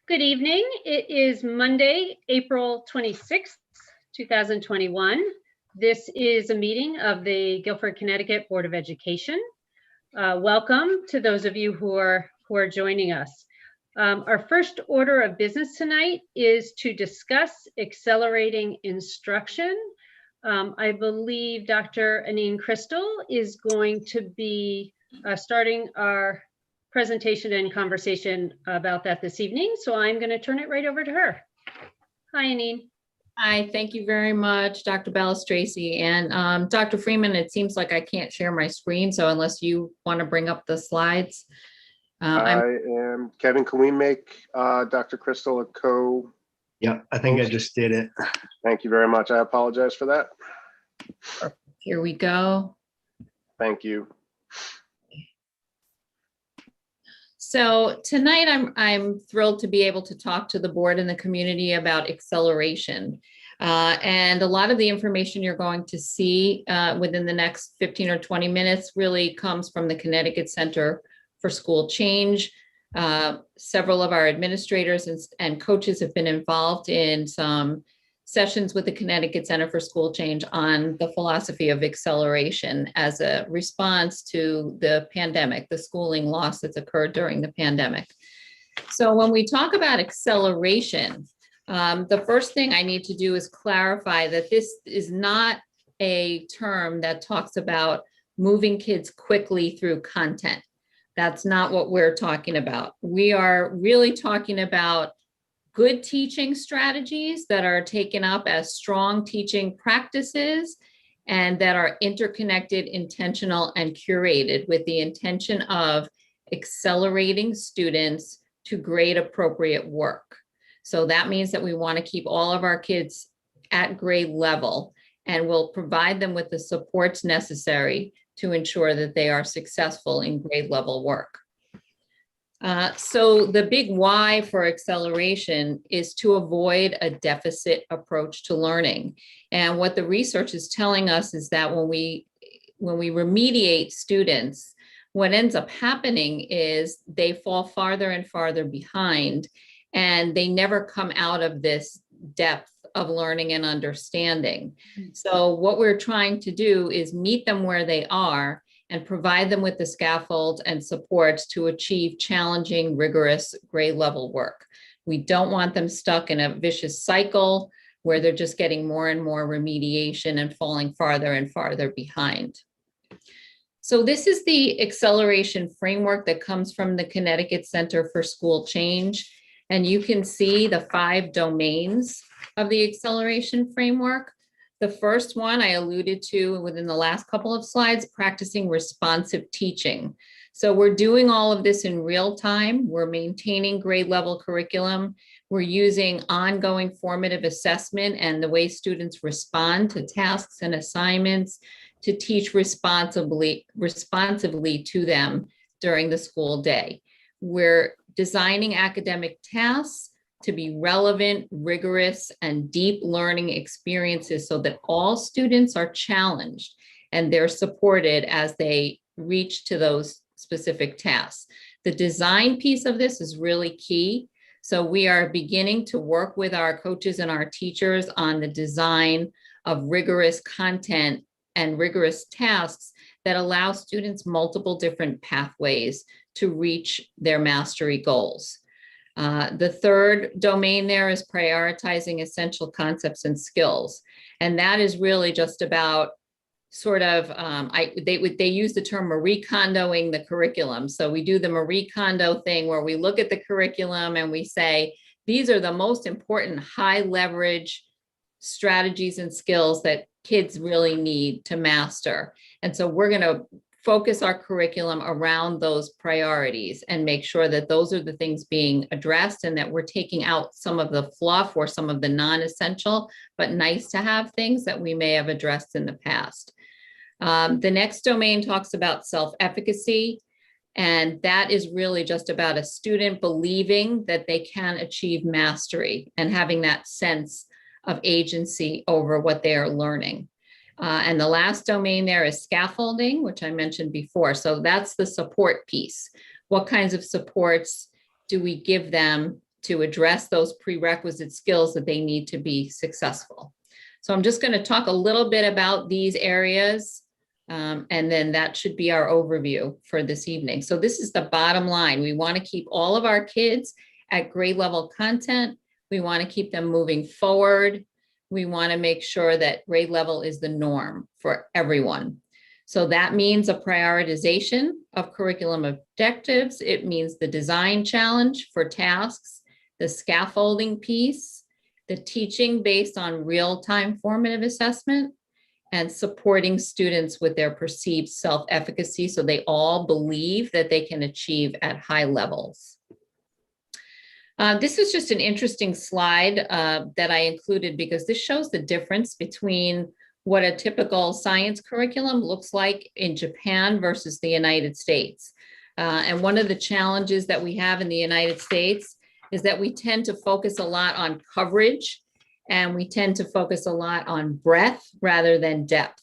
Good evening. It is Monday, April 26th, 2021. This is a meeting of the Guilford, Connecticut Board of Education. Welcome to those of you who are joining us. Our first order of business tonight is to discuss accelerating instruction. I believe Dr. Anine Crystal is going to be starting our presentation and conversation about that this evening. So I'm going to turn it right over to her. Hi, Anine. Hi, thank you very much, Dr. Balistraci. And Dr. Freeman, it seems like I can't share my screen. So unless you want to bring up the slides. I am Kevin. Can we make Dr. Crystal a co? Yeah, I think I just did it. Thank you very much. I apologize for that. Here we go. Thank you. So tonight I'm thrilled to be able to talk to the board and the community about acceleration. And a lot of the information you're going to see within the next 15 or 20 minutes really comes from the Connecticut Center for School Change. Several of our administrators and coaches have been involved in some sessions with the Connecticut Center for School Change on the philosophy of acceleration as a response to the pandemic, the schooling loss that's occurred during the pandemic. So when we talk about acceleration, the first thing I need to do is clarify that this is not a term that talks about moving kids quickly through content. That's not what we're talking about. We are really talking about good teaching strategies that are taken up as strong teaching practices and that are interconnected, intentional, and curated with the intention of accelerating students to grade appropriate work. So that means that we want to keep all of our kids at grade level, and we'll provide them with the supports necessary to ensure that they are successful in grade level work. So the big why for acceleration is to avoid a deficit approach to learning. And what the research is telling us is that when we remediate students, what ends up happening is they fall farther and farther behind, and they never come out of this depth of learning and understanding. So what we're trying to do is meet them where they are and provide them with the scaffolds and supports to achieve challenging, rigorous grade level work. We don't want them stuck in a vicious cycle where they're just getting more and more remediation and falling farther and farther behind. So this is the acceleration framework that comes from the Connecticut Center for School Change. And you can see the 5 domains of the acceleration framework. The first one I alluded to within the last couple of slides, practicing responsive teaching. So we're doing all of this in real time. We're maintaining grade level curriculum. We're using ongoing formative assessment and the way students respond to tasks and assignments to teach responsibly to them during the school day. We're designing academic tasks to be relevant, rigorous, and deep learning experiences so that all students are challenged and they're supported as they reach to those specific tasks. The design piece of this is really key. So we are beginning to work with our coaches and our teachers on the design of rigorous content and rigorous tasks that allow students multiple different pathways to reach their mastery goals. The third domain there is prioritizing essential concepts and skills. And that is really just about sort of, they use the term Marie Kondoing the curriculum. So we do the Marie Kondo thing where we look at the curriculum and we say, these are the most important high leverage strategies and skills that kids really need to master. And so we're going to focus our curriculum around those priorities and make sure that those are the things being addressed and that we're taking out some of the fluff or some of the non-essential but nice to have things that we may have addressed in the past. The next domain talks about self-efficacy, and that is really just about a student believing that they can achieve mastery and having that sense of agency over what they are learning. And the last domain there is scaffolding, which I mentioned before. So that's the support piece. What kinds of supports do we give them to address those prerequisite skills that they need to be successful. So I'm just going to talk a little bit about these areas, and then that should be our overview for this evening. So this is the bottom line. We want to keep all of our kids at grade level content. We want to keep them moving forward. We want to make sure that grade level is the norm for everyone. So that means a prioritization of curriculum objectives. It means the design challenge for tasks, the scaffolding piece, the teaching based on real-time formative assessment, and supporting students with their perceived self-efficacy so they all believe that they can achieve at high levels. This is just an interesting slide that I included because this shows the difference between what a typical science curriculum looks like in Japan versus the United States. And one of the challenges that we have in the United States is that we tend to focus a lot on coverage, and we tend to focus a lot on breadth rather than depth.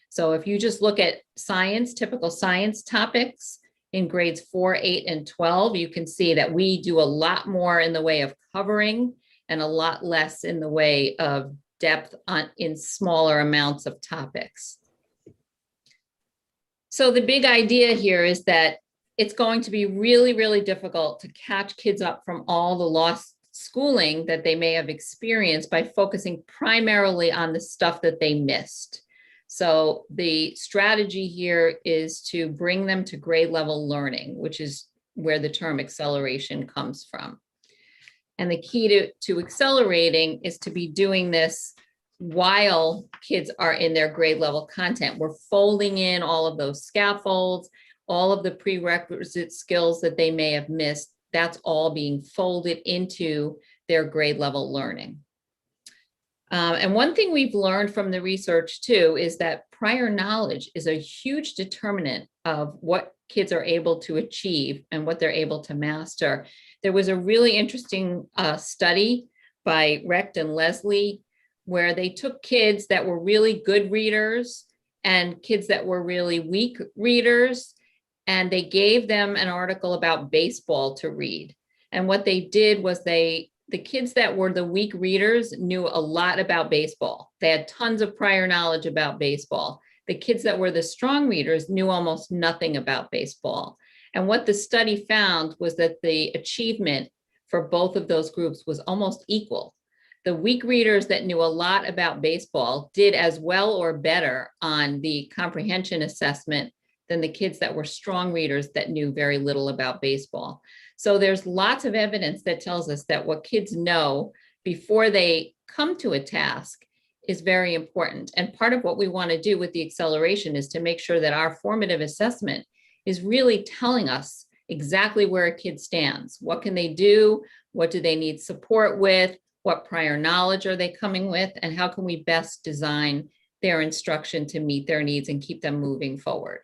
So if you just look at science, typical science topics in grades 4, 8, and 12, you can see that we do a lot more in the way of covering and a lot less in the way of depth in smaller amounts of topics. So the big idea here is that it's going to be really, really difficult to catch kids up from all the lost schooling that they may have experienced by focusing primarily on the stuff that they missed. So the strategy here is to bring them to grade level learning, which is where the term acceleration comes from. And the key to accelerating is to be doing this while kids are in their grade level content. We're folding in all of those scaffolds, all of the prerequisite skills that they may have missed. That's all being folded into their grade level learning. And one thing we've learned from the research too is that prior knowledge is a huge determinant of what kids are able to achieve and what they're able to master. There was a really interesting study by Recht and Leslie where they took kids that were really good readers and kids that were really weak readers, and they gave them an article about baseball to read. And what they did was the kids that were the weak readers knew a lot about baseball. They had tons of prior knowledge about baseball. The kids that were the strong readers knew almost nothing about baseball. And what the study found was that the achievement for both of those groups was almost equal. The weak readers that knew a lot about baseball did as well or better on the comprehension assessment than the kids that were strong readers that knew very little about baseball. So there's lots of evidence that tells us that what kids know before they come to a task is very important. And part of what we want to do with the acceleration is to make sure that our formative assessment is really telling us exactly where a kid stands. What can they do? What do they need support with? What prior knowledge are they coming with? And how can we best design their instruction to meet their needs and keep them moving forward?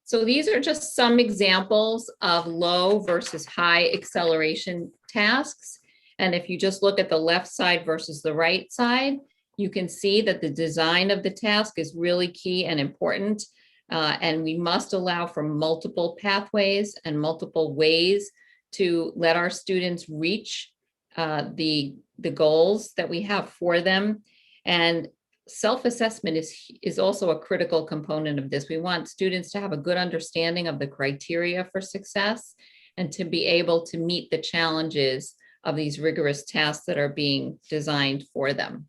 So these are just some examples of low versus high acceleration tasks. And if you just look at the left side versus the right side, you can see that the design of the task is really key and important. And we must allow for multiple pathways and multiple ways to let our students reach the goals that we have for them. And self-assessment is also a critical component of this. We want students to have a good understanding of the criteria for success and to be able to meet the challenges of these rigorous tasks that are being designed for them.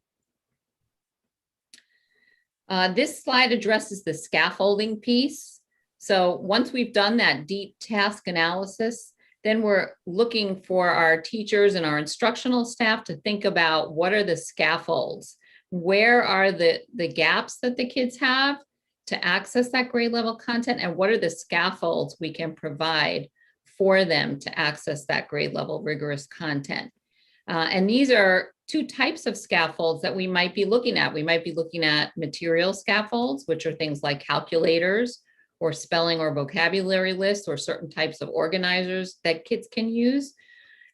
This slide addresses the scaffolding piece. So once we've done that deep task analysis, then we're looking for our teachers and our instructional staff to think about what are the scaffolds. Where are the gaps that the kids have to access that grade level content, and what are the scaffolds we can provide for them to access that grade level rigorous content? And these are two types of scaffolds that we might be looking at. We might be looking at material scaffolds, which are things like calculators or spelling or vocabulary lists or certain types of organizers that kids can use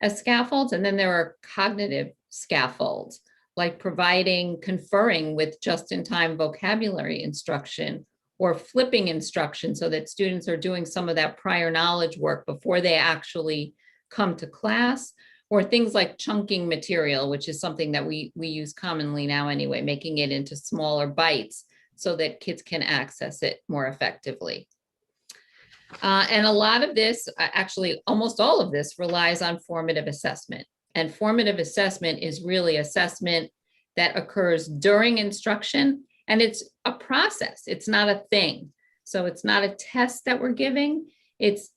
as scaffolds. And then there are cognitive scaffolds, like conferring with just-in-time vocabulary instruction or flipping instruction so that students are doing some of that prior knowledge work before they actually come to class, or things like chunking material, which is something that we use commonly now anyway, making it into smaller bites so that kids can access it more effectively. And a lot of this, actually almost all of this, relies on formative assessment. And formative assessment is really assessment that occurs during instruction, and it's a process. It's not a thing. So it's not a test that we're giving. It's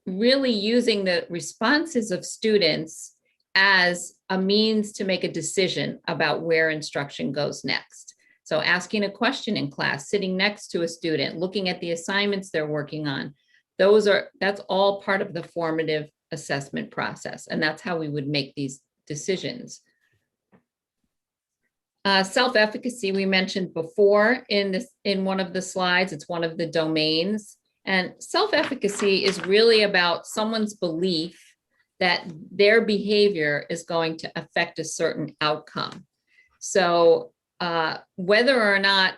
really using the responses of students as a means to make a decision about where instruction goes next. So asking a question in class, sitting next to a student, looking at the assignments they're working on, that's all part of the formative assessment process. And that's how we would make these decisions. Self-efficacy, we mentioned before in one of the slides. It's one of the domains. And self-efficacy is really about someone's belief that their behavior is going to affect a certain outcome. So whether or not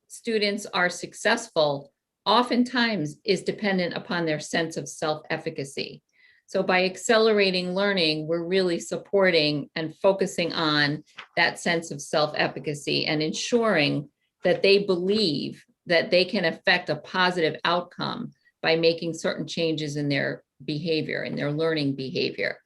students are successful oftentimes is dependent upon their sense of self-efficacy. So by accelerating learning, we're really supporting and focusing on that sense of self-efficacy and ensuring that they believe that they can affect a positive outcome by making certain changes in their behavior, in their learning behavior.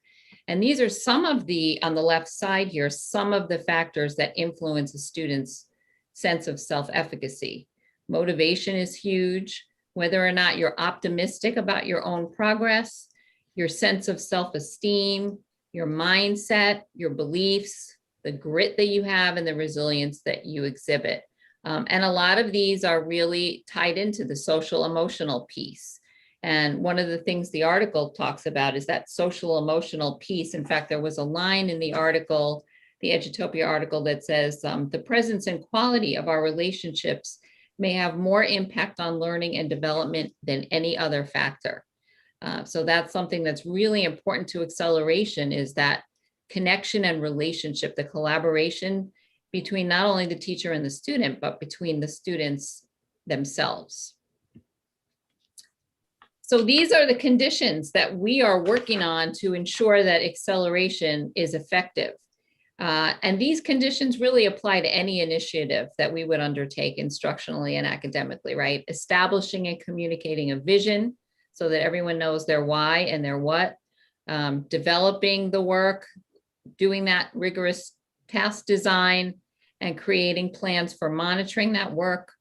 And these are some of on the left side here, some of the factors that influence a student's sense of self-efficacy. Motivation is huge, whether or not you're optimistic about your own progress, your sense of self-esteem, your mindset, your beliefs, the grit that you have, and the resilience that you exhibit. And a lot of these are really tied into the social emotional piece. And one of the things the article talks about is that social emotional piece. In fact, there was a line in the article, the Edutopia article, that says the presence and quality of our relationships may have more impact on learning and development than any other factor. So that's something that's really important to acceleration, is that connection and relationship, the collaboration between not only the teacher and the student, but between the students themselves. So these are the conditions that we are working on to ensure that acceleration is effective. And these conditions really apply to any initiative that we would undertake instructionally and academically, right? Establishing and communicating a vision so that everyone knows their why and their what, developing the work, doing that rigorous task design, and creating plans for monitoring that work,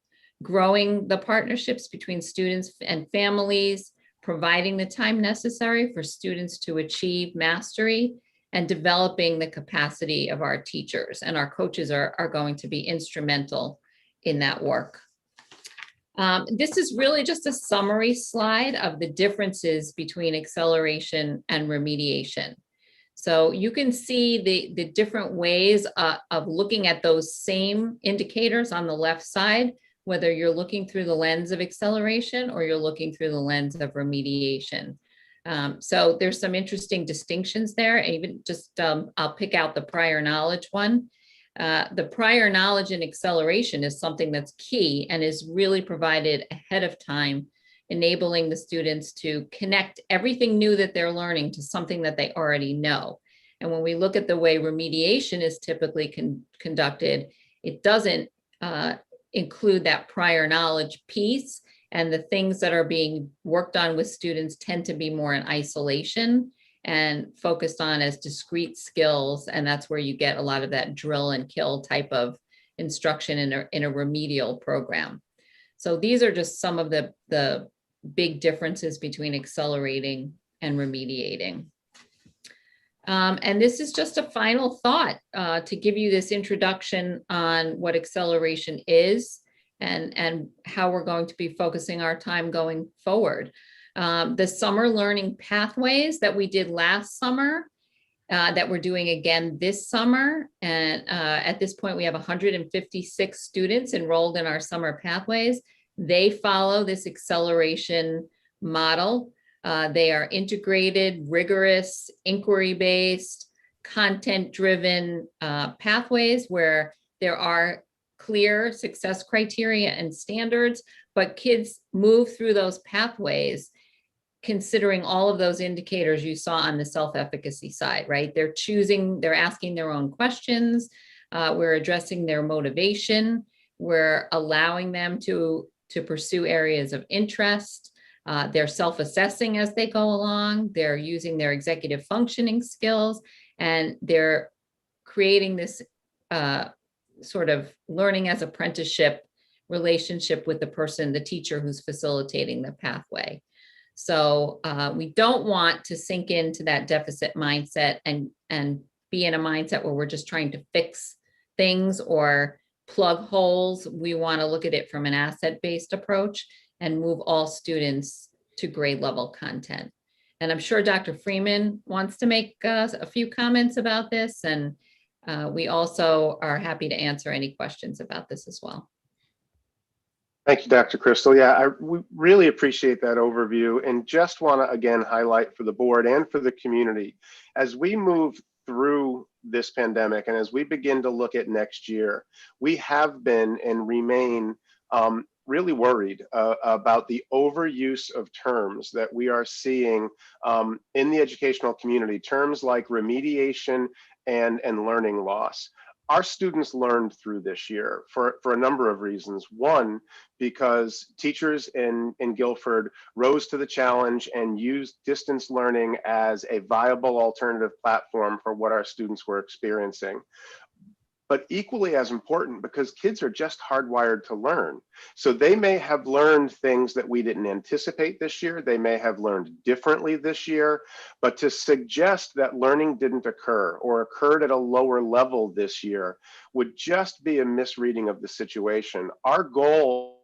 growing the partnerships between students and families, providing the time necessary for students to achieve mastery, and developing the capacity of our teachers. And our coaches are going to be instrumental in that work. This is really just a summary slide of the differences between acceleration and remediation. So you can see the different ways of looking at those same indicators on the left side, whether you're looking through the lens of acceleration or you're looking through the lens of remediation. So there's some interesting distinctions there. Even just, I'll pick out the prior knowledge one. The prior knowledge in acceleration is something that's key and is really provided ahead of time, enabling the students to connect everything new that they're learning to something that they already know. And when we look at the way remediation is typically conducted, it doesn't include that prior knowledge piece, and the things that are being worked on with students tend to be more in isolation and focused on as discrete skills. And that's where you get a lot of that drill and kill type of instruction in a remedial program. So these are just some of the big differences between accelerating and remediating. And this is just a final thought to give you this introduction on what acceleration is and how we're going to be focusing our time going forward. The summer learning pathways that we did last summer, that we're doing again this summer. And at this point, we have 156 students enrolled in our summer pathways. They follow this acceleration model. They are integrated, rigorous, inquiry-based, content-driven pathways where there are clear success criteria and standards, but kids move through those pathways considering all of those indicators you saw on the self-efficacy side, right? They're asking their own questions. We're addressing their motivation. We're allowing them to pursue areas of interest. They're self-assessing as they go along. They're using their executive functioning skills, and they're creating this sort of learning as apprenticeship relationship with the person, the teacher who's facilitating the pathway. So we don't want to sink into that deficit mindset and be in a mindset where we're just trying to fix things or plug holes. We want to look at it from an asset-based approach and move all students to grade level content. And I'm sure Dr. Freeman wants to make a few comments about this, and we also are happy to answer any questions about this as well. Thank you, Dr. Crystal. Yeah, we really appreciate that overview, and just want to again highlight for the board and for the community, as we move through this pandemic and as we begin to look at next year, we have been and remain really worried about the overuse of terms that we are seeing in the educational community, terms like remediation and learning loss. Our students learned through this year for a number of reasons. One, because teachers in Guilford rose to the challenge and used distance learning as a viable alternative platform for what our students were experiencing. But equally as important, because kids are just hardwired to learn. So they may have learned things that we didn't anticipate this year. They may have learned differently this year, but to suggest that learning didn't occur or occurred at a lower level this year would just be a misreading of the situation. Our goal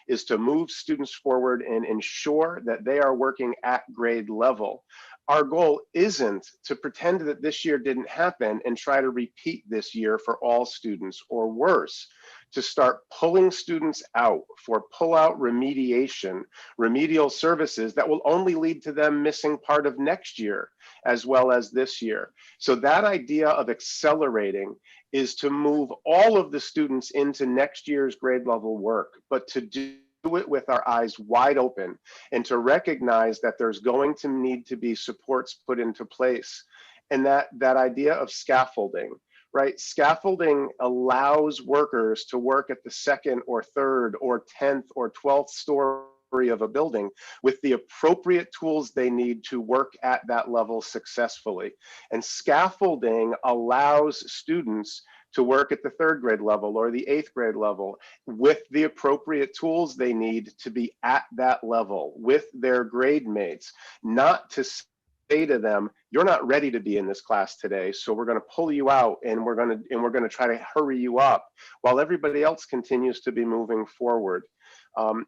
is to move students forward and ensure that they are working at grade level. Our goal isn't to pretend that this year didn't happen and try to repeat this year for all students, or worse, to start pulling students out for pull-out remediation, remedial services that will only lead to them missing part of next year as well as this year. So that idea of accelerating is to move all of the students into next year's grade level work, but to do it with our eyes wide open and to recognize that there's going to need to be supports put into place. And that idea of scaffolding, right? Scaffolding allows workers to work at the second or third or 10th or 12th story of a building with the appropriate tools they need to work at that level successfully. And scaffolding allows students to work at the third grade level or the 8th grade level with the appropriate tools they need to be at that level with their grade mates, not to say to them, you're not ready to be in this class today, so we're going to pull you out and we're going to try to hurry you up while everybody else continues to be moving forward.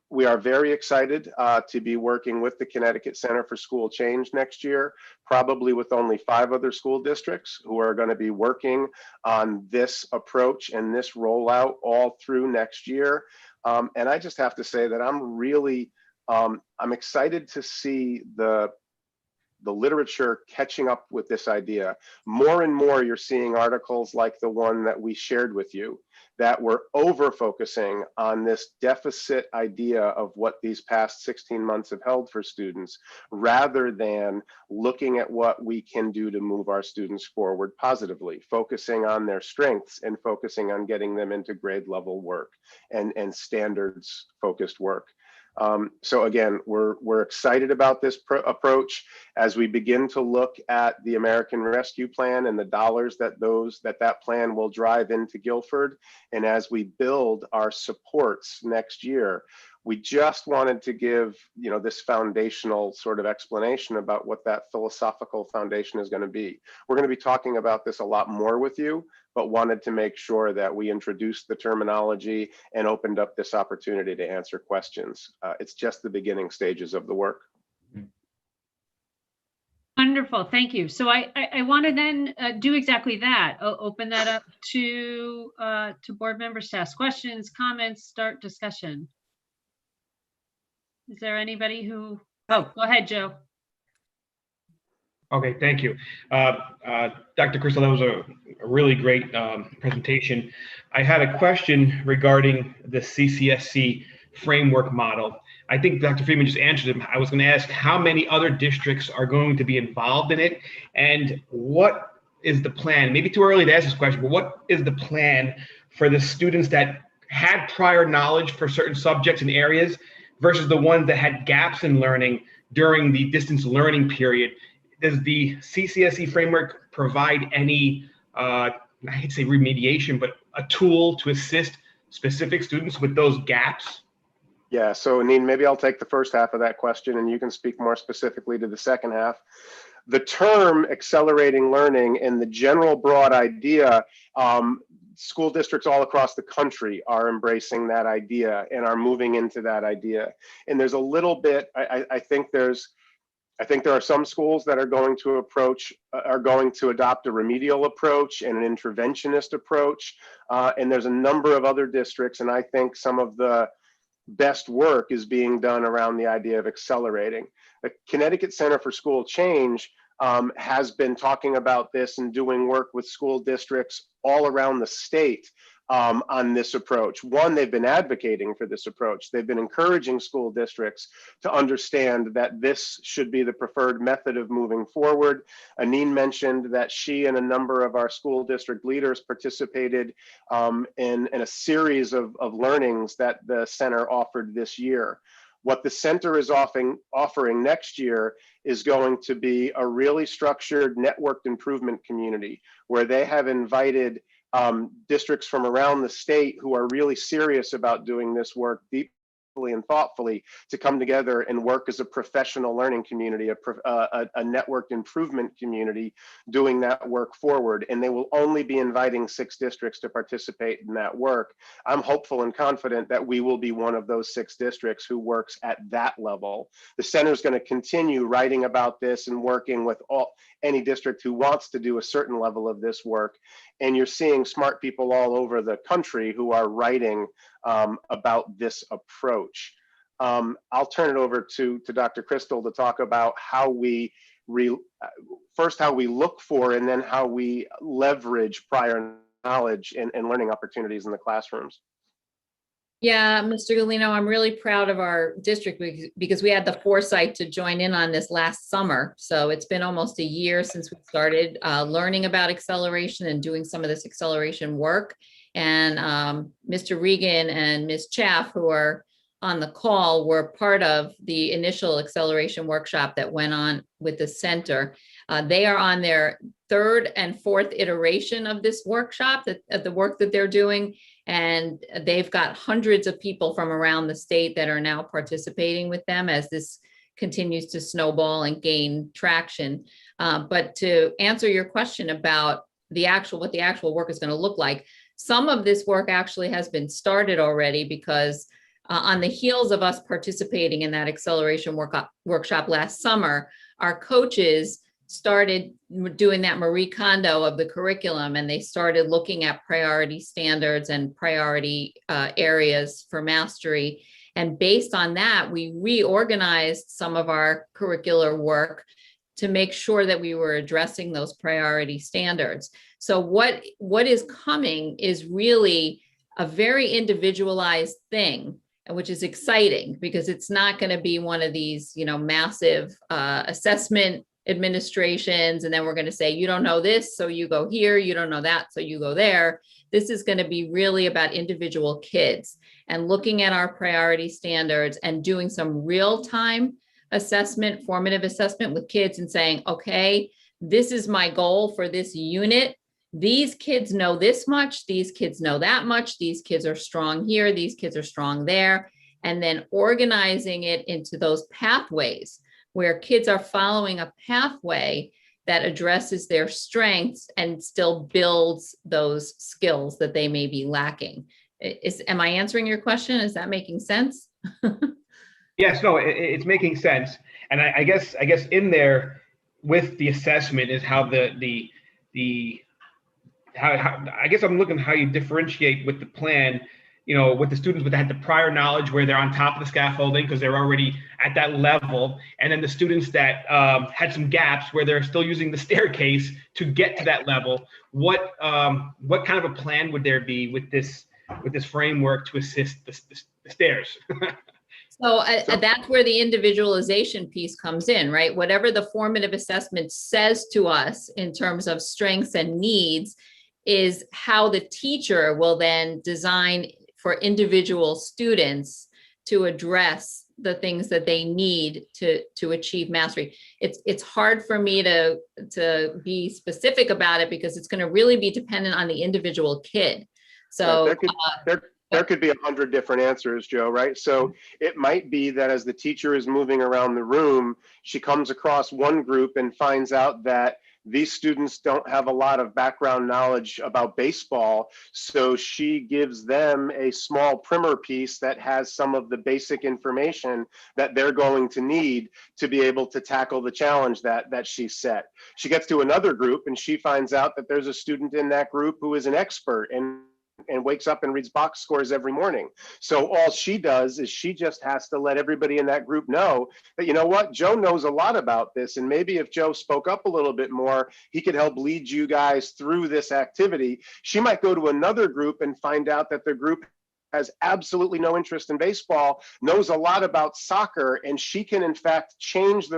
We are very excited to be working with the Connecticut Center for School Change next year, probably with only 5 other school districts who are going to be working on this approach and this rollout all through next year. And I just have to say that I'm really, I'm excited to see the literature catching up with this idea. More and more, you're seeing articles like the one that we shared with you that were over-focusing on this deficit idea of what these past 16 months have held for students, rather than looking at what we can do to move our students forward positively, focusing on their strengths and focusing on getting them into grade level work and standards focused work. So again, we're excited about this approach as we begin to look at the American Rescue Plan and the dollars that plan will drive into Guilford. And as we build our supports next year, we just wanted to give, this foundational sort of explanation about what that philosophical foundation is going to be. We're going to be talking about this a lot more with you, but wanted to make sure that we introduced the terminology and opened up this opportunity to answer questions. It's just the beginning stages of the work. Wonderful, thank you. So I want to then do exactly that. Open that up to board members to ask questions, comments, start discussion. Is there anybody who? Oh, go ahead, Joe. Okay, thank you. Dr. Crystal, that was a really great presentation. I had a question regarding the CCSC framework model. I think Dr. Freeman just answered him. I was going to ask how many other districts are going to be involved in it, and what is the plan? Maybe too early to ask this question, but what is the plan for the students that had prior knowledge for certain subjects and areas versus the ones that had gaps in learning during the distance learning period? Does the CCSE framework provide any, I hate to say remediation, but a tool to assist specific students with those gaps? Yeah, so Aneen, maybe I'll take the first half of that question and you can speak more specifically to the second half. The term accelerating learning and the general broad idea, school districts all across the country are embracing that idea and are moving into that idea. And there's a little bit, I think there are some schools that are going to adopt a remedial approach and an interventionist approach. And there's a number of other districts, and I think some of the best work is being done around the idea of accelerating. The Connecticut Center for School Change has been talking about this and doing work with school districts all around the state on this approach. One, they've been advocating for this approach. They've been encouraging school districts to understand that this should be the preferred method of moving forward. Aneen mentioned that she and a number of our school district leaders participated in a series of learnings that the center offered this year. What the center is offering next year is going to be a really structured networked improvement community where they have invited districts from around the state who are really serious about doing this work deeply and thoughtfully to come together and work as a professional learning community, a networked improvement community doing that work forward. And they will only be inviting 6 districts to participate in that work. I'm hopeful and confident that we will be one of those 6 districts who works at that level. The center is going to continue writing about this and working with any district who wants to do a certain level of this work. And you're seeing smart people all over the country who are writing about this approach. I'll turn it over to Dr. Crystal to talk about how we first how we look for and then how we leverage prior knowledge and learning opportunities in the classrooms. Yeah, Mr. Galino, I'm really proud of our district because we had the foresight to join in on this last summer. So it's been almost a year since we started learning about acceleration and doing some of this acceleration work. And Mr. Regan and Ms. Chaff, who are on the call, were part of the initial acceleration workshop that went on with the center. They are on their 3rd and 4th iteration of this workshop, the work that they're doing. And they've got hundreds of people from around the state that are now participating with them as this continues to snowball and gain traction. But to answer your question about what the actual work is going to look like, some of this work actually has been started already because on the heels of us participating in that acceleration workshop last summer, our coaches started doing that Marie Kondo of the curriculum, and they started looking at priority standards and priority areas for mastery. And based on that, we reorganized some of our curricular work to make sure that we were addressing those priority standards. So what is coming is really a very individualized thing, which is exciting because it's not going to be one of these, massive assessment administrations, and then we're going to say, you don't know this, so you go here, you don't know that, so you go there. This is going to be really about individual kids and looking at our priority standards and doing some real-time assessment, formative assessment with kids and saying, okay, this is my goal for this unit. These kids know this much, these kids know that much, these kids are strong here, these kids are strong there, and then organizing it into those pathways where kids are following a pathway that addresses their strengths and still builds those skills that they may be lacking. Am I answering your question? Is that making sense? Yes, no, it's making sense. And I guess in there with the assessment is how I guess I'm looking how you differentiate with the plan, with the students that had the prior knowledge where they're on top of the scaffolding because they're already at that level, and then the students that had some gaps where they're still using the staircase to get to that level. What kind of a plan would there be with this framework to assist the stairs. So So- that's where the individualization piece comes in, right? Whatever the formative assessment says to us in terms of strengths and needs is how the teacher will then design for individual students to address the things that they need to achieve mastery. It's hard for me to be specific about it because it's going to really be dependent on the individual kid. So there could be 100 different answers, Joe, right? So it might be that as the teacher is moving around the room, she comes across one group and finds out that these students don't have a lot of background knowledge about baseball. So she gives them a small primer piece that has some of the basic information that they're going to need to be able to tackle the challenge that she set. She gets to another group and she finds out that there's a student in that group who is an expert and wakes up and reads box scores every morning. So all she does is she just has to let everybody in that group know that, you know what, Joe knows a lot about this. And maybe if Joe spoke up a little bit more, he could help lead you guys through this activity. She might go to another group and find out that the group has absolutely no interest in baseball, knows a lot about soccer, and she can in fact change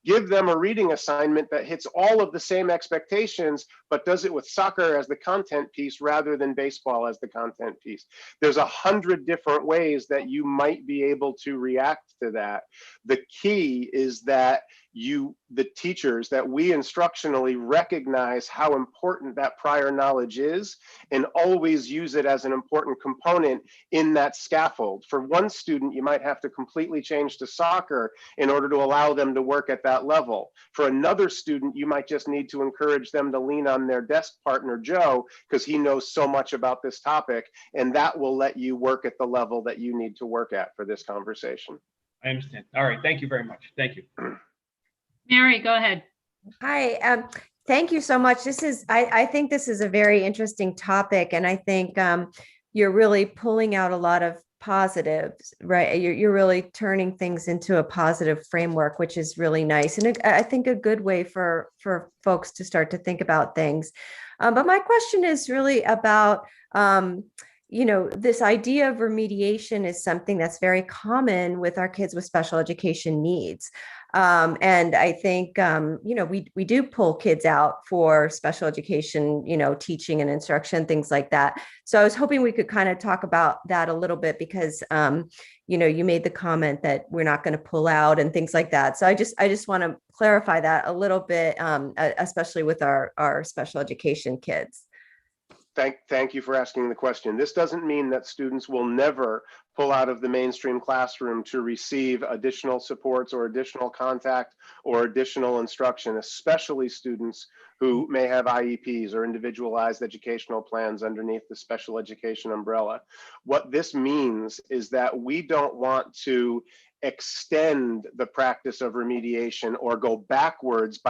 give them a reading assignment that hits all of the same expectations, but does it with soccer as the content piece rather than baseball as the content piece. There's 100 different ways that you might be able to react to that. The key is that the teachers, that we instructionally recognize how important that prior knowledge is and always use it as an important component in that scaffold. For one student, you might have to completely change to soccer in order to allow them to work at that level. For another student, you might just need to encourage them to lean on their desk partner, Joe, because he knows so much about this topic, and that will let you work at the level that you need to work at for this conversation. I understand. All right. Thank you very much. Thank you. Mary, go ahead. Hi, thank you so much. I think this is a very interesting topic, and I think you're really pulling out a lot of positives, right? You're really turning things into a positive framework, which is really nice, and I think a good way for folks to start to think about things. But my question is really about this idea of remediation is something that's very common with our kids with special education needs. And I think, we do pull kids out for special education, teaching and instruction, things like that. So I was hoping we could kind of talk about that a little bit because, you made the comment that we're not going to pull out and things like that. So I just want to clarify that a little bit, especially with our special education kids. Thank you for asking the question. This doesn't mean that students will never pull out of the mainstream classroom to receive additional supports or additional contact or additional instruction, especially students who may have IEPs or individualized educational plans underneath the special education umbrella. What this means is that we don't want to extend the practice of remediation or go backwards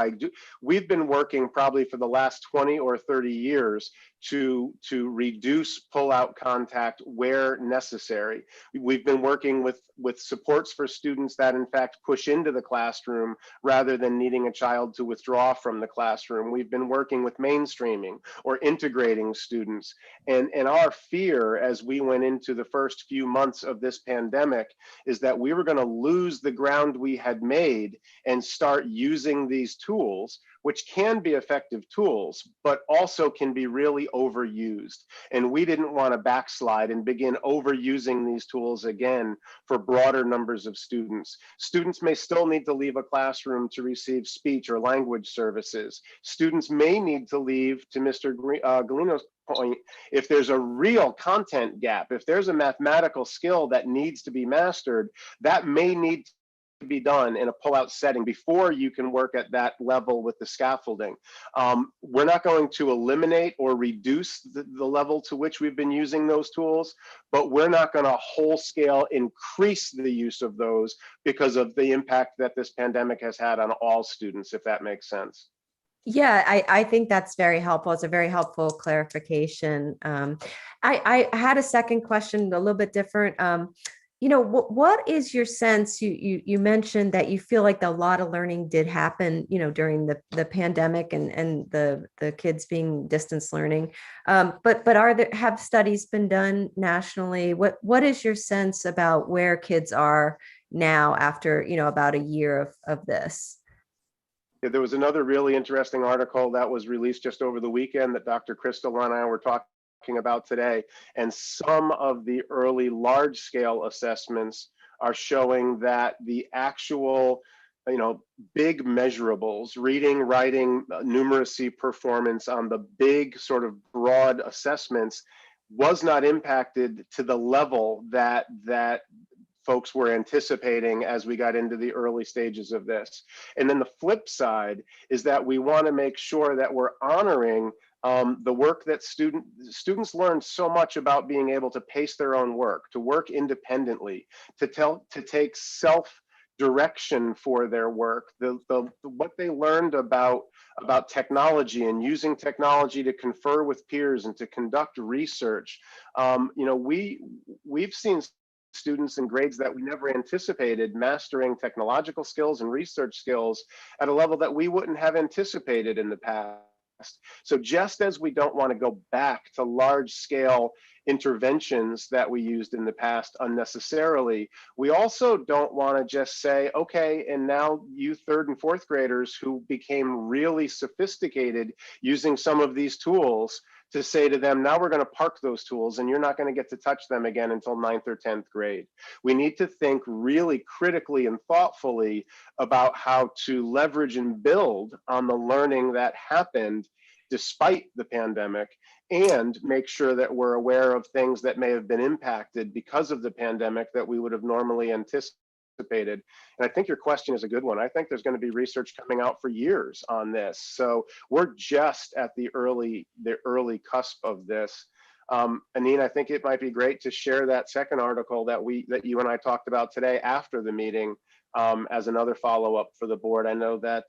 we've been working probably for the last 20 or 30 years to reduce pull-out contact where necessary. We've been working with supports for students that in fact push into the classroom rather than needing a child to withdraw from the classroom. We've been working with mainstreaming or integrating students. And our fear as we went into the first few months of this pandemic is that we were going to lose the ground we had made and start using these tools, which can be effective tools, but also can be really overused. And we didn't want to backslide and begin overusing these tools again for broader numbers of students. Students may still need to leave a classroom to receive speech or language services. Students may need to leave, to Mr. Galino's point, if there's a real content gap, if there's a mathematical skill that needs to be mastered, that may need to be done in a pull-out setting before you can work at that level with the scaffolding. We're not going to eliminate or reduce the level to which we've been using those tools, but we're not going to whole scale increase the use of those because of the impact that this pandemic has had on all students, if that makes sense. Yeah, I think that's very helpful. It's a very helpful clarification. I had a second question, a little bit different. what is your sense? You mentioned that you feel like a lot of learning did happen, during the pandemic and the kids being distance learning. But have studies been done nationally? What is your sense about where kids are now after, about a year of this? Yeah, there was another really interesting article that was released just over the weekend that Dr. Crystal and I were talking about today, and some of the early large scale assessments are showing that the actual big measurables, reading, writing, numeracy, performance on the big sort of broad assessments was not impacted to the level that folks were anticipating as we got into the early stages of this. And then the flip side is that we want to make sure that we're honoring the work that students learn so much about being able to pace their own work, to work independently, to take self-direction for their work. What they learned about technology and using technology to confer with peers and to conduct research. We've seen students in grades that we never anticipated mastering technological skills and research skills at a level that we wouldn't have anticipated in the past. So just as we don't want to go back to large scale interventions that we used in the past unnecessarily, we also don't want to just say, okay, and now you third and fourth graders who became really sophisticated using some of these tools, to say to them, now we're going to park those tools and you're not going to get to touch them again until 9th or 10th grade. We need to think really critically and thoughtfully about how to leverage and build on the learning that happened despite the pandemic, and make sure that we're aware of things that may have been impacted because of the pandemic that we would have normally anticipated. And I think your question is a good one. I think there's going to be research coming out for years on this. So we're just at the early cusp of this. Anine, I think it might be great to share that second article that you and I talked about today after the meeting, as another follow-up for the board. I know that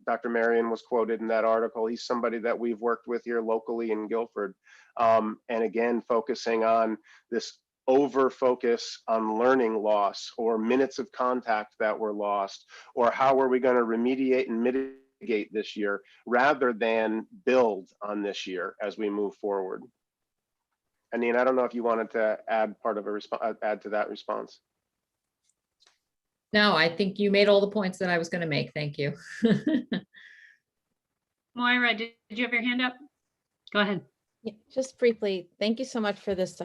Dr. Marion was quoted in that article. He's somebody that we've worked with here locally in Guilford. And again, focusing on this over focus on learning loss or minutes of contact that were lost, or how are we going to remediate and mitigate this year rather than build on this year as we move forward. Anine, I don't know if you wanted to add add to that response. No, I think you made all the points that I was going to make. Thank you. Moira, did you have your hand up? Go ahead. Yeah, just briefly, thank you so much for this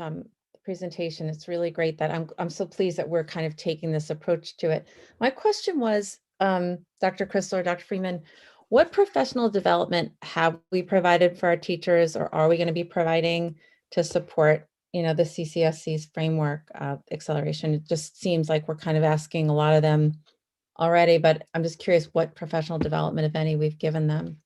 presentation. It's really great that I'm so pleased that we're kind of taking this approach to it. My question was, Dr. Crystal or Dr. Freeman, what professional development have we provided for our teachers, or are we going to be providing to support, the CCSC's framework acceleration? It just seems like we're kind of asking a lot of them already, but I'm just curious what professional development, if any, we've given them.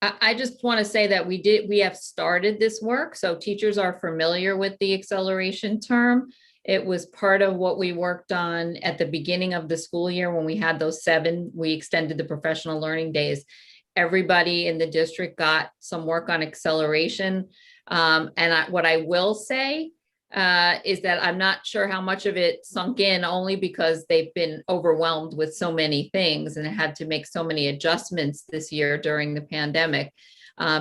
I just want to say that we have started this work. So teachers are familiar with the acceleration term. It was part of what we worked on at the beginning of the school year when we had those 7, we extended the professional learning days. Everybody in the district got some work on acceleration. What I will say is that I'm not sure how much of it sunk in, only because they've been overwhelmed with so many things and had to make so many adjustments this year during the pandemic.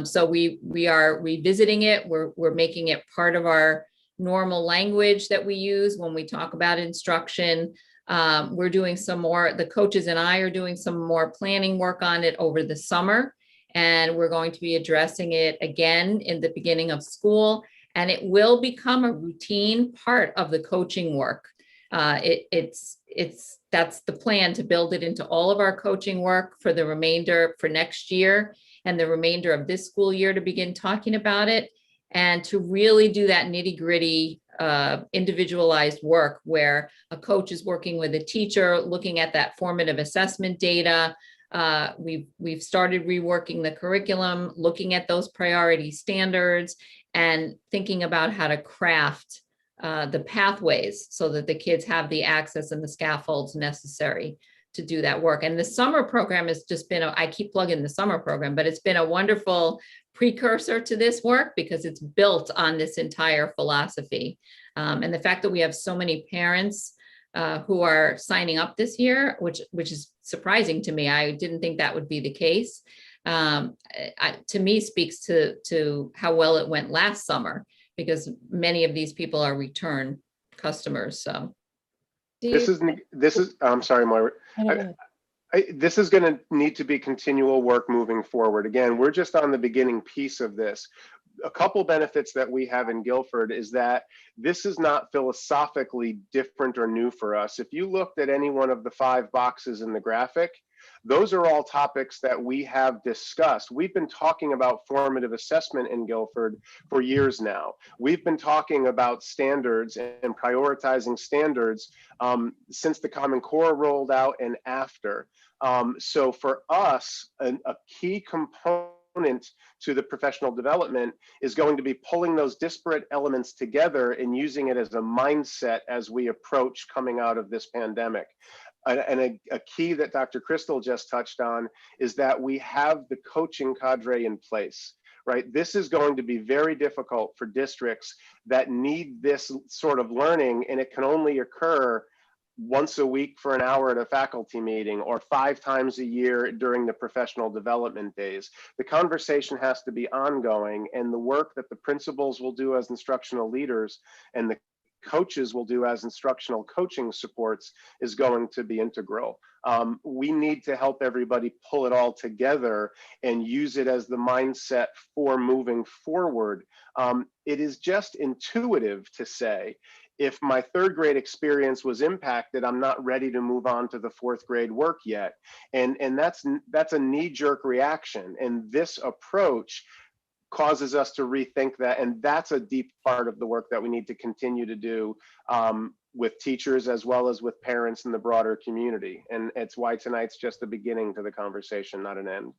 So we are revisiting it. We're making it part of our normal language that we use when we talk about instruction. We're doing some more, the coaches and I are doing some more planning work on it over the summer, and we're going to be addressing it again in the beginning of school. And it will become a routine part of the coaching work. That's the plan, to build it into all of our coaching work for the remainder for next year and the remainder of this school year, to begin talking about it and to really do that nitty-gritty individualized work where a coach is working with a teacher, looking at that formative assessment data. We've started reworking the curriculum, looking at those priority standards, and thinking about how to craft the pathways so that the kids have the access and the scaffolds necessary to do that work. And the summer program has just been, I keep plugging the summer program, but it's been a wonderful precursor to this work because it's built on this entire philosophy. And the fact that we have so many parents who are signing up this year, which is surprising to me. I didn't think that would be the case. To me, speaks to how well it went last summer, because many of these people are return customers. So This is, I'm sorry, Moira. This is going to need to be continual work moving forward. Again, we're just on the beginning piece of this. A couple benefits that we have in Guilford is that this is not philosophically different or new for us. If you looked at any one of the 5 boxes in the graphic, those are all topics that we have discussed. We've been talking about formative assessment in Guilford for years now. We've been talking about standards and prioritizing standards since the Common Core rolled out and after. So for us, a key component to the professional development is going to be pulling those disparate elements together and using it as a mindset as we approach coming out of this pandemic. And a key that Dr. Crystal just touched on is that we have the coaching cadre in place, right? This is going to be very difficult for districts that need this sort of learning, and it can only occur once a week for an hour at a faculty meeting or 5 times a year during the professional development days. The conversation has to be ongoing, and the work that the principals will do as instructional leaders and the coaches will do as instructional coaching supports is going to be integral. We need to help everybody pull it all together and use it as the mindset for moving forward. It is just intuitive to say, if my 3rd grade experience was impacted, I'm not ready to move on to the 4th grade work yet. And that's a knee-jerk reaction. And this approach causes us to rethink that. And that's a deep part of the work that we need to continue to do with teachers as well as with parents in the broader community. And it's why tonight's just the beginning to the conversation, not an end.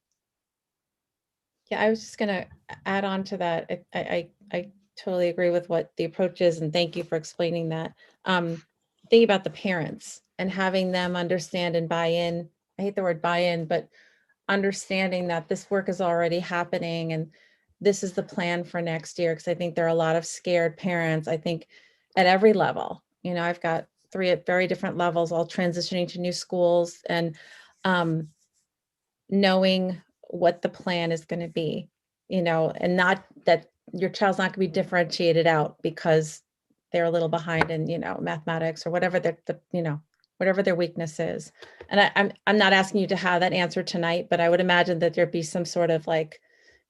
Yeah, I was just going to add on to that. I totally agree with what the approach is, and thank you for explaining that. Think about the parents and having them understand and buy in. I hate the word buy in, but understanding that this work is already happening and this is the plan for next year. Because I think there are a lot of scared parents, I think, at every level. You know, I've got 3 at very different levels, all transitioning to new schools, and knowing what the plan is going to be, you know, and not that your child's not going to be differentiated out because they're a little behind in, you know, mathematics or whatever whatever their weakness is. And I'm not asking you to have that answer tonight, but I would imagine that there'd be some sort of like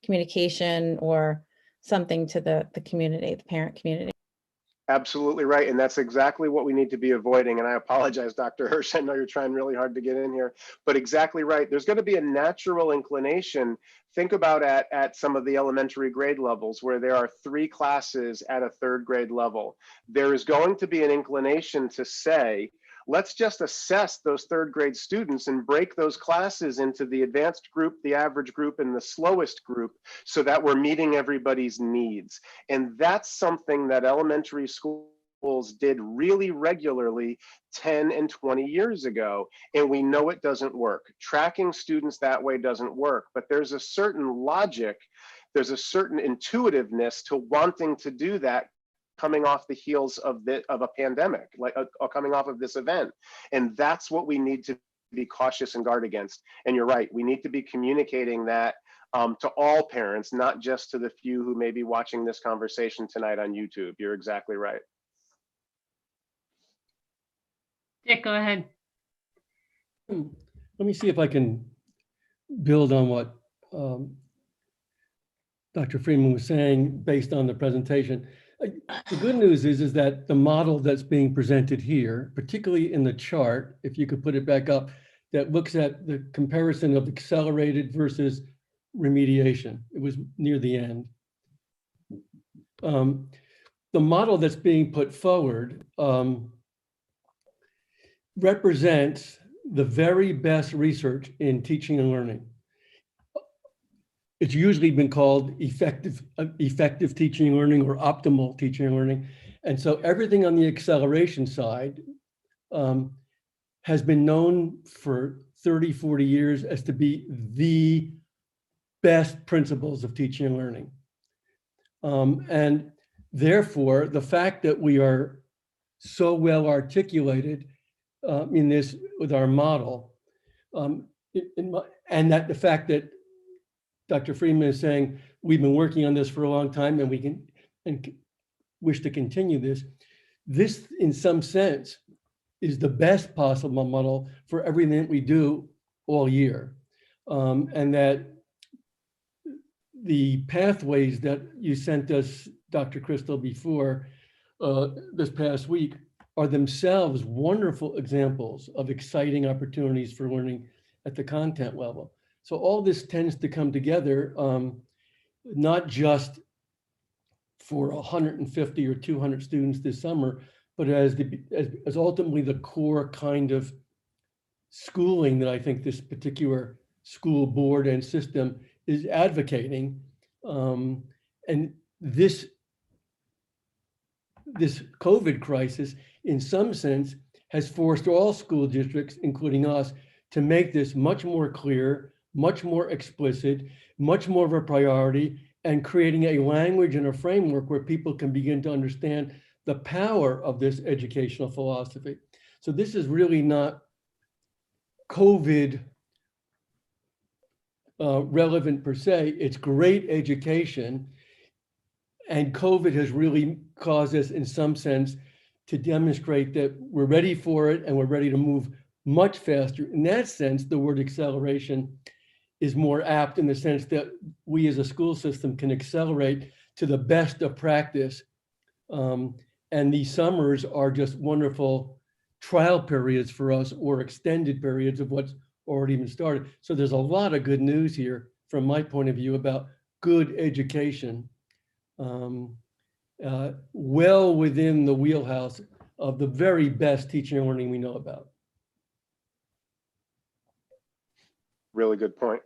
communication or something to the community, the parent community. Absolutely right. And that's exactly what we need to be avoiding. And I apologize, Dr. Hirsch. I know you're trying really hard to get in here, but exactly right. There's going to be a natural inclination. Think about at some of the elementary grade levels where there are 3 classes at a 3rd grade level. There is going to be an inclination to say, let's just assess those 3rd grade students and break those classes into the advanced group, the average group, and the slowest group so that we're meeting everybody's needs. And that's something that elementary schools did really regularly 10 and 20 years ago. And we know it doesn't work. Tracking students that way doesn't work, but there's a certain logic, there's a certain intuitiveness to wanting to do that coming off the heels of a pandemic, like coming off of this event. And that's what we need to be cautious and guard against. And you're right, we need to be communicating that to all parents, not just to the few who may be watching this conversation tonight on YouTube. You're exactly right. Dick, go ahead. Let me see if I can build on what Dr. Freeman was saying based on the presentation. The good news is that the model that's being presented here, particularly in the chart, if you could put it back up, that looks at the comparison of accelerated versus remediation. It was near the end. The model that's being put forward represents the very best research in teaching and learning. It's usually been called effective teaching and learning or optimal teaching and learning. And so everything on the acceleration side has been known for 30, 40 years as to be the best principles of teaching and learning. And Therefore, the fact that we are so well articulated in this with our model, and that the fact that Dr. Freeman is saying we've been working on this for a long time and we can and wish to continue this. This, in some sense, is the best possible model for everything that we do all year, and that the pathways that you sent us, Dr. Crystal, before this past week are themselves wonderful examples of exciting opportunities for learning at the content level. So all this tends to come together, not just for 150 or 200 students this summer, but as ultimately the core kind of schooling that I think this particular school board and system is advocating. And this COVID crisis, in some sense, has forced all school districts, including us, to make this much more clear, much more explicit, much more of a priority, and creating a language and a framework where people can begin to understand the power of this educational philosophy. So this is really not COVID relevant per se. It's great education. And COVID has really caused us, in some sense, to demonstrate that we're ready for it and we're ready to move much faster. In that sense, the word acceleration is more apt in the sense that we as a school system can accelerate to the best of practice. And these summers are just wonderful trial periods for us, or extended periods of what's already been started. So there's a lot of good news here from my point of view about good education, well within the wheelhouse of the very best teaching and learning we know about. Really good point.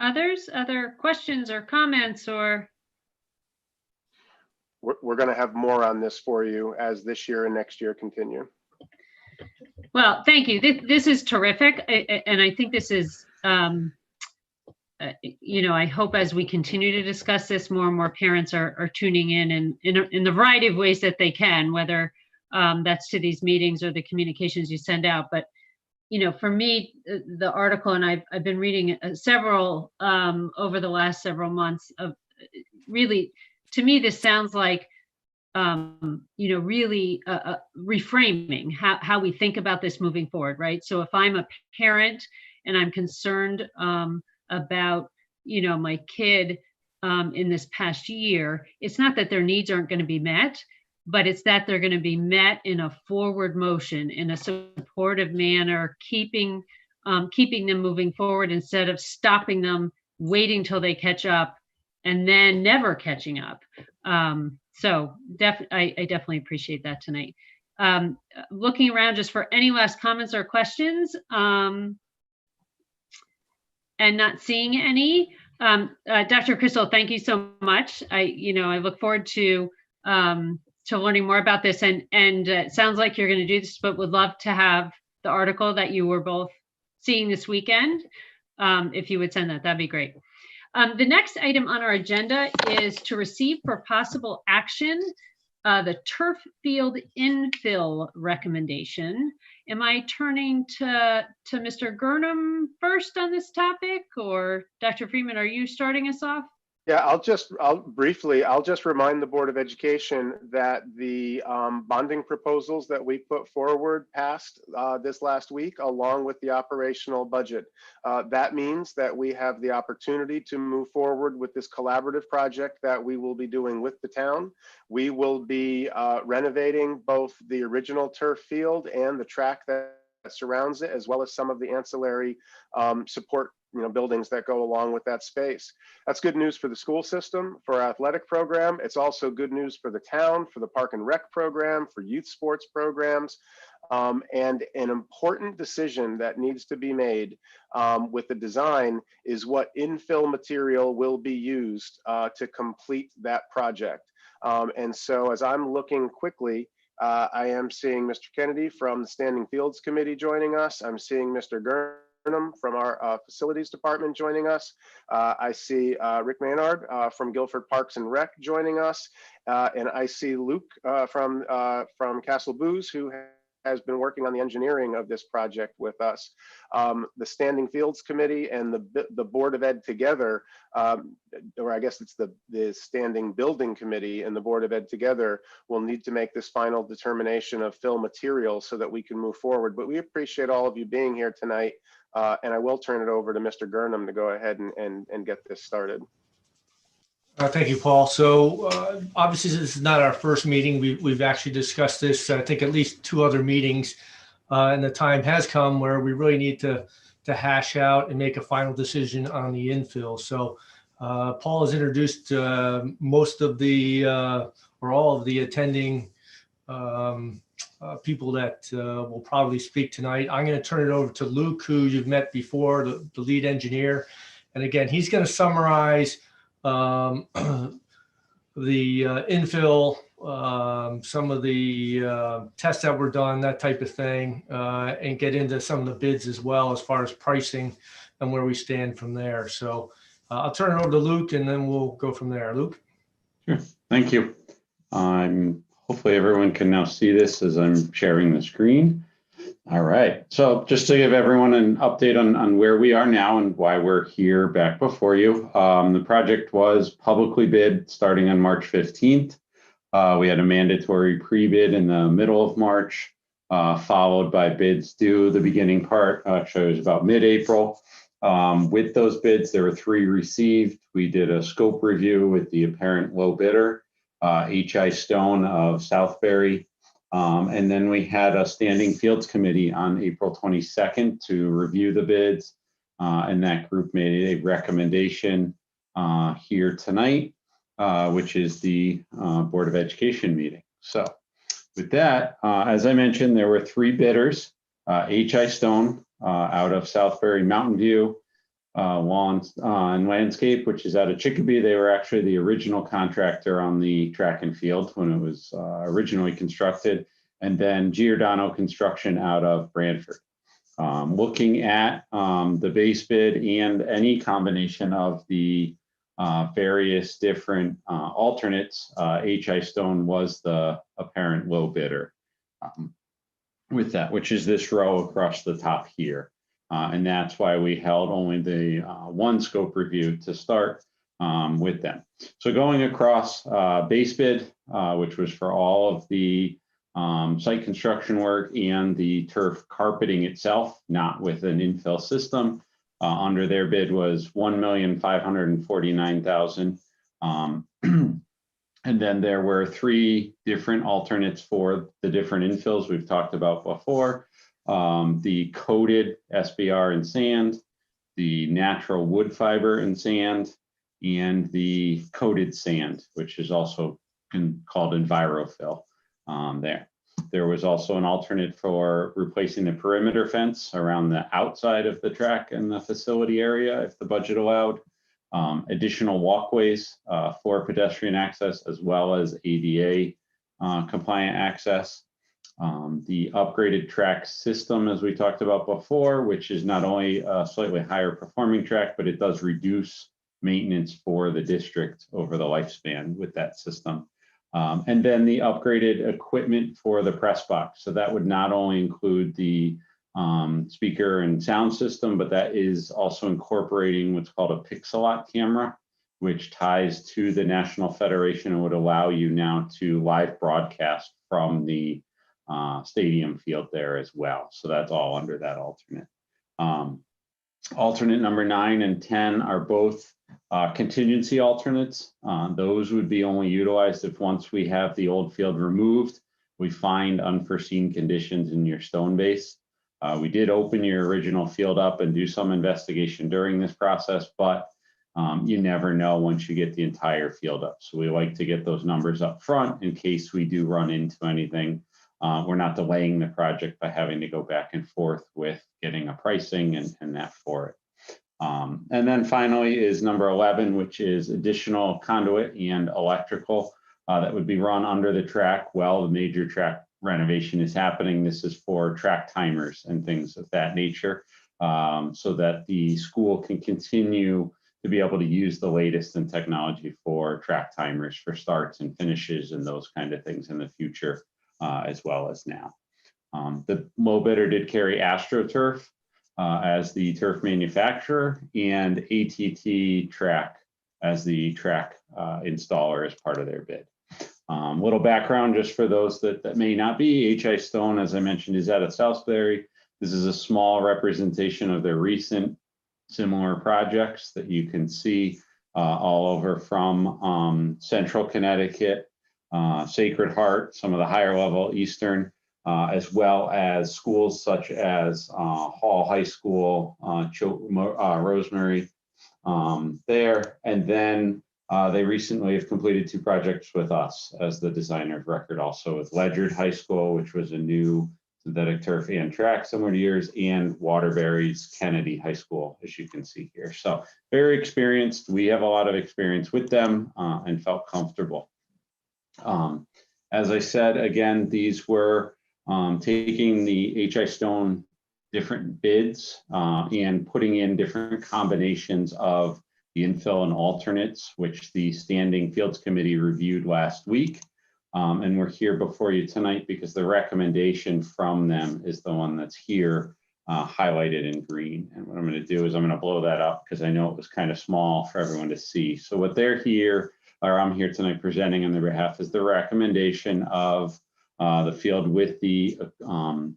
Other questions or comments, or? We're going to have more on this for you as this year and next year continue. Well, thank you. This is terrific. And I think this is, you know, I hope as we continue to discuss this, more and more parents are tuning in the variety of ways that they can, whether that's to these meetings or the communications you send out. But, you know, for me, the article, and I've been reading several over the last several months of really, to me, this sounds like, you know, really reframing how we think about this moving forward, right? So if I'm a parent and I'm concerned about, you know, my kid in this past year, it's not that their needs aren't going to be met, but it's that they're going to be met in a forward motion, in a supportive manner, keeping them moving forward instead of stopping them, waiting till they catch up, and then never catching up. So I definitely appreciate that tonight. Looking around just for any last comments or questions, and not seeing any. Dr. Crystal, thank you so much. I look forward to learning more about this, and it sounds like you're going to do this, but would love to have the article that you were both seeing this weekend. If you would send that, that'd be great. The next item on our agenda is to receive for possible action the turf field infill recommendation. Am I turning to Mr. Gurnham first on this topic, or Dr. Freeman, are you starting us off? Yeah, I'll briefly remind the Board of Education that the bonding proposals that we put forward passed this last week, along with the operational budget. That means that we have the opportunity to move forward with this collaborative project that we will be doing with the town. We will be renovating both the original turf field and the track that surrounds it, as well as some of the ancillary support buildings that go along with that space. That's good news for the school system, for our athletic program. It's also good news for the town, for the park and rec program, for youth sports programs. And an important decision that needs to be made with the design is what infill material will be used to complete that project. And so as I'm looking quickly, I am seeing Mr. Kennedy from the Standing Fields Committee joining us. I'm seeing Mr. Gurnham from our facilities department joining us. I see Rick Maynard from Guilford Parks and Rec joining us. And I see Luke from Castle Booze, who has been working on the engineering of this project with us. The Standing Fields Committee and the Board of Ed together, or I guess it's the Standing Building Committee and the Board of Ed together, will need to make this final determination of fill material so that we can move forward. But we appreciate all of you being here tonight. And I will turn it over to Mr. Gurnham to go ahead and get this started. Thank you, Paul. So obviously this is not our first meeting. We've actually discussed this, I think, at least 2 other meetings. And the time has come where we really need to hash out and make a final decision on the infill. So Paul has introduced most of the, or all of the attending people that will probably speak tonight. I'm going to turn it over to Luke, who you've met before, the lead engineer. And again, he's going to summarize the infill, some of the tests that were done, that type of thing, and get into some of the bids as well as far as pricing and where we stand from there. So I'll turn it over to Luke and then we'll go from there. Luke? Sure. Thank you. Hopefully everyone can now see this as I'm sharing the screen. All right, so just to give everyone an update on where we are now and why we're here back before you. The project was publicly bid starting on March 15th. We had a mandatory pre-bid in the middle of March, followed by bids due the beginning part, actually it was about mid-April. With those bids, there were 3 received. We did a scope review with the apparent low bidder, H.I. Stone of Southbury. And then we had a standing fields committee on April 22nd to review the bids. And that group made a recommendation here tonight, which is the Board of Education meeting. So with that, as I mentioned, there were 3 bidders, H.I. Stone out of Southbury, Mountain View, Lawn and Landscape, which is out of Chicopee. They were actually the original contractor on the track and field when it was originally constructed, and then Giordano Construction out of Brantford. Looking at the base bid and any combination of the various different alternates, H.I. Stone was the apparent low bidder with that, which is this row across the top here. And that's why we held only the 1 scope review to start with them. So going across base bid, which was for all of the site construction work and the turf carpeting itself, not with an infill system, under their bid was $1,549,000. And then there were 3 different alternates for the different infills we've talked about before. The coated SBR and sand, the natural wood fiber and sand, and the coated sand, which is also called EnviroFill there. There was also an alternate for replacing the perimeter fence around the outside of the track and the facility area, if the budget allowed. Additional walkways for pedestrian access, as well as ADA compliant access. The upgraded track system, as we talked about before, which is not only a slightly higher performing track, but it does reduce maintenance for the district over the lifespan with that system. And then the upgraded equipment for the press box. So that would not only include the speaker and sound system, but that is also incorporating what's called a Pixelot camera, which ties to the National Federation and would allow you now to live broadcast from the stadium field there as well. So that's all under that alternate. Alternate number 9 and 10 are both contingency alternates. Those would be only utilized if once we have the old field removed, we find unforeseen conditions in your stone base. We did open your original field up and do some investigation during this process, but you never know once you get the entire field up. So we like to get those numbers up front in case we do run into anything. We're not delaying the project by having to go back and forth with getting a pricing and that for it. And then finally is number 11, which is additional conduit and electrical that would be run under the track while the major track renovation is happening. This is for track timers and things of that nature. so that the school can continue to be able to use the latest in technology for track timers for starts and finishes and those kind of things in the future, as well as now. The low bidder did carry AstroTurf as the turf manufacturer, and ATT Track as the track installer as part of their bid. Little background just for those that may not be. HI Stone, as I mentioned, is out of Salisbury. This is a small representation of their recent similar projects that you can see all over from Central Connecticut, Sacred Heart, some of the higher level Eastern, as well as schools such as Hall High School, Rosemary there. And then they recently have completed 2 projects with us as the designer of record, also with Ledyard High School, which was a new synthetic turf and track similar to yours, and Waterbury's Kennedy High School, as you can see here. So very experienced. We have a lot of experience with them and felt comfortable. As I said, again, these were taking the HI Stone different bids and putting in different combinations of the infill and alternates, which the Standing Fields Committee reviewed last week. And we're here before you tonight because the recommendation from them is the one that's here highlighted in green. And what I'm going to do is I'm going to blow that up because I know it was kind of small for everyone to see. So what they're here, or I'm here tonight presenting on their behalf, is the recommendation of the field with the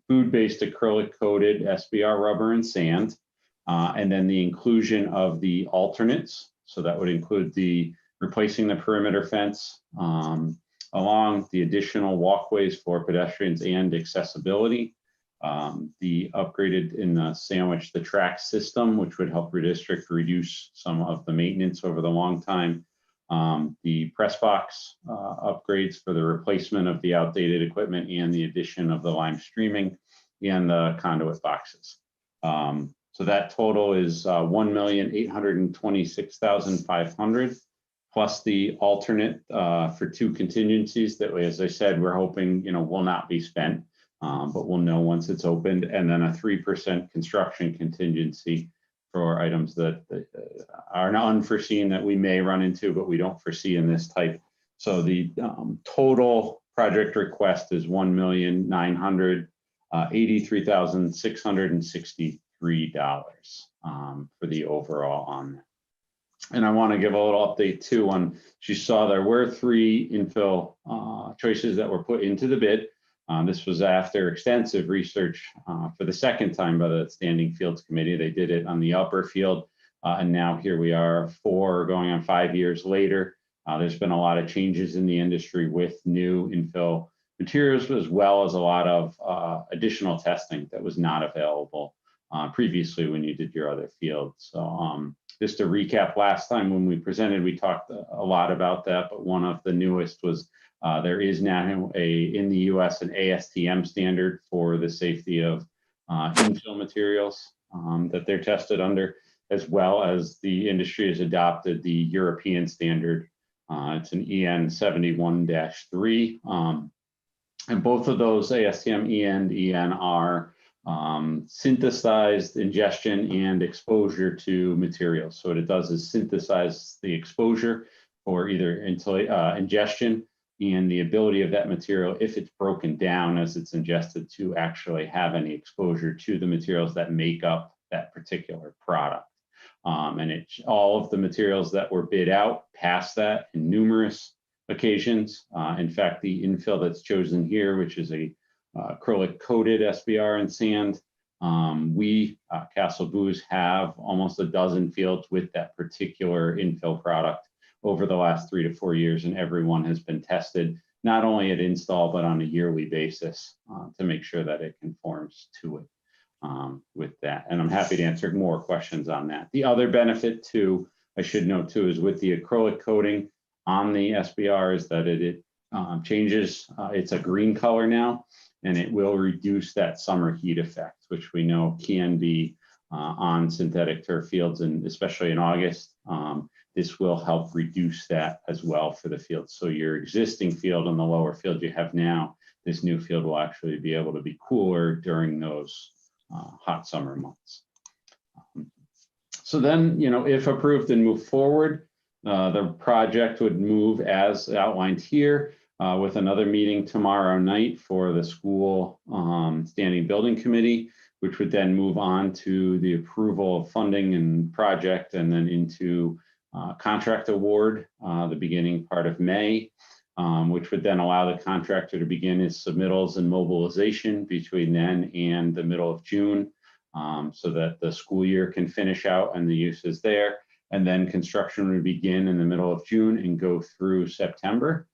food-based acrylic coated SBR rubber and sand, and then the inclusion of the alternates. So that would include the replacing the perimeter fence, along the additional walkways for pedestrians and accessibility, the upgraded in the sandwich, the track system, which would help redistrict, reduce some of the maintenance over the long time, the press box upgrades for the replacement of the outdated equipment and the addition of the lime streaming and the conduit boxes. So that total is $1,826,500 plus the alternate for 2 contingencies that, as I said, we're hoping will not be spent, but we'll know once it's opened, and then a 3% construction contingency for items that are unforeseen that we may run into, but we don't foresee in this type. So the total project request is $1,983,663 for the overall on that. And I want to give a little update too on, you saw there were 3 infill choices that were put into the bid. This was after extensive research for the second time by the Standing Fields Committee. They did it on the upper field, and now here we are 4 going on 5 years later. There's been a lot of changes in the industry with new infill materials, as well as a lot of additional testing that was not available previously when you did your other fields. So just to recap, last time when we presented, we talked a lot about that, but one of the newest was there is now in the US an ASTM standard for the safety of infill materials that they're tested under, as well as the industry has adopted the European standard. It's an EN 71-3. And both of those, ASTM and EN, are synthesized ingestion and exposure to materials. So what it does is synthesize the exposure for either ingestion and the ability of that material, if it's broken down as it's ingested, to actually have any exposure to the materials that make up that particular product. And all of the materials that were bid out passed that in numerous occasions. In fact, the infill that's chosen here, which is a acrylic coated SBR and sand, we, Castle Booze, have almost a dozen fields with that particular infill product over the last 3 to 4 years, and everyone has been tested, not only at install, but on a yearly basis to make sure that it conforms to it with that. And I'm happy to answer more questions on that. The other benefit too, I should note too, is with the acrylic coating on the SBR is that it changes, it's a green color now, and it will reduce that summer heat effect, which we know can be on synthetic turf fields, and especially in August. This will help reduce that as well for the field. So your existing field on the lower field you have now, this new field will actually be able to be cooler during those hot summer months. So then, if approved and move forward, the project would move as outlined here with another meeting tomorrow night for the school standing building committee, which would then move on to the approval of funding and project and then into contract award the beginning part of May, which would then allow the contractor to begin his submittals and mobilization between then and the middle of June, so that the school year can finish out and the use is there. And then construction would begin in the middle of June and go through September.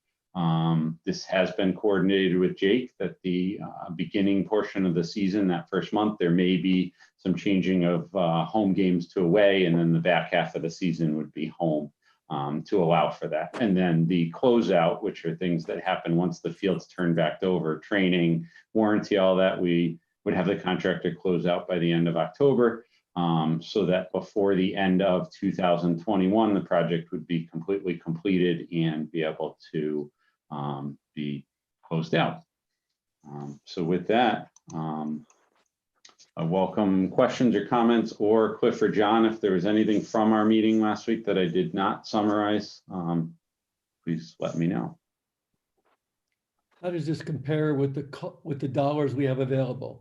This has been coordinated with Jake that the beginning portion of the season, that first month, there may be some changing of home games to away, and then the back half of the season would be home to allow for that. And then the closeout, which are things that happen once the field's turned back over, training, warranty, all that, we would have the contractor close out by the end of October. So that before the end of 2021, the project would be completely completed and be able to be closed out. So with that, I welcome questions or comments, or Cliff or John, if there was anything from our meeting last week that I did not summarize, please let me know. How does this compare with the dollars we have available?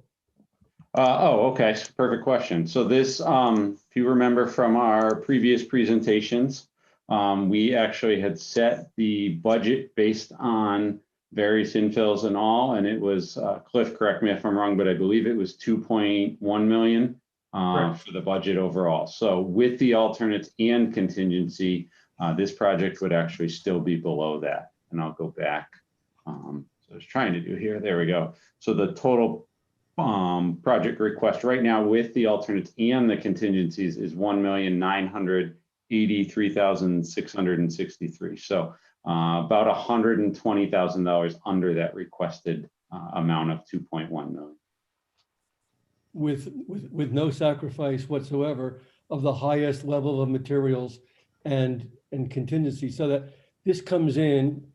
Okay, perfect question. So this, if you remember from our previous presentations, we actually had set the budget based on various infills and all, and it was, Cliff, correct me if I'm wrong, but I believe it was 2.1 million for the budget overall. So with the alternates and contingency, this project would actually still be below that. And I'll go back. So I was trying to do here, there we go. So the total project request right now with the alternates and the contingencies is $1,983,663. So about $120,000 under that requested amount of 2.1 million. With no sacrifice whatsoever of the highest level of materials and contingency, so that this comes in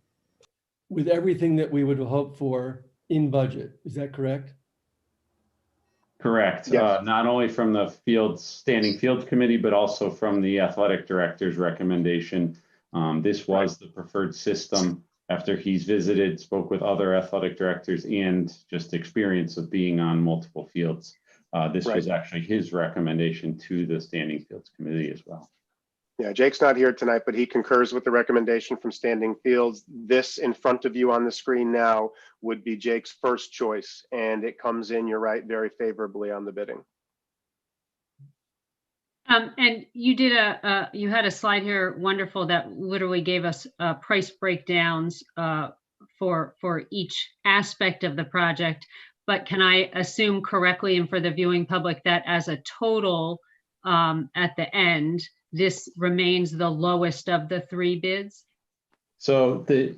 with everything that we would hope for in budget. Is that correct? Correct. Yes. Not only from the standing fields committee, but also from the athletic director's recommendation. This was the preferred system after he's visited, spoke with other athletic directors, and just experience of being on multiple fields. This was actually his recommendation to the standing fields committee as well. Yeah, Jake's not here tonight, but he concurs with the recommendation from Standing Fields. This in front of you on the screen now would be Jake's first choice, and it comes in, you're right, very favorably on the bidding. And you did you had a slide here, wonderful, that literally gave us price breakdowns for each aspect of the project. But can I assume correctly, and for the viewing public, that as a total at the end, this remains the lowest of the three bids? So the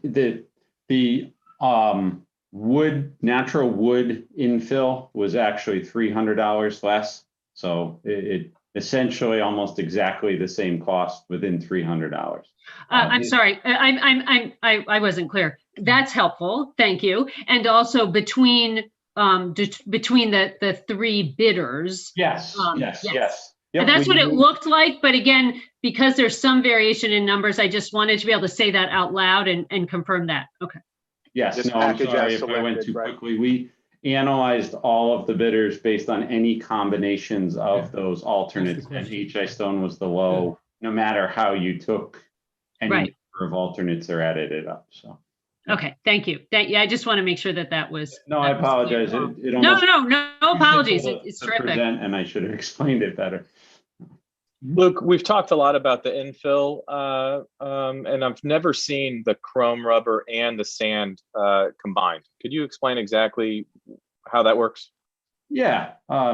natural wood infill was actually $300 less. So it essentially almost exactly the same cost within $300. I'm sorry, I wasn't clear. That's helpful, thank you. And also between the three bidders. Yes. Yep, And that's what it looked like, but again, because there's some variation in numbers, I just wanted to be able to say that out loud and confirm that. Okay. Yes, This no, I'm package sorry as if I went selected, too right. quickly. We analyzed all of the bidders based on any combinations of those alternates, and HI Stone was the low, no matter how you took any number of alternates or added it up. So. Okay, thank you. I just want to make sure that was. No, I apologize. It No almost apologies. to It's terrific. present, and I should have explained it better. Luke, we've talked a lot about the infill, and I've never seen the chrome rubber and the sand combined. Could you explain exactly how that works? Yeah,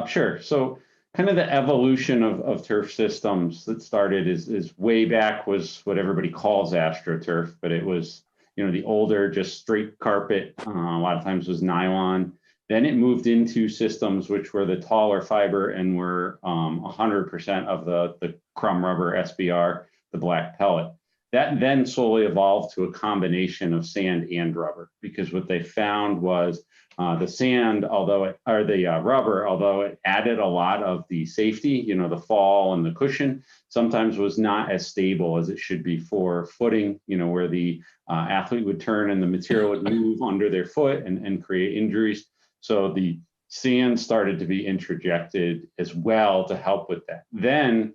sure. So kind of the evolution of turf systems that started is way back was what everybody calls AstroTurf, but it was, the older just straight carpet, a lot of times was nylon. Then it moved into systems which were the taller fiber and were 100% of the crumb rubber SBR, the black pellet. That then slowly evolved to a combination of sand and rubber, because what they found was the sand, the rubber, although it added a lot of the safety, the fall and the cushion, sometimes was not as stable as it should be for footing, where the athlete would turn and the material would move under their foot and create injuries. So the sand started to be introjected as well to help with that. Then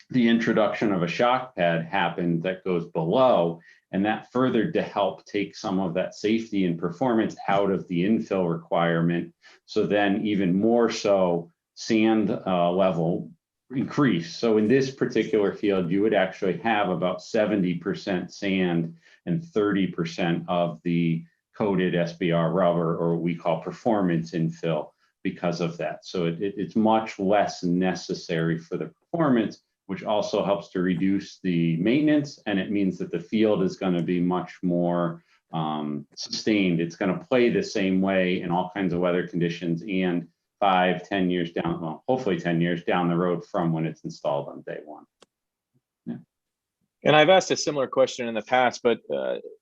the introduction of a shock pad happened that goes below, and that furthered to help take some of that safety and performance out of the infill requirement. So then even more so, sand level increased. So in this particular field, you would actually have about 70% sand and 30% of the coated SBR rubber, or what we call performance infill, because of that. So it's much less necessary for the performance, which also helps to reduce the maintenance. And it means that the field is going to be much more sustained. It's going to play the same way in all kinds of weather conditions, and 5-10 years down, well, hopefully 10 years down the road from when it's installed on day one. Yeah. And I've asked a similar question in the past, but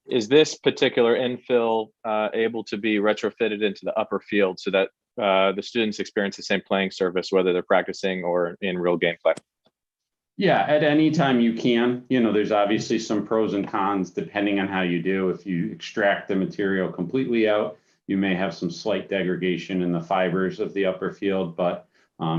is this particular infill able to be retrofitted into the upper field so that the students experience the same playing surface, whether they're practicing or in real gameplay? Yeah, at any time you can. There's obviously some pros and cons depending on how you do. If you extract the material completely out, you may have some slight degradation in the fibers of the upper field, but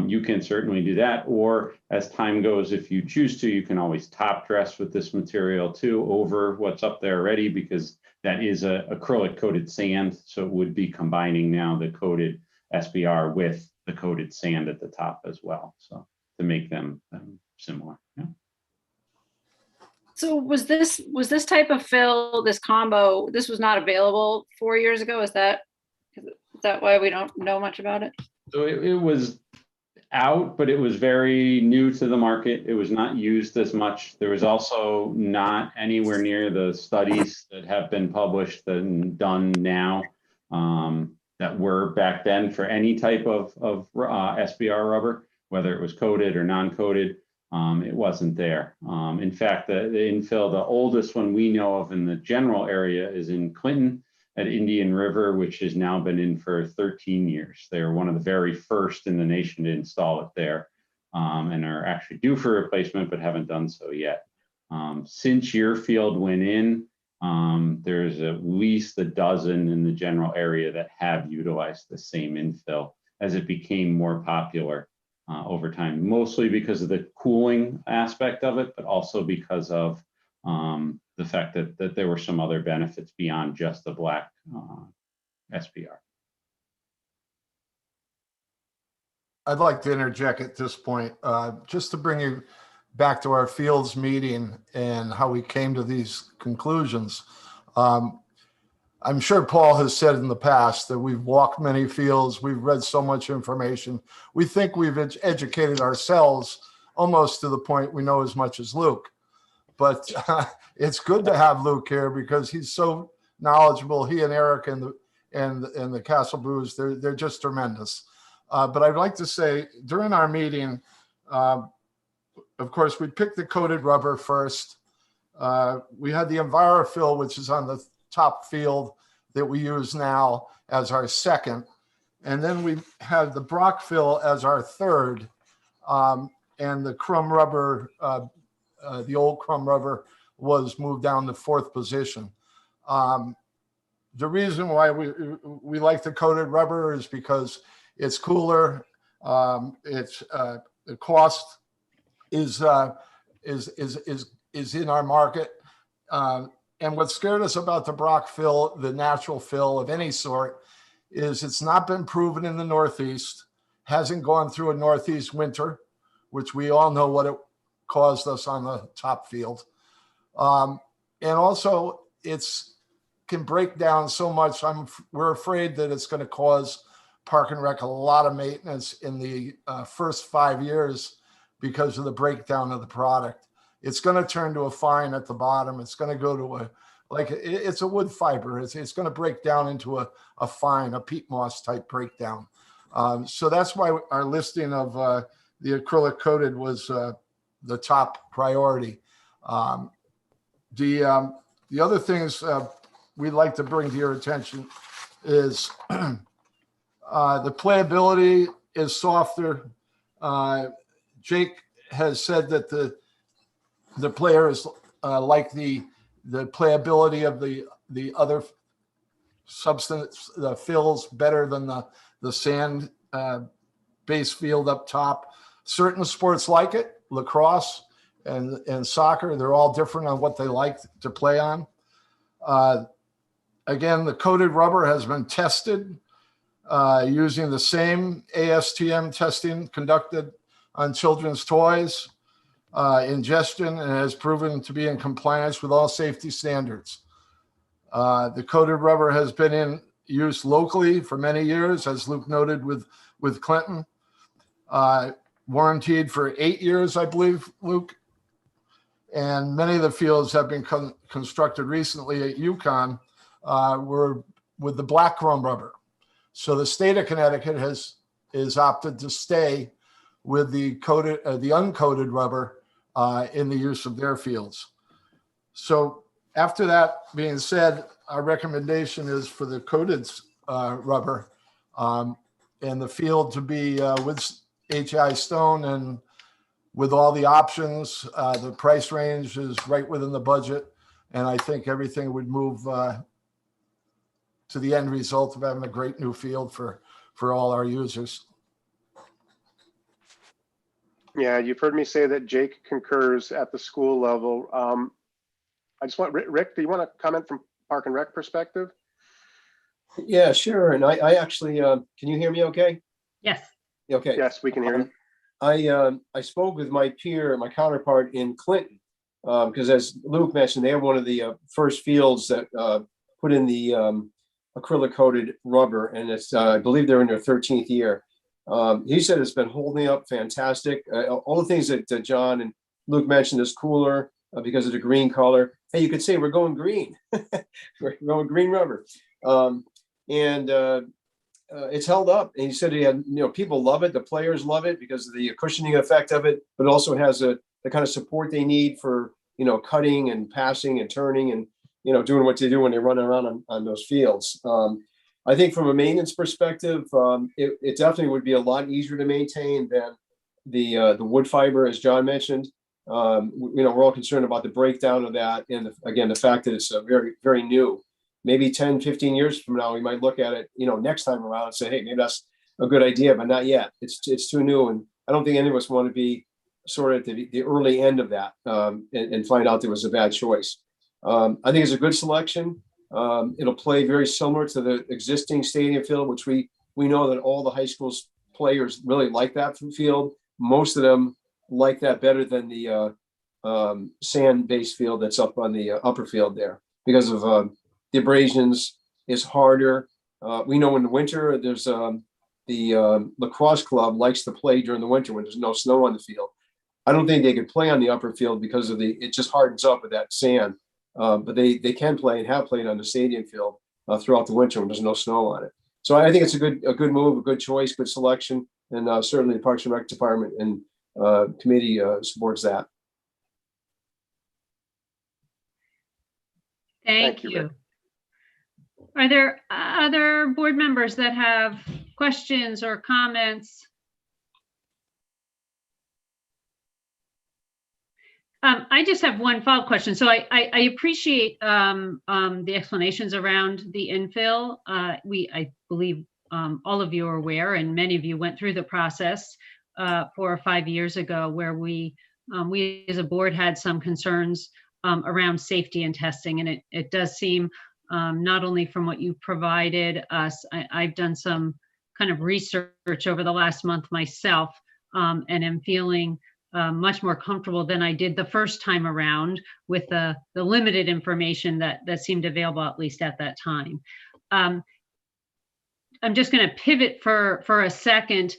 you can certainly do that. Or as time goes, if you choose to, you can always top dress with this material too over what's up there already, because that is a acrylic coated sand. So it would be combining now the coated SBR with the coated sand at the top as well. So to make them similar. Yeah. So was this type of fill, this combo, this was not available 4 years ago? Is that why we don't know much about it? So it was out, but it was very new to the market. It was not used as much. There was also not anywhere near the studies that have been published and done now that were back then for any type of SBR rubber, whether it was coated or non-coated. It wasn't there. In fact, the infill, the oldest one we know of in the general area is in Clinton at Indian River, which has now been in for 13 years. They were one of the very first in the nation to install it there, and are actually due for replacement, but haven't done so yet. Since your field went in, there's at least a dozen in the general area that have utilized the same infill as it became more popular over time, mostly because of the cooling aspect of it, but also because of the fact that there were some other benefits beyond just the black SBR. I'd like to interject at this point, just to bring you back to our fields meeting and how we came to these conclusions. I'm sure Paul has said in the past that we've walked many fields, we've read so much information. We think we've educated ourselves almost to the point we know as much as Luke. But it's good to have Luke here because he's so knowledgeable. He and Eric and the Castle Brews, they're just tremendous. But I'd like to say during our meeting, of course, we picked the coated rubber first. We had the EnviroFill, which is on the top field that we use now as our second. And then we had the Brockfill as our third. And the crumb rubber, the old crumb rubber was moved down to fourth position. The reason why we like the coated rubber is because it's cooler. The cost is in our market. And what scared us about the Brock fill, the natural fill of any sort, is it's not been proven in the Northeast, hasn't gone through a Northeast winter, which we all know what it caused us on the top field. And also it's can break down so much. We're afraid that it's going to cause Park and Rec a lot of maintenance in the first 5 years because of the breakdown of the product. It's going to turn to a fine at the bottom. It's going to go to it's a wood fiber. It's going to break down into a fine, a peat moss type breakdown. So that's why our listing of the acrylic coated was the top priority. The other things we'd like to bring to your attention is the playability is softer. Jake has said that the players like the playability of the other substance, the fills, better than the sand base field up top. Certain sports like it, lacrosse and soccer, they're all different on what they like to play on. Again, the coated rubber has been tested using the same ASTM testing conducted on children's toys, ingestion, and has proven to be in compliance with all safety standards. The coated rubber has been in use locally for many years, as Luke noted with Clinton. Warranted for 8 years, I believe, Luke. And many of the fields have been constructed recently at UConn were with the black chrome rubber. So the state of Connecticut is opted to stay with the uncoated rubber in the use of their fields. So after that being said, our recommendation is for the coated rubber and the field to be with HI stone, and with all the options, the price range is right within the budget. And I think everything would move to the end result of having a great new field for all our users. Yeah, you've heard me say that Jake concurs at the school level. I just want, Rick, do you want to comment from Park and Rec perspective? Yeah, sure. And I actually, can you hear me okay? Yes. Okay. Yes, we can hear you. I spoke with my peer, my counterpart in Clinton, because as Luke mentioned, they have one of the first fields that put in the acrylic coated rubber, and it's I believe they're in their 13th year. He said it's been holding up fantastic. All the things that John and Luke mentioned is cooler because of the green color. Hey, you could say we're going green. We're going green rubber. It's held up. And he said he had, people love it. The players love it because of the cushioning effect of it, but it also has the kind of support they need for, cutting and passing and turning and, doing what they do when they run around on those fields. I think from a maintenance perspective, it definitely would be a lot easier to maintain than the wood fiber, as John mentioned. We're all concerned about the breakdown of that. And again, the fact that it's very, very new. Maybe 10, 15 years from now, we might look at it, next time around and say, hey, maybe that's a good idea, but not yet. It's too new. And I don't think any of us want to be sort of at the early end of that and find out there was a bad choice. I think it's a good selection. It'll play very similar to the existing stadium field, which we know that all the high school players really like that field. Most of them like that better than the sand-based field that's up on the upper field there because of the abrasions is harder. We know in the winter, there's the lacrosse club likes to play during the winter when there's no snow on the field. I don't think they could play on the upper field because of it just hardens up with that sand. But they can play and have played on the stadium field throughout the winter when there's no snow on it. So I think it's a good move, a good choice, good selection, and certainly the Parks and Rec Department and committee supports that. Thank you. Are there other board members that have questions or comments? I just have one follow-up question. So I appreciate the explanations around the infill. I believe all of you are aware, and many of you went through the process 4 or 5 years ago, where we as a board had some concerns around safety and testing, and it does seem not only from what you provided us, I've done some kind of research over the last month myself, and am feeling much more comfortable than I did the first time around with the limited information that seemed available, at least at that time. I'm just going to pivot for a second.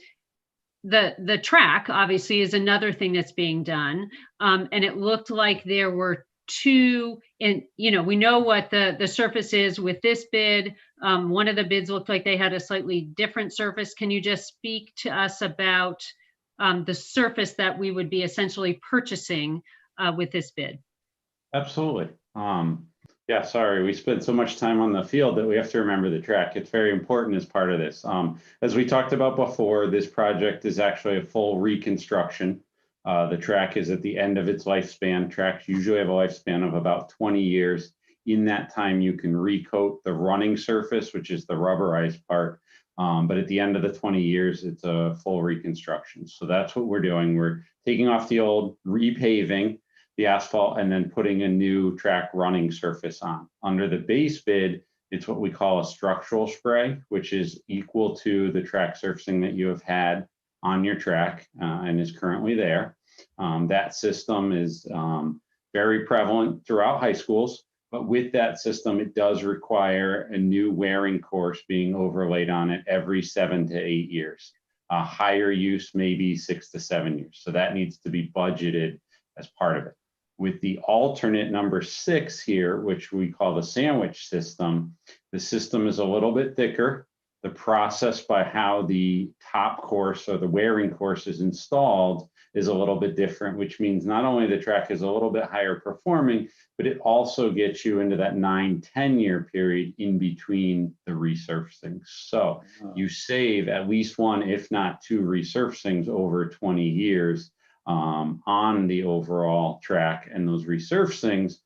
The track obviously is another thing that's being done, and it looked like there were two, and we know what the surface is with this bid. One of the bids looked like they had a slightly different surface. Can you just speak to us about the surface that we would be essentially purchasing with this bid? Absolutely. Yeah, sorry, we spent so much time on the field that we have to remember the track. It's very important as part of this. As we talked about before, this project is actually a full reconstruction. The track is at the end of its lifespan. Tracks usually have a lifespan of about 20 years. In that time, you can recoat the running surface, which is the rubberized part. But at the end of the 20 years, it's a full reconstruction. So that's what we're doing. We're taking off the old, repaving the asphalt, and then putting a new track running surface on. Under the base bid, it's what we call a structural spray, which is equal to the track surfacing that you have had on your track and is currently there. That system is very prevalent throughout high schools, but with that system, it does require a new wearing course being overlaid on it every 7 to 8 years. Higher use, maybe 6 to 7 years. So that needs to be budgeted as part of it. With the alternate number 6 here, which we call the sandwich system, the system is a little bit thicker. The process by how the top course or the wearing course is installed is a little bit different, which means not only the track is a little bit higher performing, but it also gets you into that 9-10 year period in between the resurfacing. So you save at least 1, if not 2 resurfacings over 20 years on the overall track, and those resurfacings,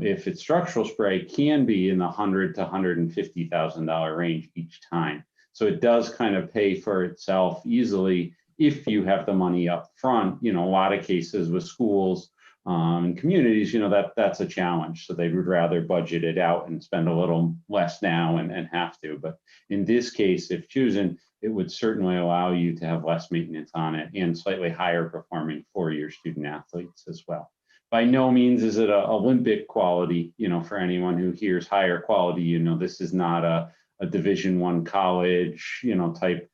if it's structural spray, can be in the $100,000 to $150,000 range each time. So it does kind of pay for itself easily if you have the money up front. You know, a lot of cases with schools and communities, you know, that's a challenge. So they would rather budget it out and spend a little less now and have to. But in this case, if chosen, it would certainly allow you to have less maintenance on it and slightly higher performing for your student athletes as well. By no means is it a Olympic quality, you know, for anyone who hears higher quality, you know, this is not a Division I college, you know, type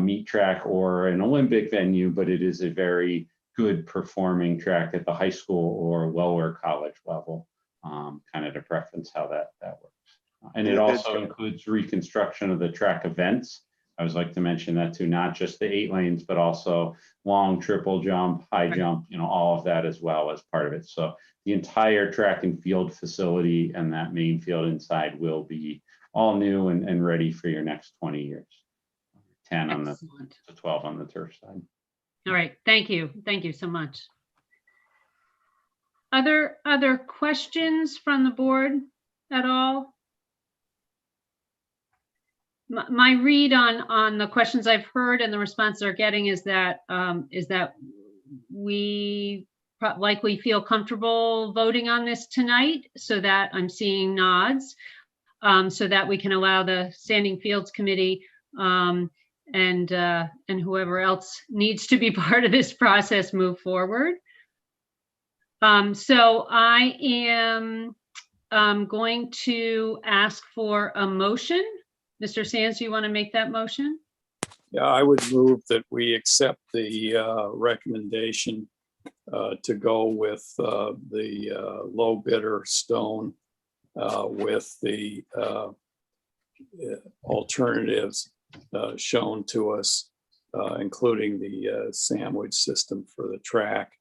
meet track or an Olympic venue, but it is a very good performing track at the high school or lower college level, kind of to preference how that works. And it also includes reconstruction of the track events. I always like to mention that too, not just the 8 lanes, but also long triple jump, high jump, you know, all of that as well as part of it. So the entire track and field facility and that main field inside will be all new and ready for your next 20 years. 10 on the 12 on the turf side. All right, thank you. Thank you so much. Other questions from the board at all? My read on the questions I've heard and the response they're getting is that we likely feel comfortable voting on this tonight, so that I'm seeing nods, so that we can allow the Standing Fields Committee and whoever else needs to be part of this process move forward. So I am going to ask for a motion. Mr. Sands, do you want to make that motion? Yeah, I would move that we accept the recommendation to go with the low bidder Stone with the alternatives shown to us, including the sandwich system for the track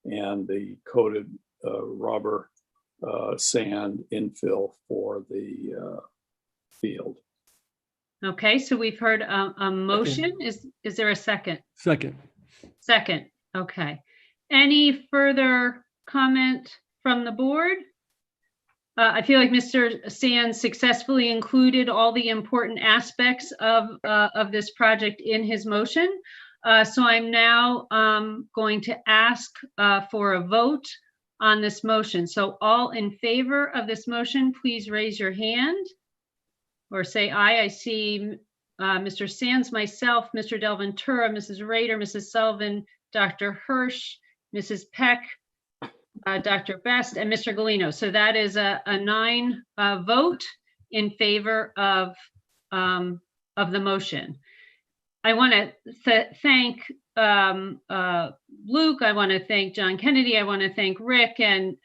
and the coated rubber sand infill for the field. Okay, so we've heard a motion. Is there a second? Second. Second, okay. Any further comment from the board? I feel like Mr. Sands successfully included all the important aspects of this project in his motion. So I'm now going to ask for a vote on this motion. So all in favor of this motion, please raise your hand or say aye. I see Mr. Sands, myself, Mr. Delventura, Mrs. Rader, Mrs. Sullivan, Dr. Hirsch, Mrs. Peck, Dr. Best, and Mr. Galino. So that is a 9 vote in favor of the motion. I want to thank Luke. I want to thank John Kennedy. I want to thank Rick and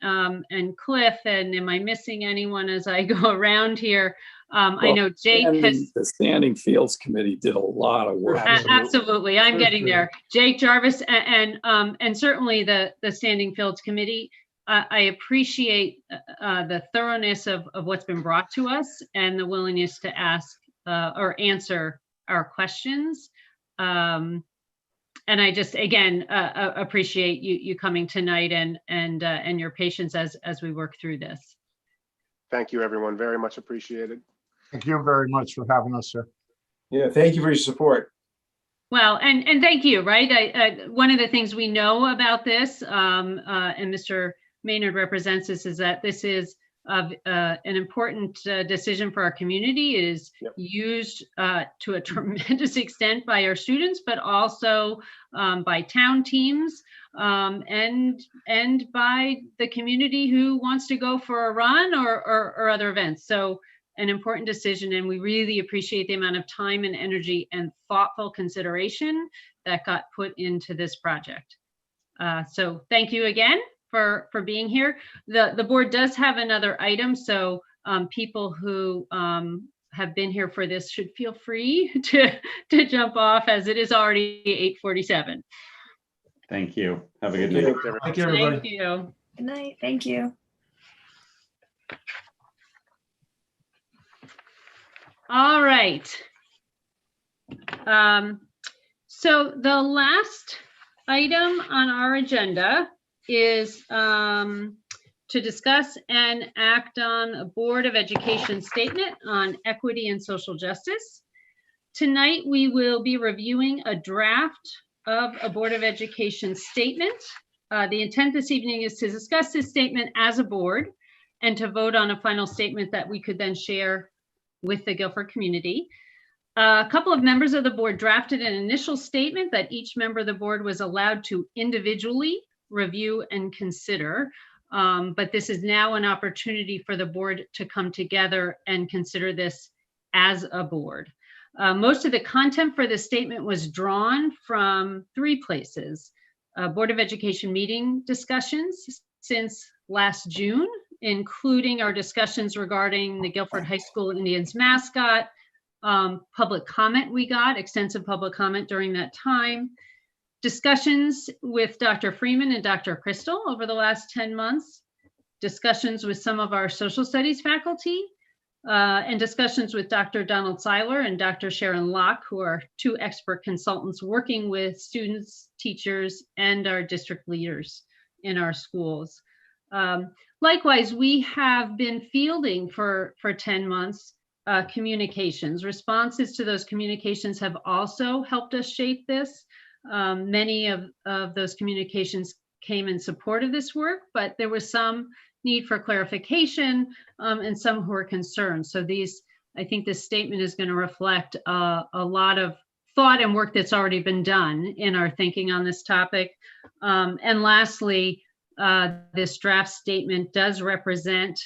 Cliff. And am I missing anyone as I go around here? I know Jake the Standing Fields Committee did a lot of work. Absolutely, I'm getting there. Jake Jarvis and certainly the Standing Fields Committee. I appreciate the thoroughness of what's been brought to us and the willingness to ask or answer our questions. And I just, again, appreciate you coming tonight and your patience as we work through this. Thank you, everyone. Very much appreciated. Thank you very much for having us here. Yeah, thank you for your support. Well, and thank you, right? One of the things we know about this, and Mr. Maynard represents this, is that this is an important decision for our community. It is used to a tremendous extent by our students, but also by town teams and by the community who wants to go for a run or other events. So an important decision, and we really appreciate the amount of time and energy and thoughtful consideration that got put into this project. So thank you again for being here. The board does have another item, so people who have been here for this should feel free to jump off, as it is already 8:47. Thank you. Have a good night. Thank you, everybody. Thank you. Good night. Thank you. All right. So the last item on our agenda is to discuss and act on a Board of Education statement on equity and social justice. Tonight, we will be reviewing a draft of a Board of Education statement. The intent this evening is to discuss this statement as a board and to vote on a final statement that we could then share with the Guilford community. A couple of members of the board drafted an initial statement that each member of the board was allowed to individually review and consider. But this is now an opportunity for the board to come together and consider this as a board. Most of the content for this statement was drawn from 3 places: Board of Education meeting discussions since last June, including our discussions regarding the Guilford High School Indians mascot, public comment we got, extensive public comment during that time, discussions with Dr. Freeman and Dr. Crystal over the last 10 months, discussions with some of our social studies faculty, and discussions with Dr. Donald Seiler and Dr. Sharon Locke, who are 2 expert consultants working with students, teachers, and our district leaders in our schools. Likewise, we have been fielding for 10 months communications. Responses to those communications have also helped us shape this. Many of those communications came in support of this work, but there was some need for clarification and some who were concerned. So I think this statement is going to reflect a lot of thought and work that's already been done in our thinking on this topic. And lastly, this draft statement does represent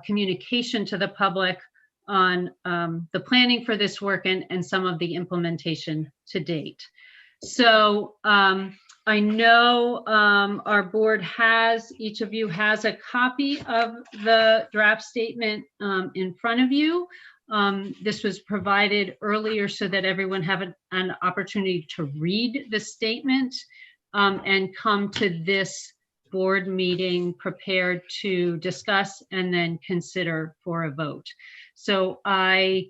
communication to the public on the planning for this work and some of the implementation to date. So I know our board each of you has a copy of the draft statement in front of you. This was provided earlier so that everyone had an opportunity to read the statement and come to this board meeting prepared to discuss and then consider for a vote. So I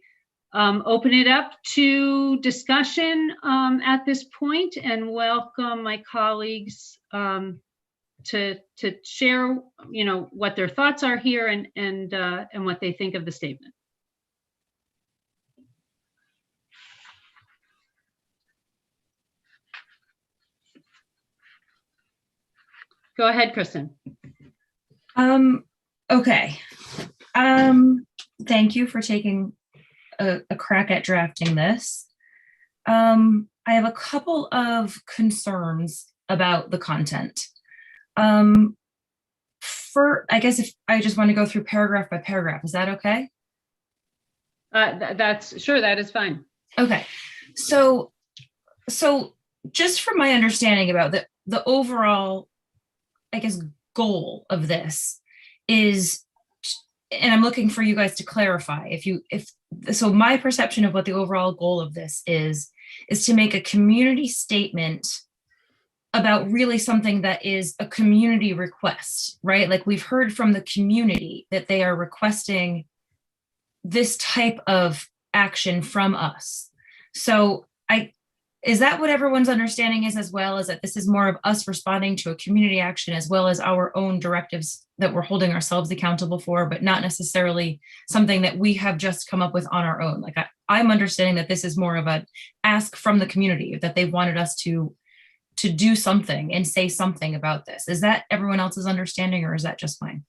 open it up to discussion at this point and welcome my colleagues to share, what their thoughts are here and what they think of the statement. Go ahead, Kristen. Okay. Thank you for taking a crack at drafting this. I have a couple of concerns about the content. I guess if I just want to go through paragraph by paragraph, is that okay? That is fine. Okay. So just from my understanding about the overall, I guess, goal of this is, and I'm looking for you guys to clarify so my perception of what the overall goal of this is to make a community statement about really something that is a community request, right? Like we've heard from the community that they are requesting this type of action from us. So is that what everyone's understanding is as well, is that this is more of us responding to a community action as well as our own directives that we're holding ourselves accountable for, but not necessarily something that we have just come up with on our own? Like I'm understanding that this is more of an ask from the community, that they wanted us to do something and say something about this. Is that everyone else's understanding, or is that just mine?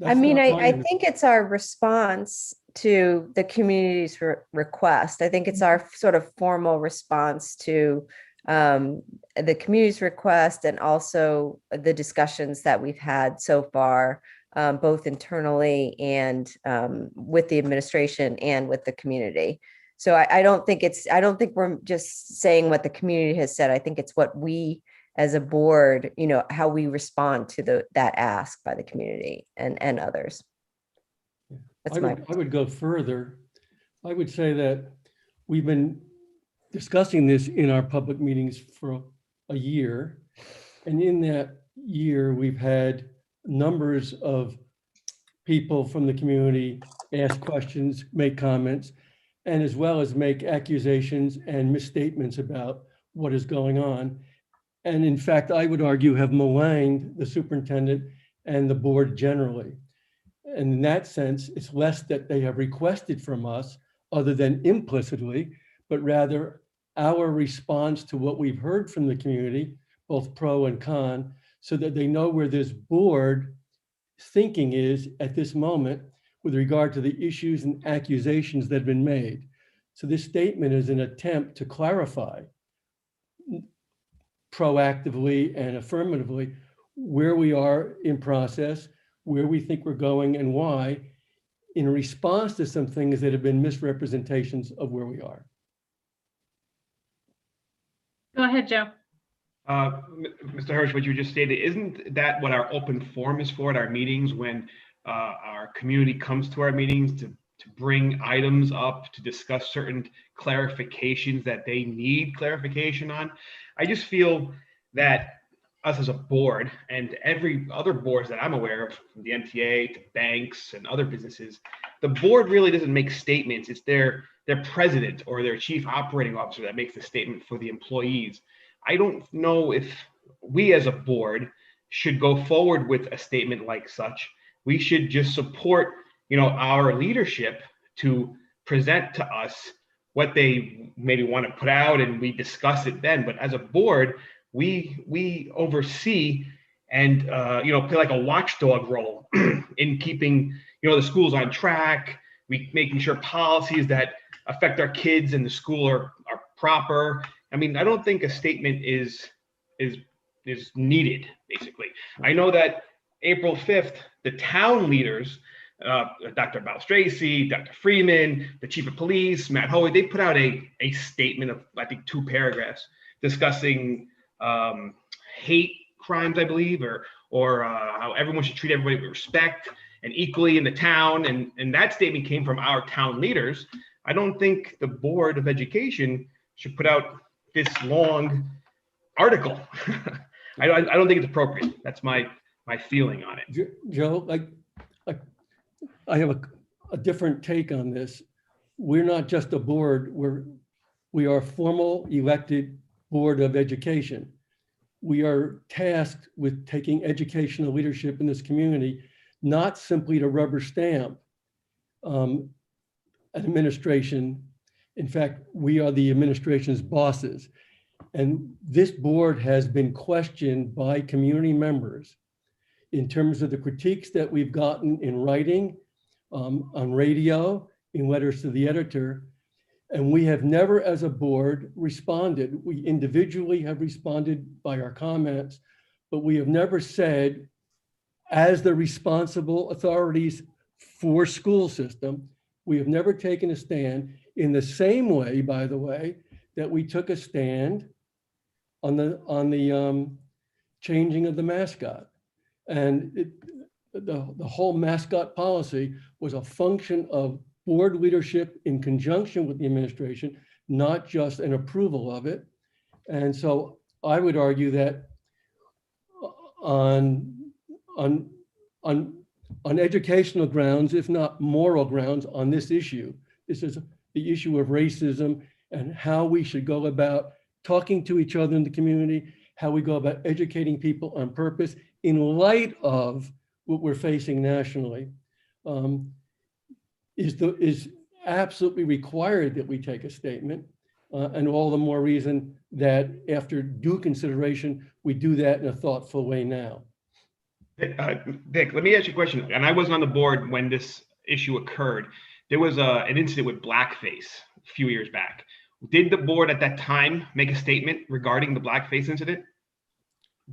I mean, I think it's our response to the community's request. I think it's our sort of formal response to the community's request, and also the discussions that we've had so far, both internally and with the administration and with the community. So I don't think we're just saying what the community has said. I think it's what we as a board, how we respond to that ask by the community and others. I would go further. I would say that we've been discussing this in our public meetings for a year. And in that year, we've had numbers of people from the community ask questions, make comments, and as well as make accusations and misstatements about what is going on. And in fact, I would argue have maligned the superintendent and the board generally. And in that sense, it's less that they have requested from us other than implicitly, but rather our response to what we've heard from the community, both pro and con, so that they know where this board thinking is at this moment with regard to the issues and accusations that have been made. So this statement is an attempt to clarify proactively and affirmatively where we are in process, where we think we're going and why, in response to some things that have been misrepresentations of where we are. Go ahead, Joe. Mr. Hirsch, what you just stated, isn't that what our open forum is for at our meetings, when our community comes to our meetings to bring items up, to discuss certain clarifications that they need clarification on? I just feel that us as a board, and every other boards that I'm aware of, from the MTA to banks and other businesses, the board really doesn't make statements. It's their president or their chief operating officer that makes the statement for the employees. I don't know if we as a board should go forward with a statement like such. We should just support, our leadership to present to us what they maybe want to put out, and we discuss it then. But as a board, we oversee and play like a watchdog role in keeping the schools on track. We making sure policies that affect our kids in the school are proper. I mean, I don't think a statement is needed, basically. I know that April 5th, the town leaders, Dr. Balstracy, Dr. Freeman, the chief of police, Matt Hoey, they put out a statement of, I think, 2 paragraphs discussing hate crimes, I believe, or how everyone should treat everybody with respect and equally in the town. And that statement came from our town leaders. I don't think the Board of Education should put out this long article. I don't think it's appropriate. That's my feeling on it. Joe, I have a different take on this. We're not just a board, we are a formal elected Board of Education. We are tasked with taking educational leadership in this community, not simply to rubber stamp an administration. In fact, we are the administration's bosses. And this board has been questioned by community members in terms of the critiques that we've gotten in writing, on radio, in letters to the editor. And we have never, as a board, responded. We individually have responded by our comments, but we have never said, as the responsible authorities for school system, we have never taken a stand in the same way, by the way, that we took a stand on the changing of the mascot. And the whole mascot policy was a function of board leadership in conjunction with the administration, not just an approval of it. And so I would argue that on educational grounds, if not moral grounds, on this issue, this is the issue of racism and how we should go about talking to each other in the community, how we go about educating people on purpose in light of what we're facing nationally, is absolutely required that we take a statement, and all the more reason that after due consideration, we do that in a thoughtful way now. Dick, let me ask you a question. And I wasn't on the board when this issue occurred. There was an incident with blackface a few years back. Did the board at that time make a statement regarding the blackface incident?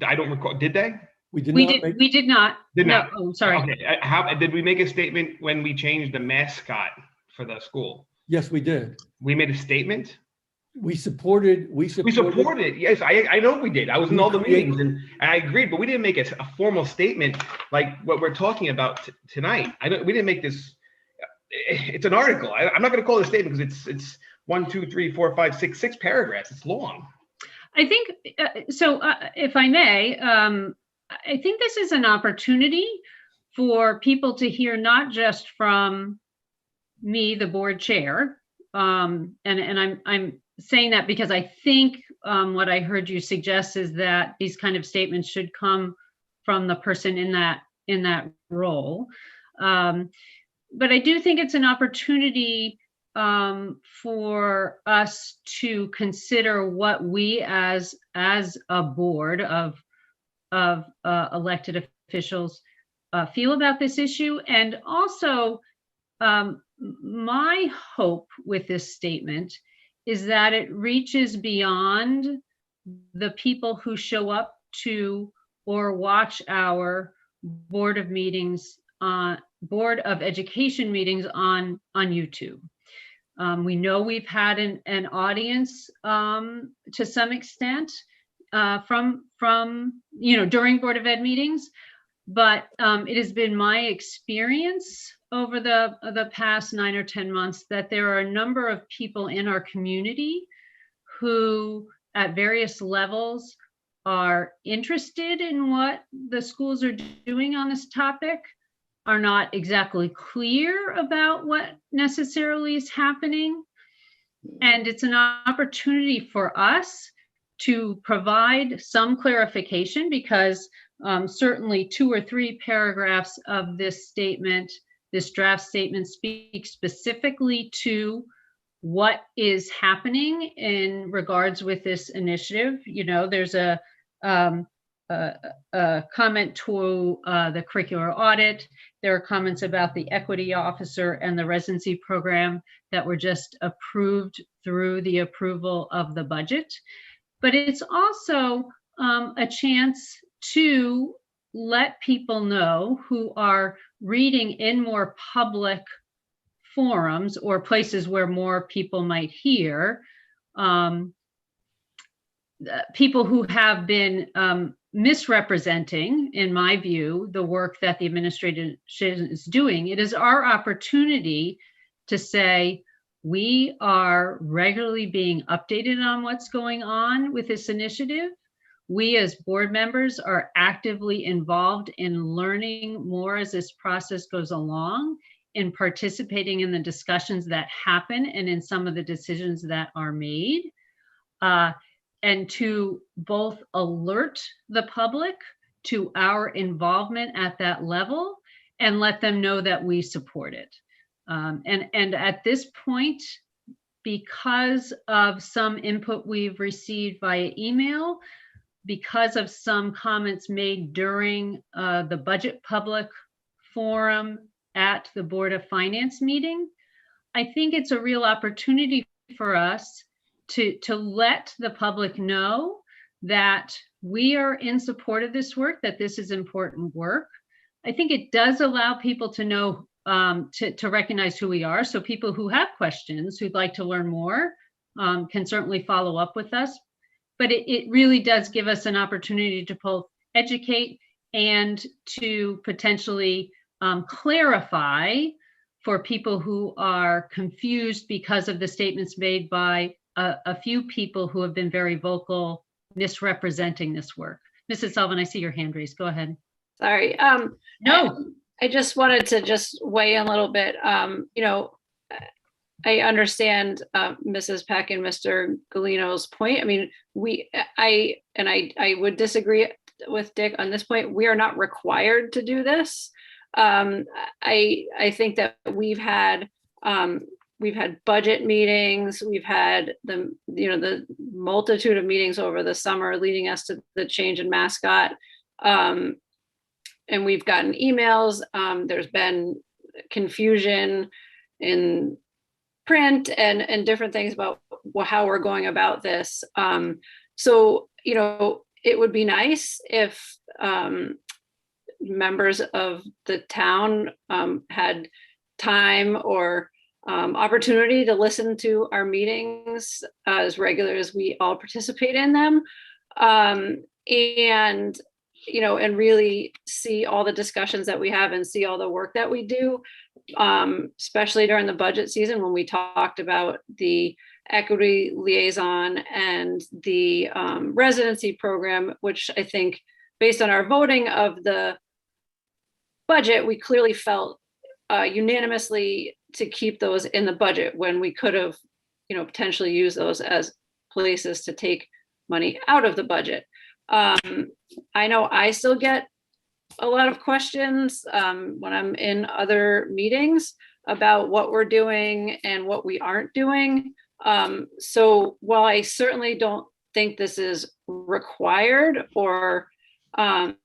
I don't recall. Did they? We did We not. did. We did not. Did No, not. oh, sorry. Okay. How did we make a statement when we changed the mascot for the school? Yes, we did. We made a statement. We supported. We supported. Yes, I know we did. I was in all the meetings and I agreed, but we didn't make a formal statement like what we're talking about tonight. We didn't make this. It's an article. I'm not going to call it a statement because it's 1, 2, 3, 4, 5, 6 paragraphs. It's long. I think so. If I may, I think this is an opportunity for people to hear not just from me, the board chair, and I'm saying that because I think what I heard you suggest is that these kind of statements should come from the person in that role. But I do think it's an opportunity for us to consider what we as a board of elected officials feel about this issue. And also my hope with this statement is that it reaches beyond the people who show up to or watch our Board of Education meetings on YouTube. We know we've had an audience to some extent from during Board of Ed meetings, but it has been my experience over the past 9 or 10 months that there are a number of people in our community who at various levels are interested in what the schools are doing on this topic, are not exactly clear about what necessarily is happening. And it's an opportunity for us to provide some clarification because certainly 2 or 3 paragraphs of this statement, this draft statement, speaks specifically to what is happening in regards with this initiative. There's a comment to the curricular audit. There are comments about the equity officer and the residency program that were just approved through the approval of the budget. But it's also a chance to let people know who are reading in more public forums or places where more people might hear, people who have been misrepresenting, in my view, the work that the administration is doing. It is our opportunity to say, we are regularly being updated on what's going on with this initiative. We as board members are actively involved in learning more as this process goes along, in participating in the discussions that happen and in some of the decisions that are made, and to both alert the public to our involvement at that level and let them know that we support it. And at this point, because of some input we've received via email, because of some comments made during the budget public forum at the Board of Finance meeting, I think it's a real opportunity for us to let the public know that we are in support of this work, that this is important work. I think it does allow people to know, to recognize who we are. So people who have questions, who'd like to learn more, can certainly follow up with us. But it really does give us an opportunity to both educate and to potentially clarify for people who are confused because of the statements made by a few people who have been very vocal misrepresenting this work. Mrs. Sullivan, I see your hand raised. Go ahead. Sorry. No. I just wanted to just weigh in a little bit. You know, I understand Mrs. Peck and Mr. Galino's point. I mean, I would disagree with Dick on this point. We are not required to do this. I think that we've had budget meetings, we've had the multitude of meetings over the summer leading us to the change in mascot. And we've gotten emails. There's been confusion in print and different things about how we're going about this. So, you know, it would be nice if members of the town had time or opportunity to listen to our meetings as regular as we all participate in them. And you know, and really see all the discussions that we have and see all the work that we do, especially during the budget season when we talked about the equity liaison and the residency program, which I think based on our voting of the budget, we clearly felt unanimously to keep those in the budget when we could have, you know, potentially used those as places to take money out of the budget. I know I still get a lot of questions when I'm in other meetings about what we're doing and what we aren't doing. So while I certainly don't think this is required, or I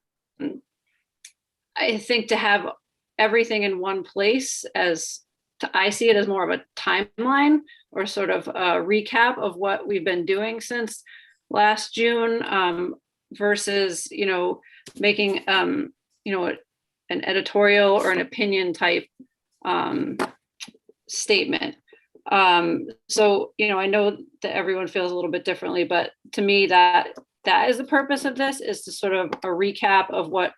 think to have everything in one place, I see it as more of a timeline or sort of a recap of what we've been doing since last June, versus, you know, making, you know, an editorial or an opinion type statement. So, you know, I know that everyone feels a little bit differently, but to me, that is the purpose of this, is to sort of a recap of what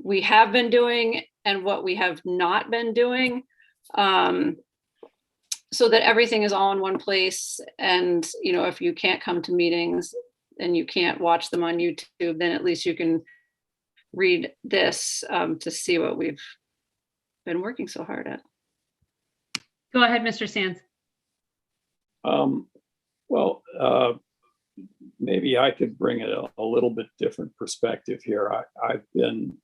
we have been doing and what we have not been doing, so that everything is all in one place. And, you know, if you can't come to meetings and you can't watch them on YouTube, then at least you can read this to see what we've been working so hard at. Go ahead, Mr. Sands. Well, maybe I could bring it a little bit different perspective here. I've been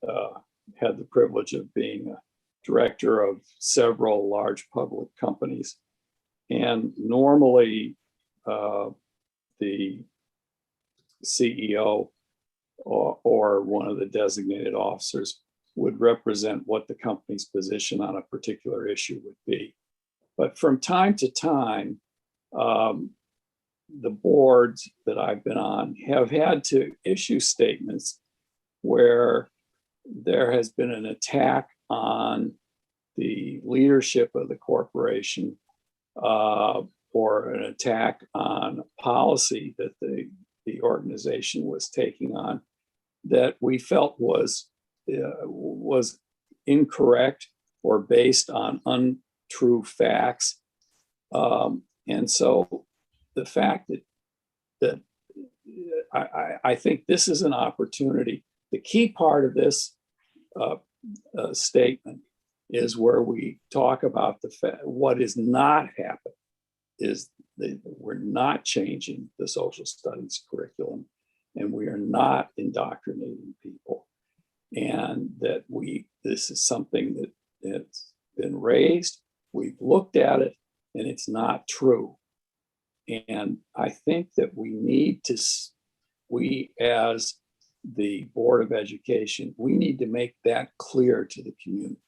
had the privilege of being a director of several large public companies, and normally the CEO or one of the designated officers would represent what the company's position on a particular issue would be. But from time to time, the boards that I've been on have had to issue statements where there has been an attack on the leadership of the corporation, or an attack on policy that the organization was taking on, that we felt was incorrect or based on untrue facts. And so the fact that I think this is an opportunity. The key part of this statement is where we talk about what is not happening is we're not changing the social studies curriculum, and we are not indoctrinating people, and that this is something that's been raised, we've looked at it, and it's not true. And I think that we as the Board of Education, we need to make that clear to the community.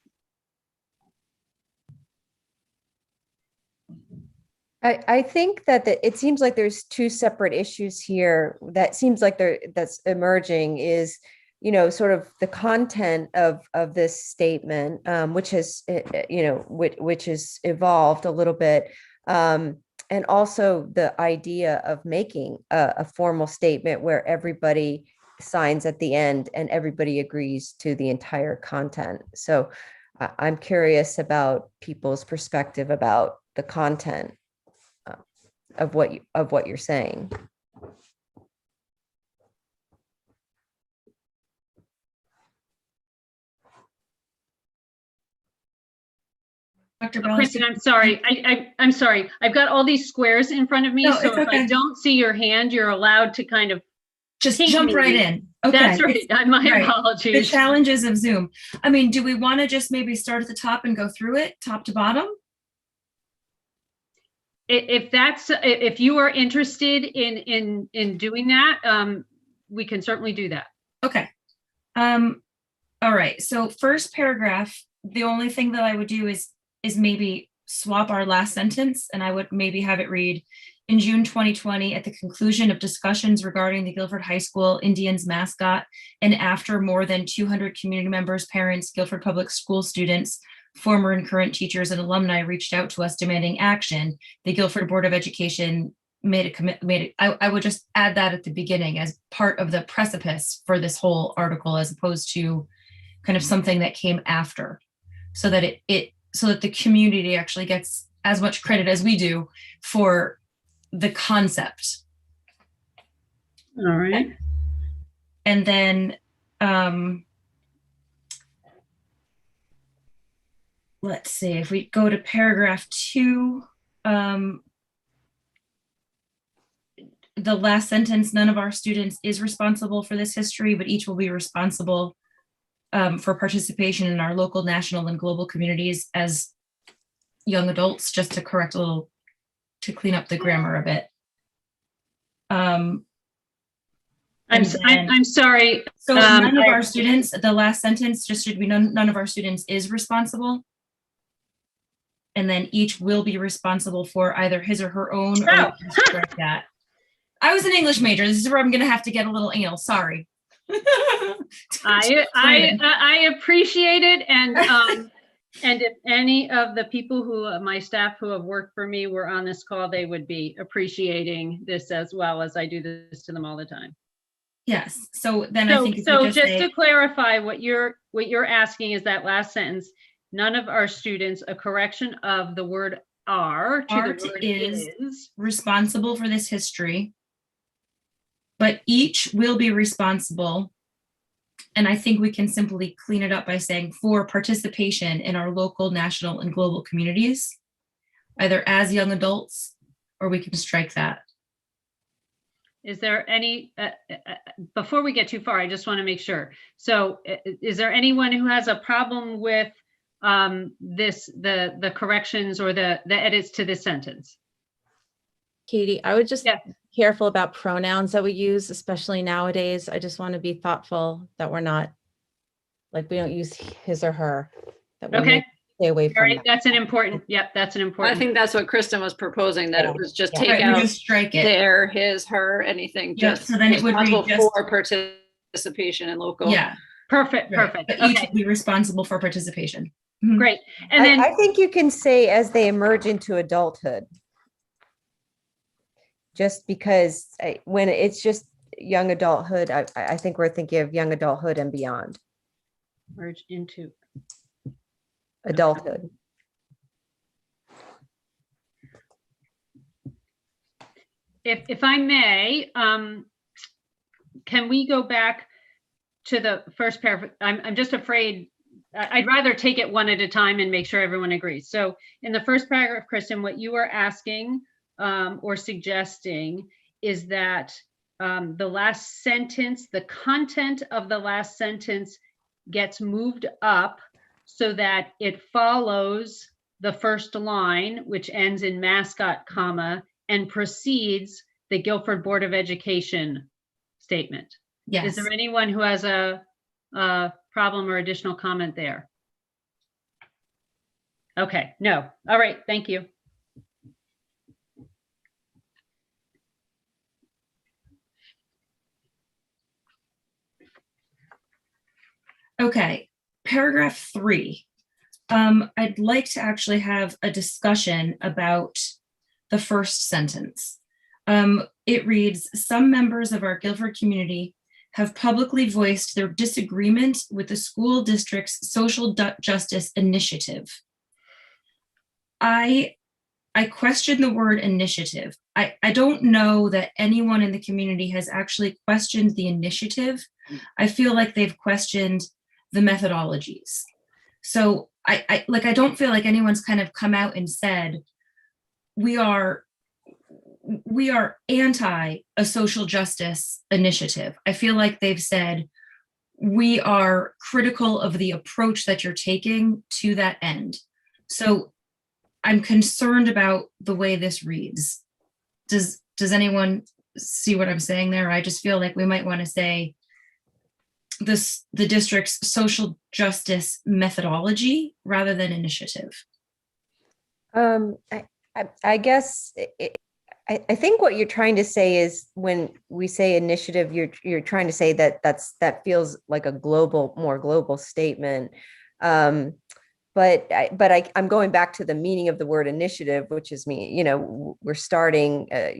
I think that it seems like there's two separate issues here that seems like that's emerging is, you know, sort of the content of this statement, which has, you know, which has evolved a little bit. And also the idea of making a formal statement where everybody signs at the end and everybody agrees to the entire content. So I'm curious about people's perspective about the content of what you're saying. Dr. Bellis? Kristen, I'm sorry. I'm sorry. I've got all these squares in front of me, No, so it's if I okay. don't see your hand, you're allowed to kind of Just ping jump me. right in. Okay. That's right. My right. The apologies. challenges of Zoom. I mean, do we want to just maybe start at the top and go through it, top to bottom? If you are interested in doing that, we can certainly do that. Okay. All right. So first paragraph, the only thing that I would do is maybe swap our last sentence, and I would maybe have it read, in June 2020, at the conclusion of discussions regarding the Guilford High School Indians mascot, and after more than 200 community members, parents, Guilford Public School students, former and current teachers and alumni reached out to us demanding action, the Guilford Board of Education I would just add that at the beginning as part of the precipice for this whole article, as opposed to kind of something that came after, so that so that the community actually gets as much credit as we do for the concept. All right. And then let's see, if we go to paragraph 2, the last sentence, none of our students is responsible for this history, but each will be responsible for participation in our local, national, and global communities as young adults, just to correct a little, to clean up the grammar a bit. I'm sorry. So none of our students, the last sentence just should be none of our students is responsible. And then each will be responsible for either his or her own, or strike that. I was an English major. This is where I'm going to have to get a little anal. Sorry. I appreciate it, and if any of the people who my staff who have worked for me were on this call, they would be appreciating this as well, as I do this to them all the time. Yes. So then I think just to clarify, what you're asking is that last sentence. None of our students, a correction of the word are to the word is responsible for this history, but each will be responsible. And I think we can simply clean it up by saying for participation in our local, national, and global communities, either as young adults, or we can strike that. Is there any, before we get too far, I just want to make sure. So is there anyone who has a problem with the corrections or the edits to this sentence? Katie, I would just be careful about pronouns that we use, especially nowadays. I just want to be thoughtful that we're not, like, we don't use his or her. That we stay away from. Right, that's an important. Yep, that's an important. I think that's what Kristen was proposing. That it was just take right, out just strike it. Their, his, her, anything. Just so then it would read just for participation in local. Yeah. Perfect. Right. But each will be responsible for participation. Mm-hmm. Great. And then I think you can say as they emerge into adulthood. Just because when it's just young adulthood, I think we're thinking of young adulthood and beyond. Merge into adulthood. If I may, can we go back to the first paragraph? I'm just afraid. I'd rather take it one at a time and make sure everyone agrees. So in the first paragraph, Kristen, what you are asking or suggesting is that the last sentence, the content of the last sentence gets moved up so that it follows the first line, which ends in mascot, comma, and precedes the Guilford Board of Education statement. Yes. Is there anyone who has a problem or additional comment there? Okay, no. All right, thank you. Okay, paragraph 3. I'd like to actually have a discussion about the first sentence. It reads, some members of our Guilford community have publicly voiced their disagreement with the school district's social justice initiative. I question the word initiative. I don't know that anyone in the community has actually questioned the initiative. I feel like they've questioned the methodologies. So I don't feel like anyone's kind of come out and said, we are anti a social justice initiative. I feel like they've said, we are critical of the approach that you're taking to that end. So I'm concerned about the way this reads. Does anyone see what I'm saying there? I just feel like we might want to say the district's social justice methodology rather than initiative. I guess I think what you're trying to say is when we say initiative, you're trying to say that that feels like a more global statement. But I'm going back to the meaning of the word initiative, which is we're starting a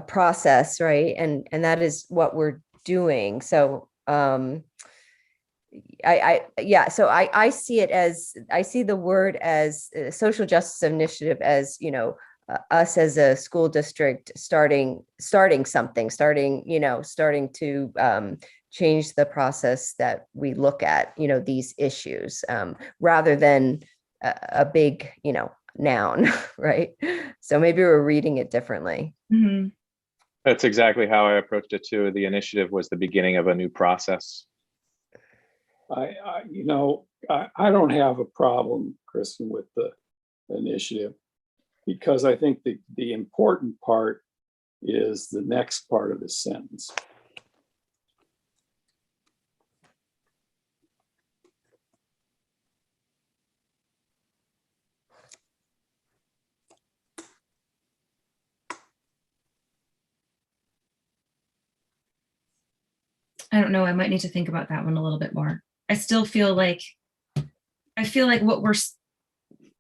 process, right? And that is what we're doing. So I see it as, I see the word as social justice initiative as, us as a school district starting something, starting to change the process that we look at, these issues, rather than a big, noun, right? So maybe we're reading it differently. Mm-hmm. That's exactly how I approached it too. The initiative was the beginning of a new process. I don't have a problem, Kristen, with the initiative, because I think the important part is the next part of the sentence. I don't know. I might need to think about that one a little bit more. I still feel like,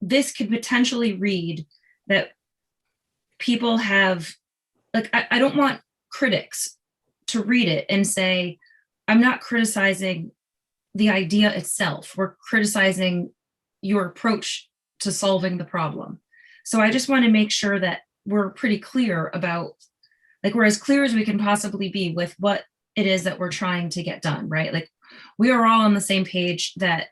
this could potentially read that people have, like, I don't want critics to read it and say, I'm not criticizing the idea itself. We're criticizing your approach to solving the problem. So I just want to make sure that we're pretty clear about, like, we're as clear as we can possibly be with what it is that we're trying to get done, right? Like, we are all on the same page that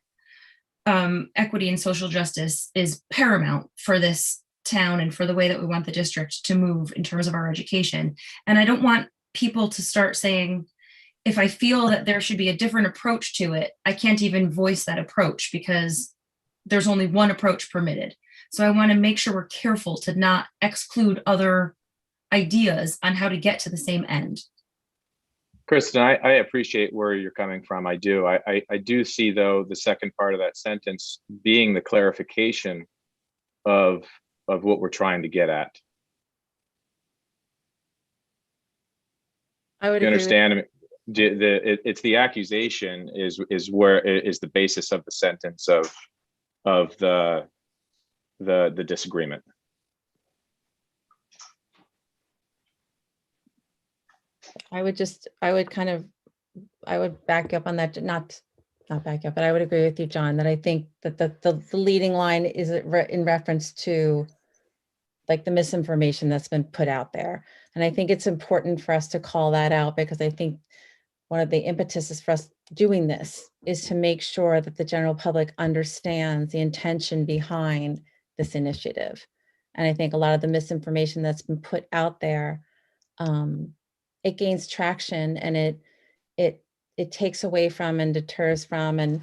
equity and social justice is paramount for this town and for the way that we want the district to move in terms of our education. And I don't want people to start saying, if I feel that there should be a different approach to it, I can't even voice that approach because there's only one approach permitted. So I want to make sure we're careful to not exclude other ideas on how to get to the same end. Kristen, I appreciate where you're coming from. I do. I do see, though, the second part of that sentence being the clarification of what we're trying to get at. I would You agree understand? It's the accusation is where is the basis of the sentence of the disagreement. I would back up on that, not back up, but I would agree with you, John, that I think that the leading line is in reference to, like, the misinformation that's been put out there. And I think it's important for us to call that out, because I think one of the impetuses for us doing this is to make sure that the general public understands the intention behind this initiative. And I think a lot of the misinformation that's been put out there, it gains traction, and it takes away from and deters from and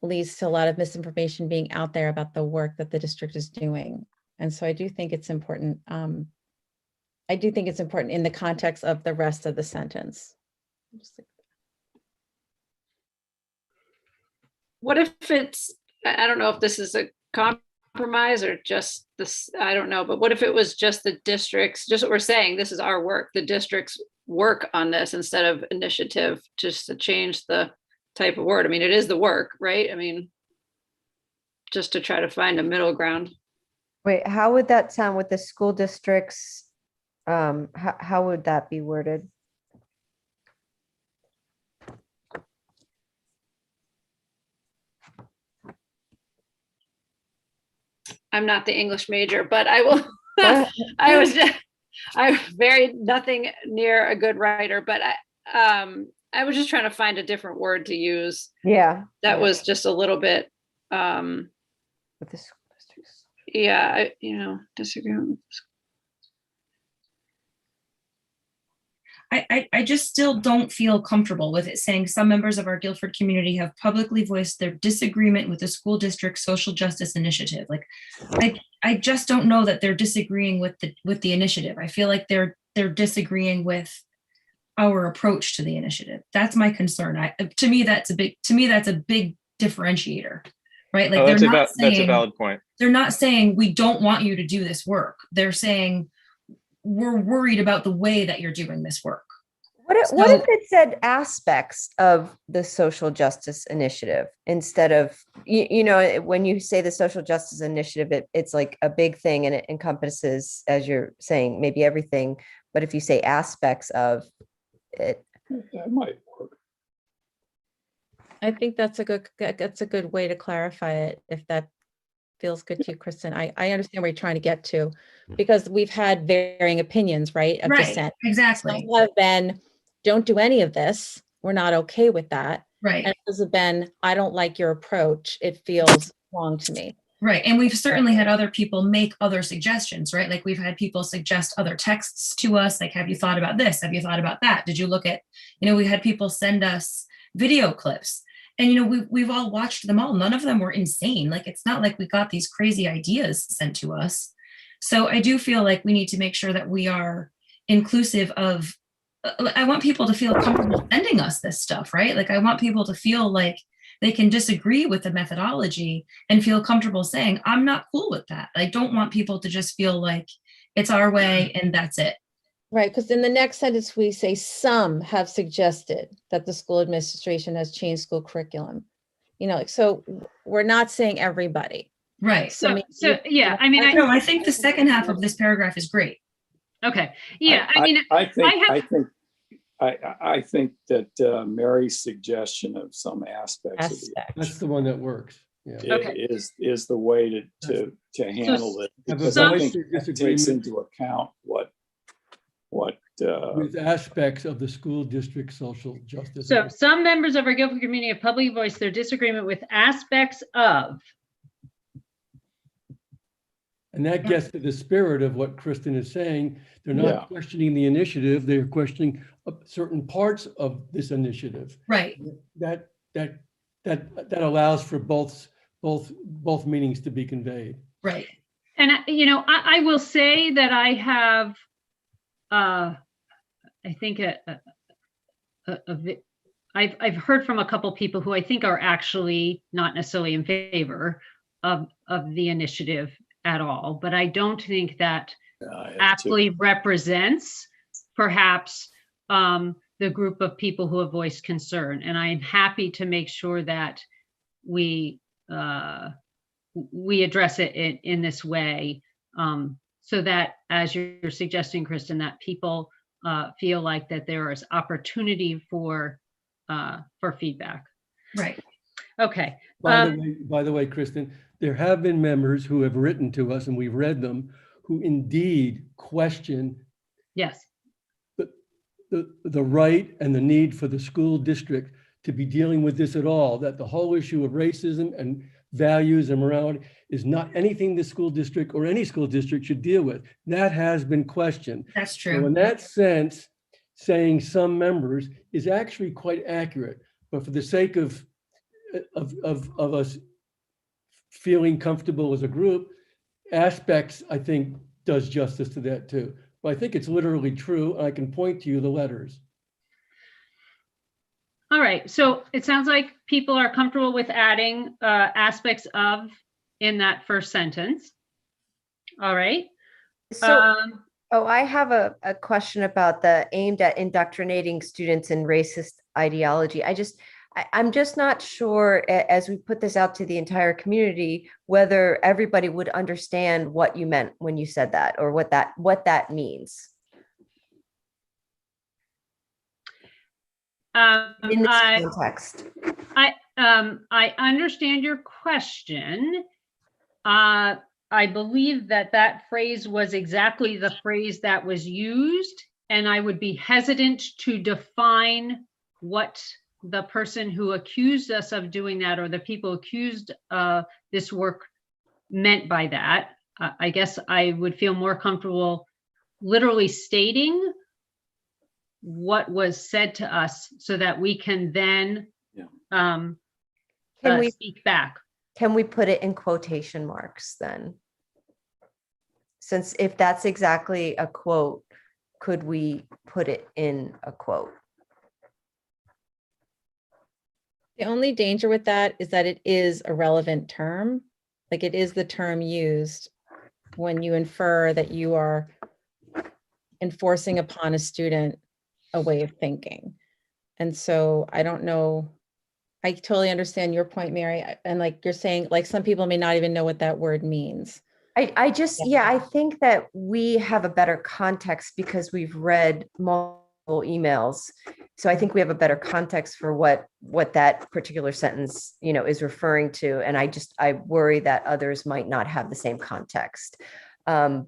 leads to a lot of misinformation being out there about the work that the district is doing. And so I do think it's important. I do think it's important in the context of the rest of the sentence. What if it's, I don't know if this is a compromise or just this, I don't know, but what if it was just the districts, just what we're saying, this is our work, the districts work on this instead of initiative, just to change the type of word. I mean, it is the work, right? I mean, just to try to find a middle ground. Wait, how would that sound with the school districts? How would that be worded? I'm not the English major, but I will. I'm very nothing near a good writer, but I was just trying to find a different word to use. Yeah. That yeah. was just a little bit, With the school districts. yeah, disagreement. I just still don't feel comfortable with it saying some members of our Guilford community have publicly voiced their disagreement with the school district social justice initiative. Like, I just don't know that they're disagreeing with the initiative. I feel like they're disagreeing with our approach to the initiative. That's my concern. To me, that's a big differentiator, right? Like, That's a valid point. They're not saying we don't want you to do this work. They're saying we're worried about the way that you're doing this work. What if it said aspects of the social justice initiative instead of, when you say the social justice initiative, it's like a big thing and it encompasses, as you're saying, maybe everything. But if you say aspects of it, That might work. I think that's a good way to clarify it, if that feels good to you, Kristen. I understand where you're trying to get to, because we've had varying opinions, right? Of Right, dissent. exactly. Some have been, don't do any of this. We're not okay with that. Right. And others have been, I don't like your approach. It feels wrong to me. Right. And we've certainly had other people make other suggestions, right? Like, we've had people suggest other texts to us. Like, have you thought about this? Have you thought about that? Did you look at, we had people send us video clips, and, we've all watched them all. None of them were insane. Like, it's not like we got these crazy ideas sent to us. So I do feel like we need to make sure that we are inclusive of, I want people to feel comfortable sending us this stuff, right? Like, I want people to feel like they can disagree with the methodology and feel comfortable saying, I'm not cool with that. I don't want people to just feel like it's our way and that's it. Right, because in the next sentence, we say some have suggested that the school administration has changed school curriculum. So we're not saying everybody. Right. So yeah, I think the second half of this paragraph is great. Okay. Yeah. I think that Mary's suggestion of some aspects. That's the one that works. Yeah. Is the way to handle it. Because I think it takes into account what with aspects of the school district social justice. So some members of our Guilford community have publicly voiced their disagreement with aspects of. And that gets to the spirit of what Kristen is saying. They're not questioning the initiative, they're questioning certain parts of this initiative. Right. That allows for both meanings to be conveyed. Right. And I will say that I have I think I've heard from a couple people who I think are actually not necessarily in favor of the initiative at all, but I don't think that aptly represents perhaps the group of people who have voiced concern. And I'm happy to make sure that we address it in this way, so that, as you're suggesting, Kristen, that people feel like that there is opportunity for feedback. Right. Okay. By the way, Kristen, there have been members who have written to us, and we've read them, who indeed question the right and the need for the school district to be dealing with this at all, that the whole issue of racism and values and morality is not anything the school district or any school district should deal with. That has been questioned. That's true. So in that sense, saying some members is actually quite accurate, but for the sake of us feeling comfortable as a group, aspects, I think, does justice to that too. But I think it's literally true. I can point to you the letters. All right, so it sounds like people are comfortable with adding aspects of in that first sentence. All right. So, I have a question about the aimed at indoctrinating students in racist ideology. I'm just not sure, as we put this out to the entire community, whether everybody would understand what you meant when you said that, or what that means. In this context. I understand your question. I believe that phrase was exactly the phrase that was used, and I would be hesitant to define what the person who accused us of doing that, or the people accused this work meant by that. I guess I would feel more comfortable literally stating what was said to us so that we can then Can we speak back. Can we put it in quotation marks then? Since if that's exactly a quote, could we put it in a quote? The only danger with that is that it is a relevant term. Like it is the term used when you infer that you are enforcing upon a student a way of thinking. And so I don't know, I totally understand your point, Mary. And like you're saying, like some people may not even know what that word means. I just, yeah, I think that we have a better context because we've read multiple emails. So I think we have a better context for what that particular sentence, is referring to. And I worry that others might not have the same context. And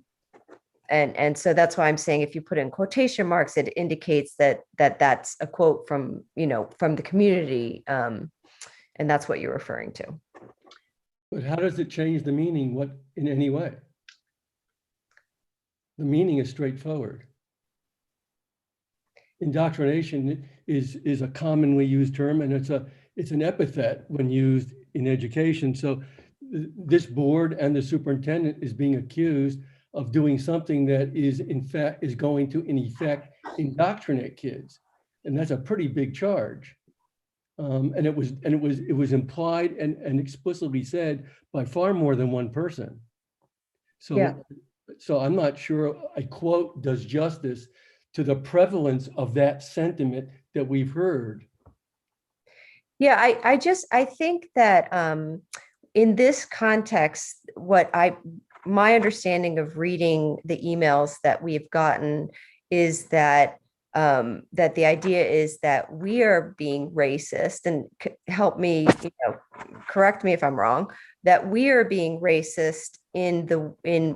so that's why I'm saying if you put in quotation marks, it indicates that that's a quote from, from the community. And that's what you're referring to. But how does it change the meaning in any way? The meaning is straightforward. Indoctrination is a commonly used term, and it's an epithet when used in education. So this board and the superintendent is being accused of doing something that is going to in effect indoctrinate kids, and that's a pretty big charge. And it was implied and explicitly said by far more than one person. So, yeah. So I'm not sure a quote does justice to the prevalence of that sentiment that we've heard. Yeah, I think that in this context, my understanding of reading the emails that we've gotten is that that the idea is that we are being racist, and help me, correct me if I'm wrong, that we are being racist in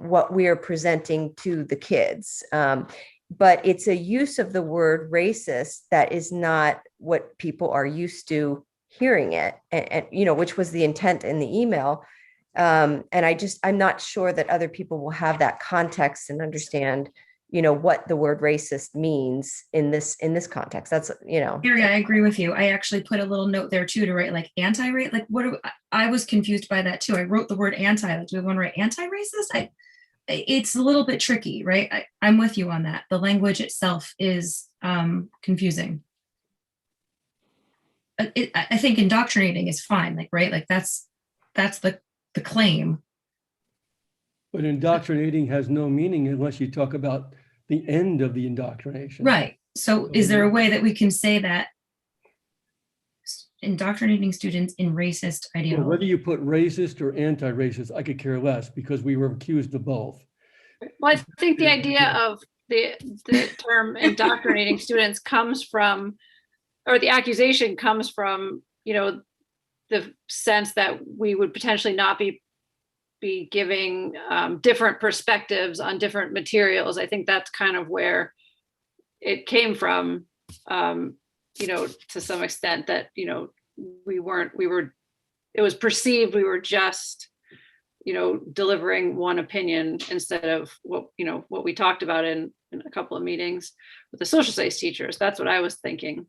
what we are presenting to the kids. But it's a use of the word racist that is not what people are used to hearing it, and which was the intent in the email. And I'm not sure that other people will have that context and understand what the word racist means in this context. That's, Gary, I agree with you. I actually put a little note there too to write like anti-racist. Like I was confused by that too. I wrote the word anti, like, do we want to write anti-racist? It's a little bit tricky, right? I'm with you on that. The language itself is confusing. I think indoctrinating is fine, like, right? Like that's the claim. But indoctrinating has no meaning unless you talk about the end of the indoctrination. Right. So is there a way that we can say that indoctrinating students in racist ideology? Well, whether you put racist or anti-racist, I could care less because we were accused of both. Well, I think the idea of the term indoctrinating students comes from, or the accusation comes from, the sense that we would potentially not be giving different perspectives on different materials. I think that's kind of where it came from, to some extent, that, it was perceived we were just, delivering one opinion instead of what we talked about in a couple of meetings with the social studies teachers. That's what I was thinking.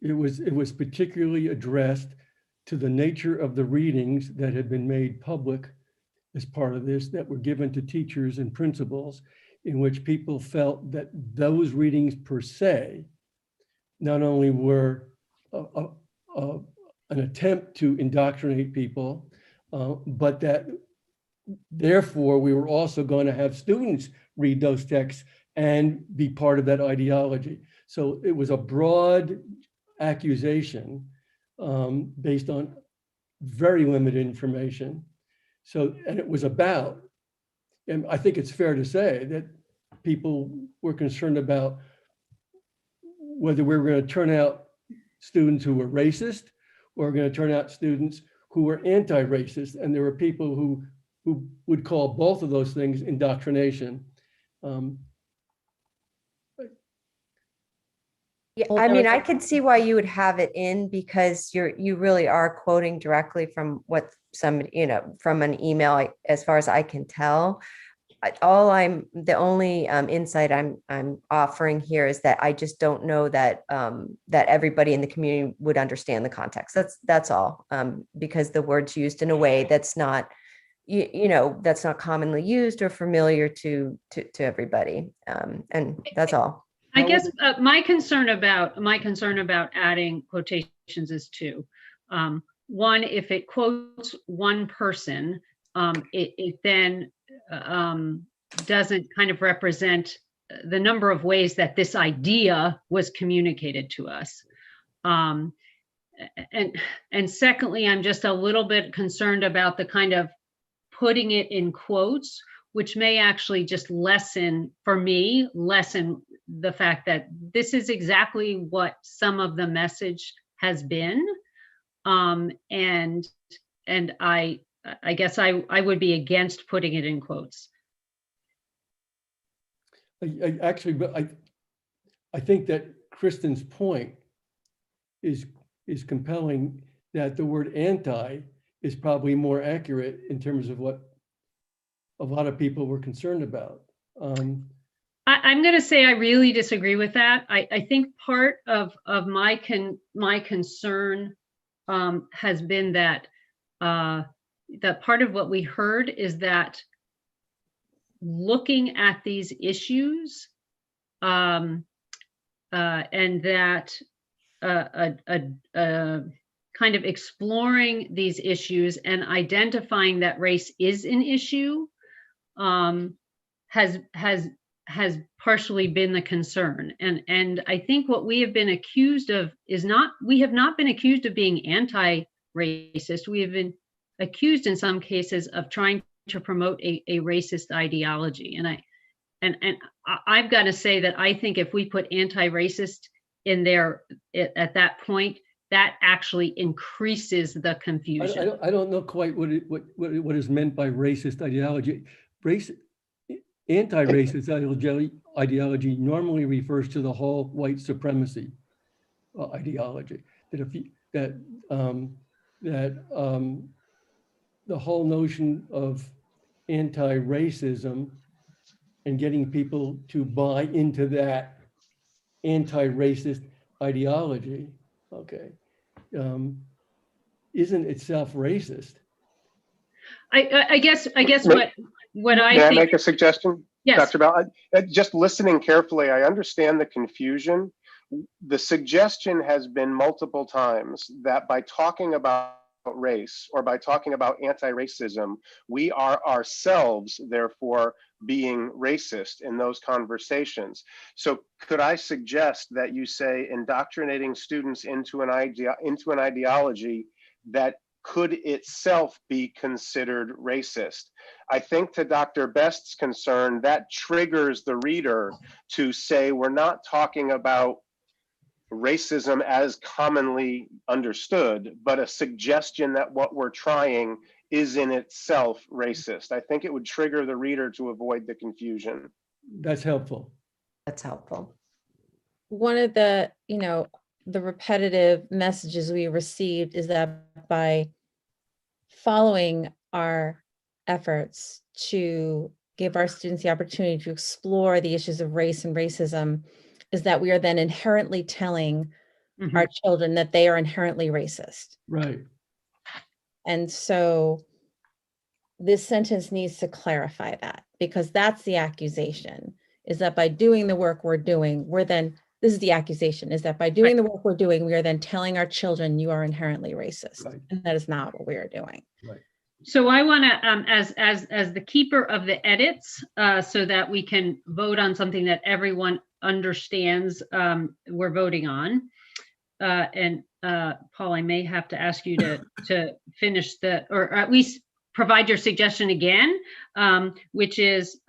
It was particularly addressed to the nature of the readings that had been made public as part of this, that were given to teachers and principals, in which people felt that those readings per se not only were an attempt to indoctrinate people, but that therefore we were also going to have students read those texts and be part of that ideology. So it was a broad accusation based on very limited information. So, and it was about, and I think it's fair to say that people were concerned about whether we were going to turn out students who were racist or going to turn out students who were anti-racist. And there were people who would call both of those things indoctrination. Yeah, Well, I there mean, was I a- could see why you would have it in because you really are quoting directly from what some, from an email, as far as I can tell. The only insight I'm offering here is that I just don't know that that everybody in the community would understand the context. That's all. Because the word's used in a way that's not, that's not commonly used or familiar to everybody. And that's all. I guess my concern about adding quotations is two. One, if it quotes one person, it then doesn't kind of represent the number of ways that this idea was communicated to us. And secondly, I'm just a little bit concerned about the kind of putting it in quotes, which may actually just lessen the fact that this is exactly what some of the message has been. And I guess I would be against putting it in quotes. I think that Kristen's point is compelling, that the word anti is probably more accurate in terms of what a lot of people were concerned about. I'm going to say I really disagree with that. I think part of my concern has been that that part of what we heard is that looking at these issues and that kind of exploring these issues and identifying that race is an issue has partially been the concern. And I think what we have been accused of is we have not been accused of being anti-racist. We have been accused in some cases of trying to promote a racist ideology. And I've got to say that I think if we put anti-racist in there at that point, that actually increases the confusion. I don't know quite what is meant by racist ideology. Anti-racist ideology normally refers to the whole white supremacy ideology. The whole notion of anti-racism and getting people to buy into that anti-racist ideology, okay, isn't itself racist. I guess what I May think. I make a suggestion? Yes. Dr. Bell, just listening carefully, I understand the confusion. The suggestion has been multiple times that by talking about race or by talking about anti-racism, we are ourselves, therefore, being racist in those conversations. So could I suggest that you say indoctrinating students into an ideology that could itself be considered racist? I think to Dr. Best's concern, that triggers the reader to say, we're not talking about racism as commonly understood, but a suggestion that what we're trying is in itself racist. I think it would trigger the reader to avoid the confusion. That's helpful. That's helpful. One of the, the repetitive messages we received is that by following our efforts to give our students the opportunity to explore the issues of race and racism, is that we are then inherently telling our children that they are inherently racist. Right. And so this sentence needs to clarify that, because that's the accusation, is that by doing the work we're doing, this is the accusation, is that by doing the work we're doing, we are then telling our children you are inherently racist. Right. And that is not what we are doing. Right. So I want to, as the keeper of the edits, so that we can vote on something that everyone understands we're voting on. And Paul, I may have to ask you to finish or at least provide your suggestion again, which is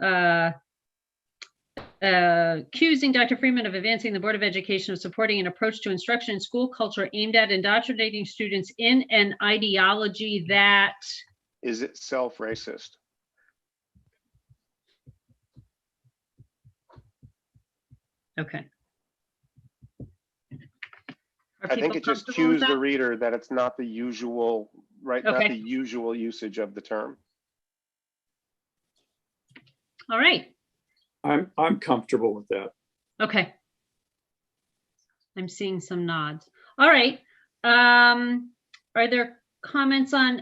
accusing Dr. Freeman of advancing the Board of Education of supporting an approach to instruction in school culture aimed at indoctrinating students in an ideology that is itself racist. Okay. Are I think people it just comfortable with cues the that? reader that it's not the usual, right? Not Okay. the usual usage of the term. All right. I'm comfortable with that. Okay. I'm seeing some nods. All right. Are there comments on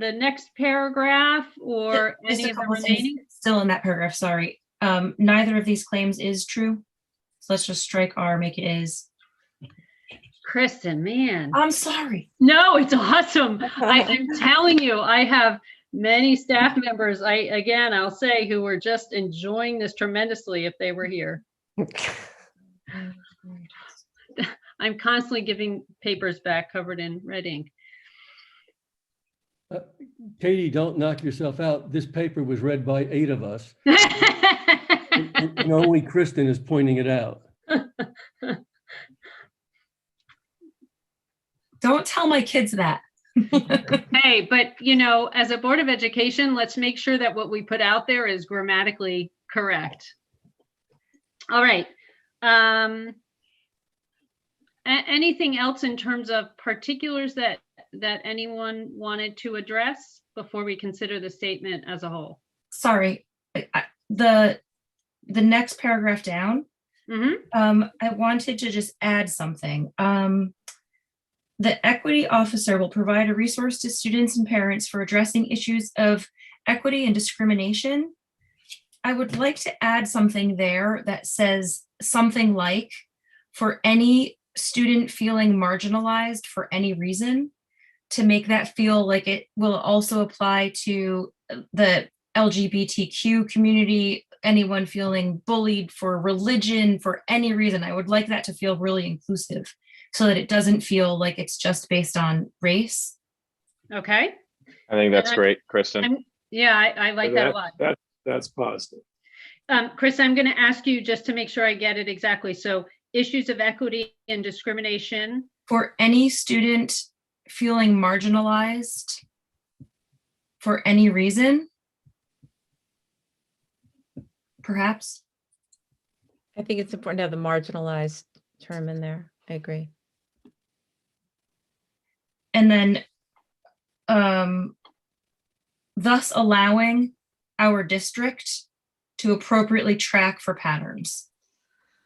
the next paragraph or Just any a of the couple things remaining? still in that paragraph, sorry. Neither of these claims is true. So let's just strike R, make it is. Kristen, man. I'm sorry. No, it's awesome. I'm telling you, I have many staff members, I'll say, who were just enjoying this tremendously if they were here. I'm constantly giving papers back covered in red ink. Katie, don't knock yourself out. This paper was read by 8 of us. And only Kristen is pointing it out. Don't tell my kids that. Hey, but you know, as a Board of Education, let's make sure that what we put out there is grammatically correct. All right. Anything else in terms of particulars that anyone wanted to address before we consider the statement as a whole? Sorry, the next paragraph down. Mm-hmm. I wanted to just add something. The equity officer will provide a resource to students and parents for addressing issues of equity and discrimination. I would like to add something there that says something like, for any student feeling marginalized for any reason, to make that feel like it will also apply to the LGBTQ community, anyone feeling bullied for religion, for any reason. I would like that to feel really inclusive, so that it doesn't feel like it's just based on race. Okay. I think that's great, Kristen. Yeah, I like that a lot. That's positive. Chris, I'm going to ask you just to make sure I get it exactly. So issues of equity and discrimination. For any student feeling marginalized for any reason, perhaps. I think it's important to have the marginalized term in there. I agree. And then thus allowing our district to appropriately track for patterns.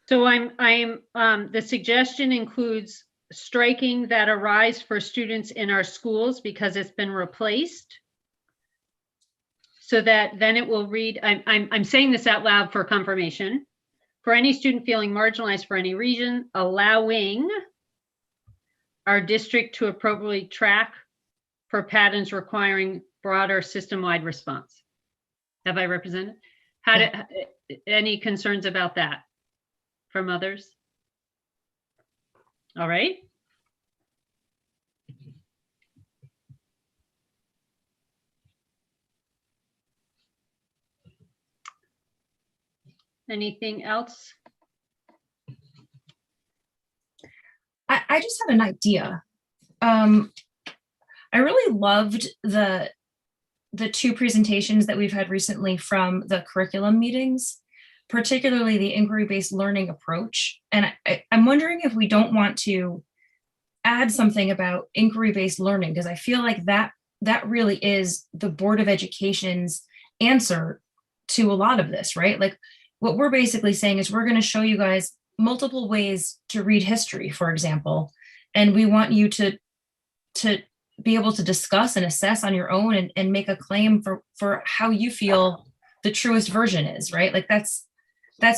So the suggestion includes striking that arise for students in our schools because it's been replaced. So that then it will read, I'm saying this out loud for confirmation. For any student feeling marginalized for any reason, allowing our district to appropriately track for patterns requiring broader system-wide response. Have I represented? Any concerns about that from others? All right. Anything else? I just have an idea. I really loved the 2 presentations that we've had recently from the curriculum meetings, particularly the inquiry-based learning approach. And I'm wondering if we don't want to add something about inquiry-based learning, because I feel like that really is the Board of Education's answer to a lot of this, right? Like, what we're basically saying is we're going to show you guys multiple ways to read history, for example, and we want you to be able to discuss and assess on your own and make a claim for how you feel the truest version is, right? Like that's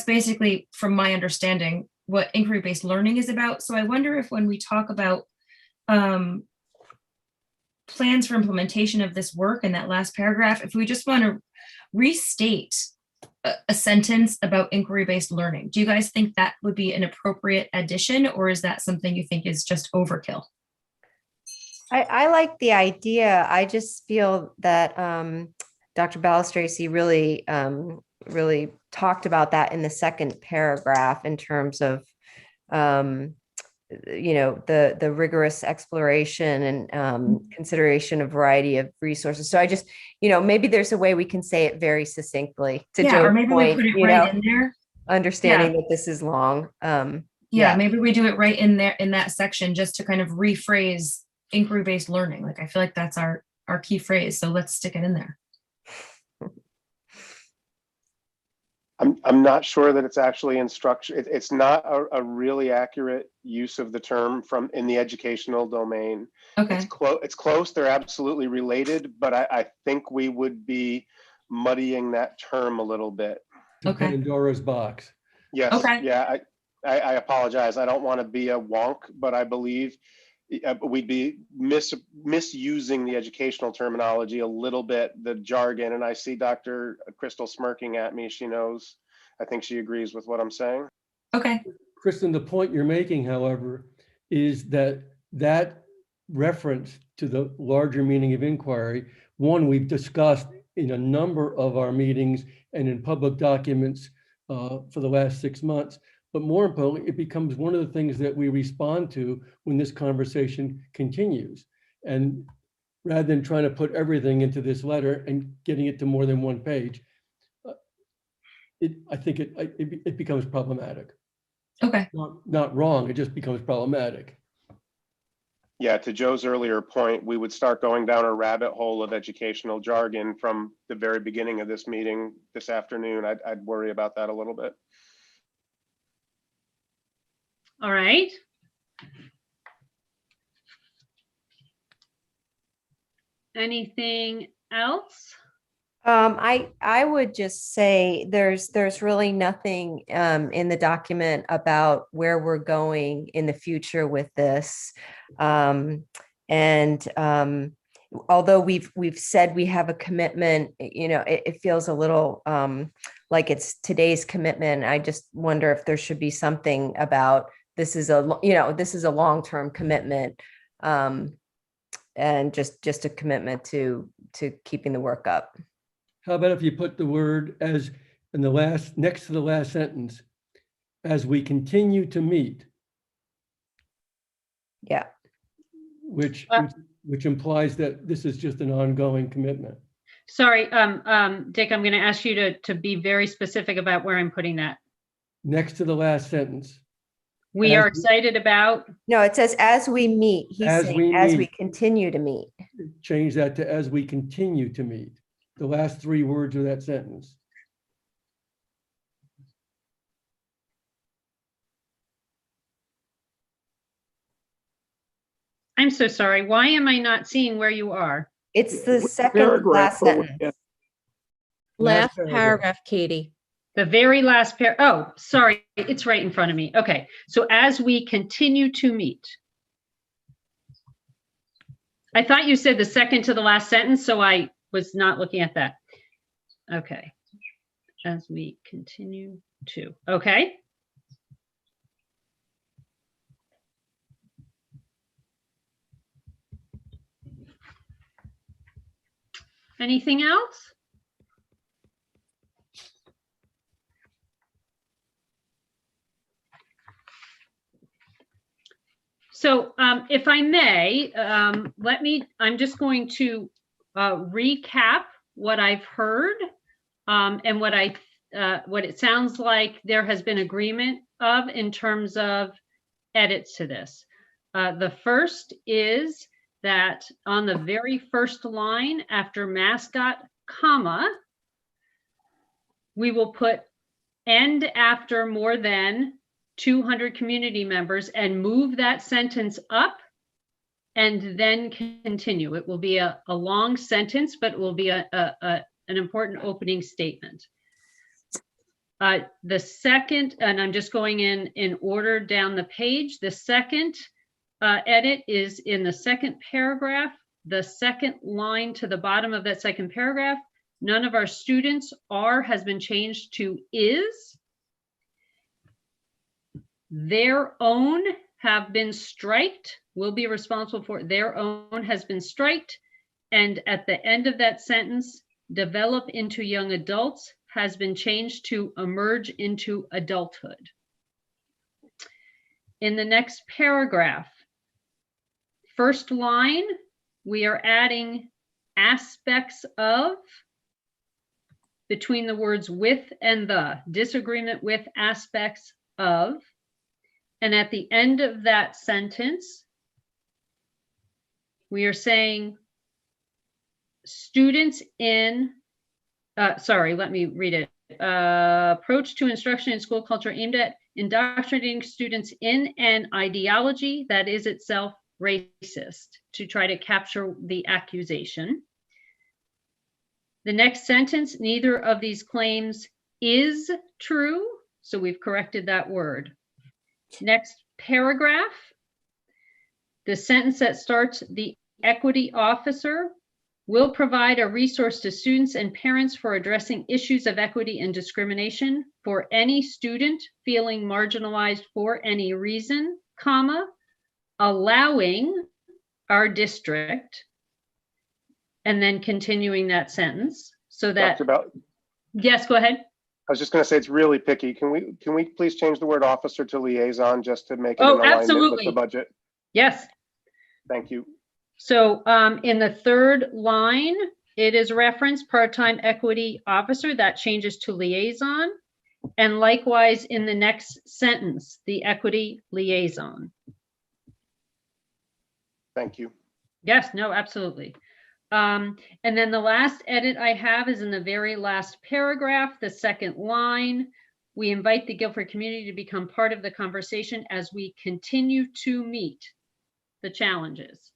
basically, from my understanding, what inquiry-based learning is about. So I wonder if when we talk about plans for implementation of this work in that last paragraph, if we just want to restate a sentence about inquiry-based learning. Do you guys think that would be an appropriate addition, or is that something you think is just overkill? I like the idea. I just feel that Dr. Balistraci really talked about that in the second paragraph in terms of the rigorous exploration and consideration of variety of resources. So I just, maybe there's a way we can say it very succinctly to or maybe we put it right in there. understanding that this is long. Yeah, Yeah. maybe we do it right in there in that section just to kind of rephrase inquiry-based learning. Like I feel like that's our key phrase. So let's stick it in there. I'm not sure that it's actually instruction. It's not a really accurate use of the term from in the educational domain. Okay. It's close. They're absolutely related, but I think we would be muddying that term a little bit. To Okay. Pandora's box. Yes. Okay. Yeah. I apologize. I don't want to be a wonk, but I believe we'd be misusing the educational terminology a little bit, the jargon. And I see Dr. Crystal smirking at me. She knows. I think she agrees with what I'm saying. Okay. Kristen, the point you're making, however, is that that reference to the larger meaning of inquiry, one we've discussed in a number of our meetings and in public documents for the last 6 months. But more importantly, it becomes one of the things that we respond to when this conversation continues. And rather than trying to put everything into this letter and getting it to more than one page, I think it becomes problematic. Okay. Not wrong, it just becomes problematic. Yeah, to Joe's earlier point, we would start going down a rabbit hole of educational jargon from the very beginning of this meeting this afternoon. I'd worry about that a little bit. All right. Anything else? I would just say there's really nothing in the document about where we're going in the future with this. Although we've said we have a commitment, it feels a little like it's today's commitment. I just wonder if there should be something about this is a long-term commitment, and just a commitment to keeping the work up. How about if you put the word as in the last, next to the last sentence, as we continue to meet? Yeah. Which implies that this is just an ongoing commitment. Sorry, Dick, I'm going to ask you to be very specific about where I'm putting that. Next to the last sentence. We are excited about. No, it says as we meet. He's saying as we continue to meet. Change that to as we continue to meet. The last 3 words of that sentence. I'm so sorry. Why am I not seeing where you are? It's the second last sentence. Last paragraph, Katie. The very last pair. Oh, sorry. It's right in front of me. Okay. So as we continue to meet. I thought you said the second to the last sentence, so I was not looking at that. Okay. As we continue to. Okay. Anything else? So if I may, I'm just going to recap what I've heard and what it sounds like there has been agreement of in terms of edits to this. The first is that on the very first line after mascot, comma, we will put and after more than 200 community members and move that sentence up and then continue. It will be a long sentence, but it will be an important opening statement. The second, and I'm just going in order down the page, the second edit is in the second paragraph, the second line to the bottom of that second paragraph. None of our students has been changed to is. Their own have been striked, will be responsible for their own has been striked. And at the end of that sentence, develop into young adults has been changed to emerge into adulthood. In the next paragraph, first line, we are adding aspects of between the words with and the, disagreement with aspects of. And at the end of that sentence, we are saying students in, sorry, let me read it. Approach to instruction in school culture aimed at indoctrinating students in an ideology that is itself racist, to try to capture the accusation. The next sentence, neither of these claims is true. So we've corrected that word. Next paragraph, the sentence that starts, the equity officer will provide a resource to students and parents for addressing issues of equity and discrimination for any student feeling marginalized for any reason, comma, allowing our district, and then continuing that sentence so that, Dr. Bell, yes, go ahead. I was just going to say it's really picky. Can we please change the word officer to liaison just to make it Oh, in alignment absolutely. with the budget? Yes. Thank you. So in the third line, it is referenced part-time equity officer. That changes to liaison. And likewise in the next sentence, the equity liaison. Thank you. Yes, no, absolutely. And then the last edit I have is in the very last paragraph, the second line. We invite the Guilford community to become part of the conversation as we continue to meet the challenges.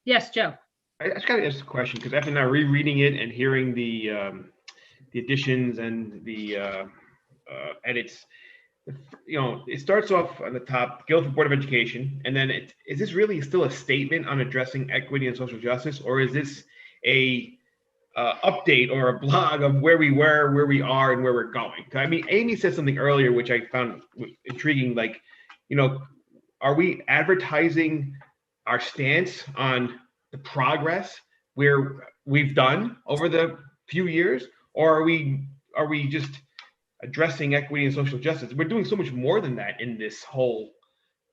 Yes, Joe. I just got to ask a question because after now rereading it and hearing the additions and the edits, you know, it starts off on the top, Guilford Board of Education, and then is this really still a statement on addressing equity and social justice, or is this a update or a blog of where we were, where we are, and where we're going? I mean, Amy said something earlier which I found intriguing, like, you know, are we advertising our stance on the progress where we've done over the few years, or are we just addressing equity and social justice? We're doing so much more than that in this whole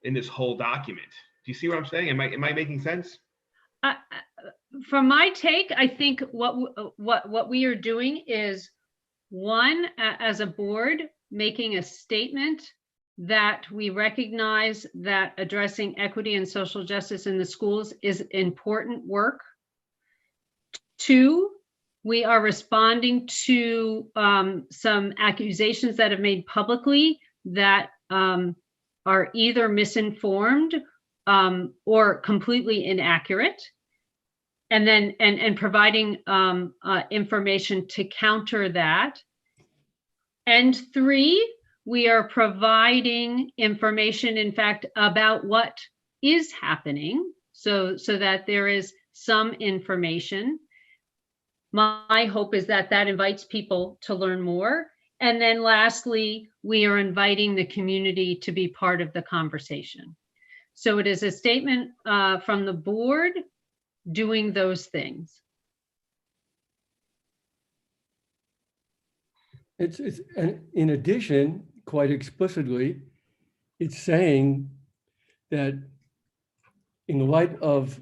document. Do you see what I'm saying? Am I making sense? From my take, I think what we are doing is, one, as a board, making a statement that we recognize that addressing equity and social justice in the schools is important work. Two, we are responding to some accusations that have made publicly that are either misinformed or completely inaccurate. And then and providing information to counter that. And three, we are providing information, in fact, about what is happening, so that there is some information. My hope is that that invites people to learn more. And then lastly, we are inviting the community to be part of the conversation. So it is a statement from the board doing those things. It's and in addition, quite explicitly, it's saying that in light of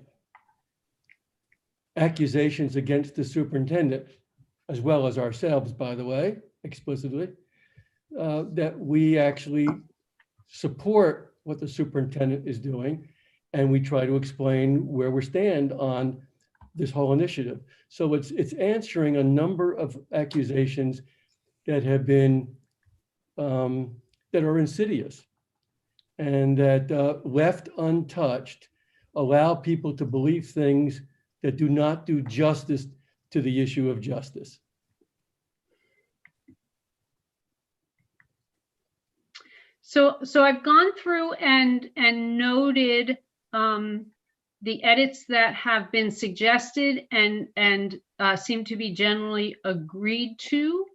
accusations against the superintendent, as well as ourselves, by the way, explicitly, that we actually support what the superintendent is doing, and we try to explain where we stand on this whole initiative. So it's answering a number of accusations that have been, that are insidious and that left untouched, allow people to believe things that do not do justice to the issue of justice. So I've gone through and noted the edits that have been suggested and seem to be generally agreed to.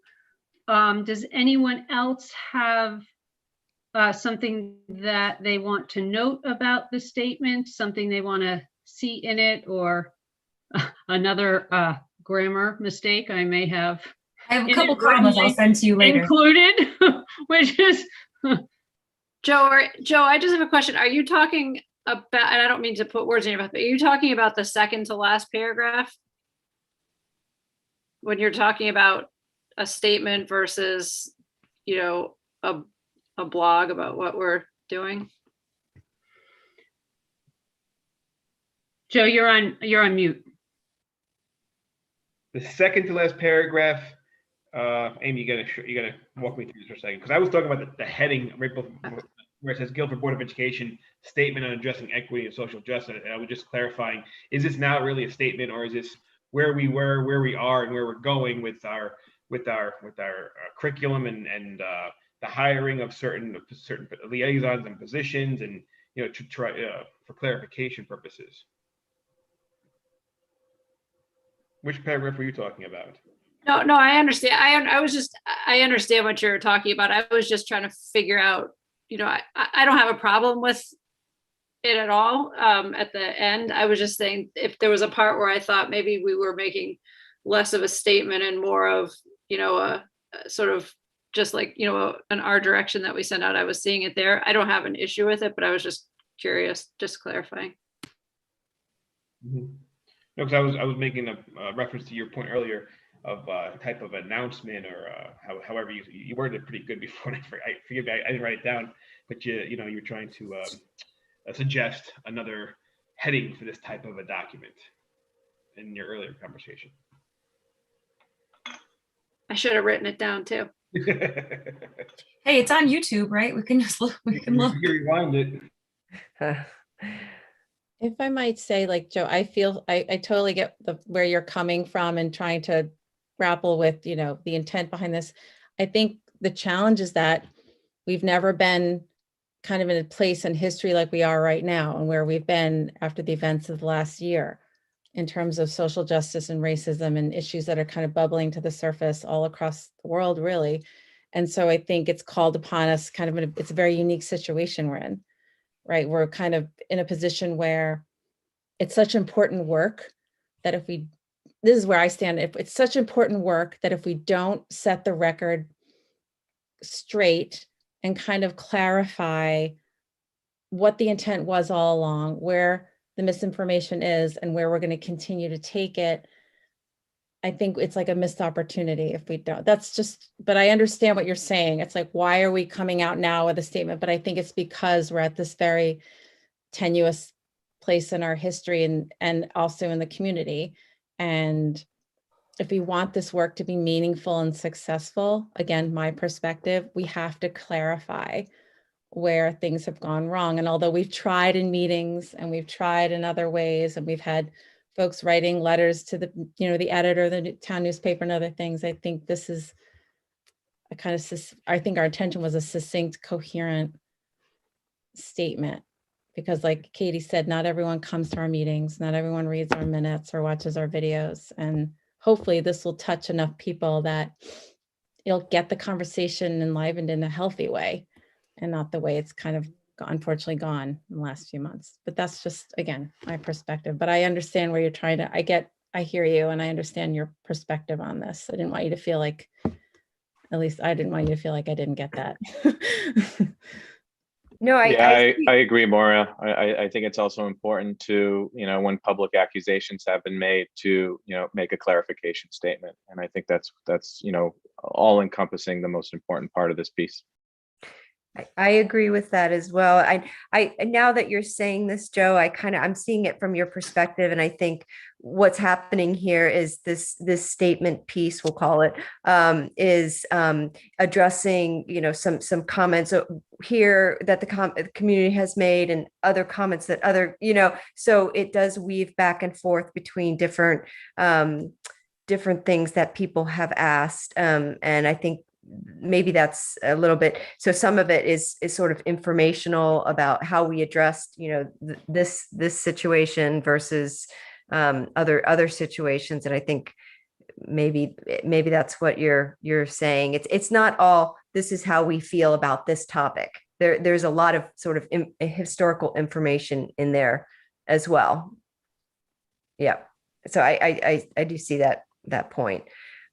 Does anyone else have something that they want to note about the statement, something they want to see in it, or another grammar mistake I may have? I have a couple commas I'll send to you later. Included, which is Joe, I just have a question. Are you talking about, and I don't mean to put words in your mouth, but are you talking about the second to last paragraph? When you're talking about a statement versus, a blog about what we're doing. Joe, you're on mute. The second to last paragraph, Amy, you gotta walk me through this for a second, because I was talking about the heading right before, where it says Guilford Board of Education statement on addressing equity and social justice. And I was just clarifying, is this now really a statement, or is this where we were, where we are, and where we're going with our curriculum and the hiring of certain liaisons and positions, and to try for clarification purposes? Which paragraph were you talking about? No, I understand. I understand what you're talking about. I was just trying to figure out, I don't have a problem with it at all. At the end, I was just saying if there was a part where I thought maybe we were making less of a statement and more of, a sort of just like, an our direction that we sent out, I was seeing it there. I don't have an issue with it, but I was just curious, just clarifying. Mm-hmm. No, because I was making a reference to your point earlier of type of announcement, or however you worded it pretty good before. Forgive me, I didn't write it down, but you're trying to suggest another heading for this type of a document in your earlier conversation. I should have written it down too. Hey, it's on YouTube, right? We can just look. We can look. You rewind it. If I might say, like Joe, I feel I totally get where you're coming from and trying to grapple with, the intent behind this. I think the challenge is that we've never been kind of in a place in history like we are right now, and where we've been after the events of the last year in terms of social justice and racism and issues that are kind of bubbling to the surface all across the world, really. And so I think it's called upon us kind of it's a very unique situation we're in. Right, we're kind of in a position where it's such important work that this is where I stand. If it's such important work that if we don't set the record straight and kind of clarify what the intent was all along, where the misinformation is, and where we're going to continue to take it, I think it's like a missed opportunity if we don't. But I understand what you're saying. It's like, why are we coming out now with a statement? But I think it's because we're at this very tenuous place in our history and also in the community. And if we want this work to be meaningful and successful, again, my perspective, we have to clarify where things have gone wrong. And although we've tried in meetings and we've tried in other ways, and we've had folks writing letters to the editor of the town newspaper and other things, I think this is I think our intention was a succinct, coherent statement, because like Katie said, not everyone comes to our meetings, not everyone reads our minutes or watches our videos. And hopefully this will touch enough people that it'll get the conversation enlivened in a healthy way, and not the way it's kind of unfortunately gone in the last few months. But that's just, again, my perspective. But I understand where you're trying to, I hear you, and I understand your perspective on this. I didn't want you to feel like, at least I didn't want you to feel like I didn't get that. No, I agree, Maura. I think it's also important to, when public accusations have been made, to, make a clarification statement. And I think that's all encompassing the most important part of this piece. I agree with that as well. I now that you're saying this, Joe, I'm seeing it from your perspective, and I think what's happening here is this statement piece, we'll call it, is addressing some comments here that the community has made, and other comments that so it does weave back and forth between different things that people have asked, and I think maybe that's a little bit, so some of it is sort of informational about how we addressed this situation versus other situations. And I think maybe that's what you're saying. It's not all this is how we feel about this topic. There's a lot of sort of historical information in there as well. Yeah, so I do see that point,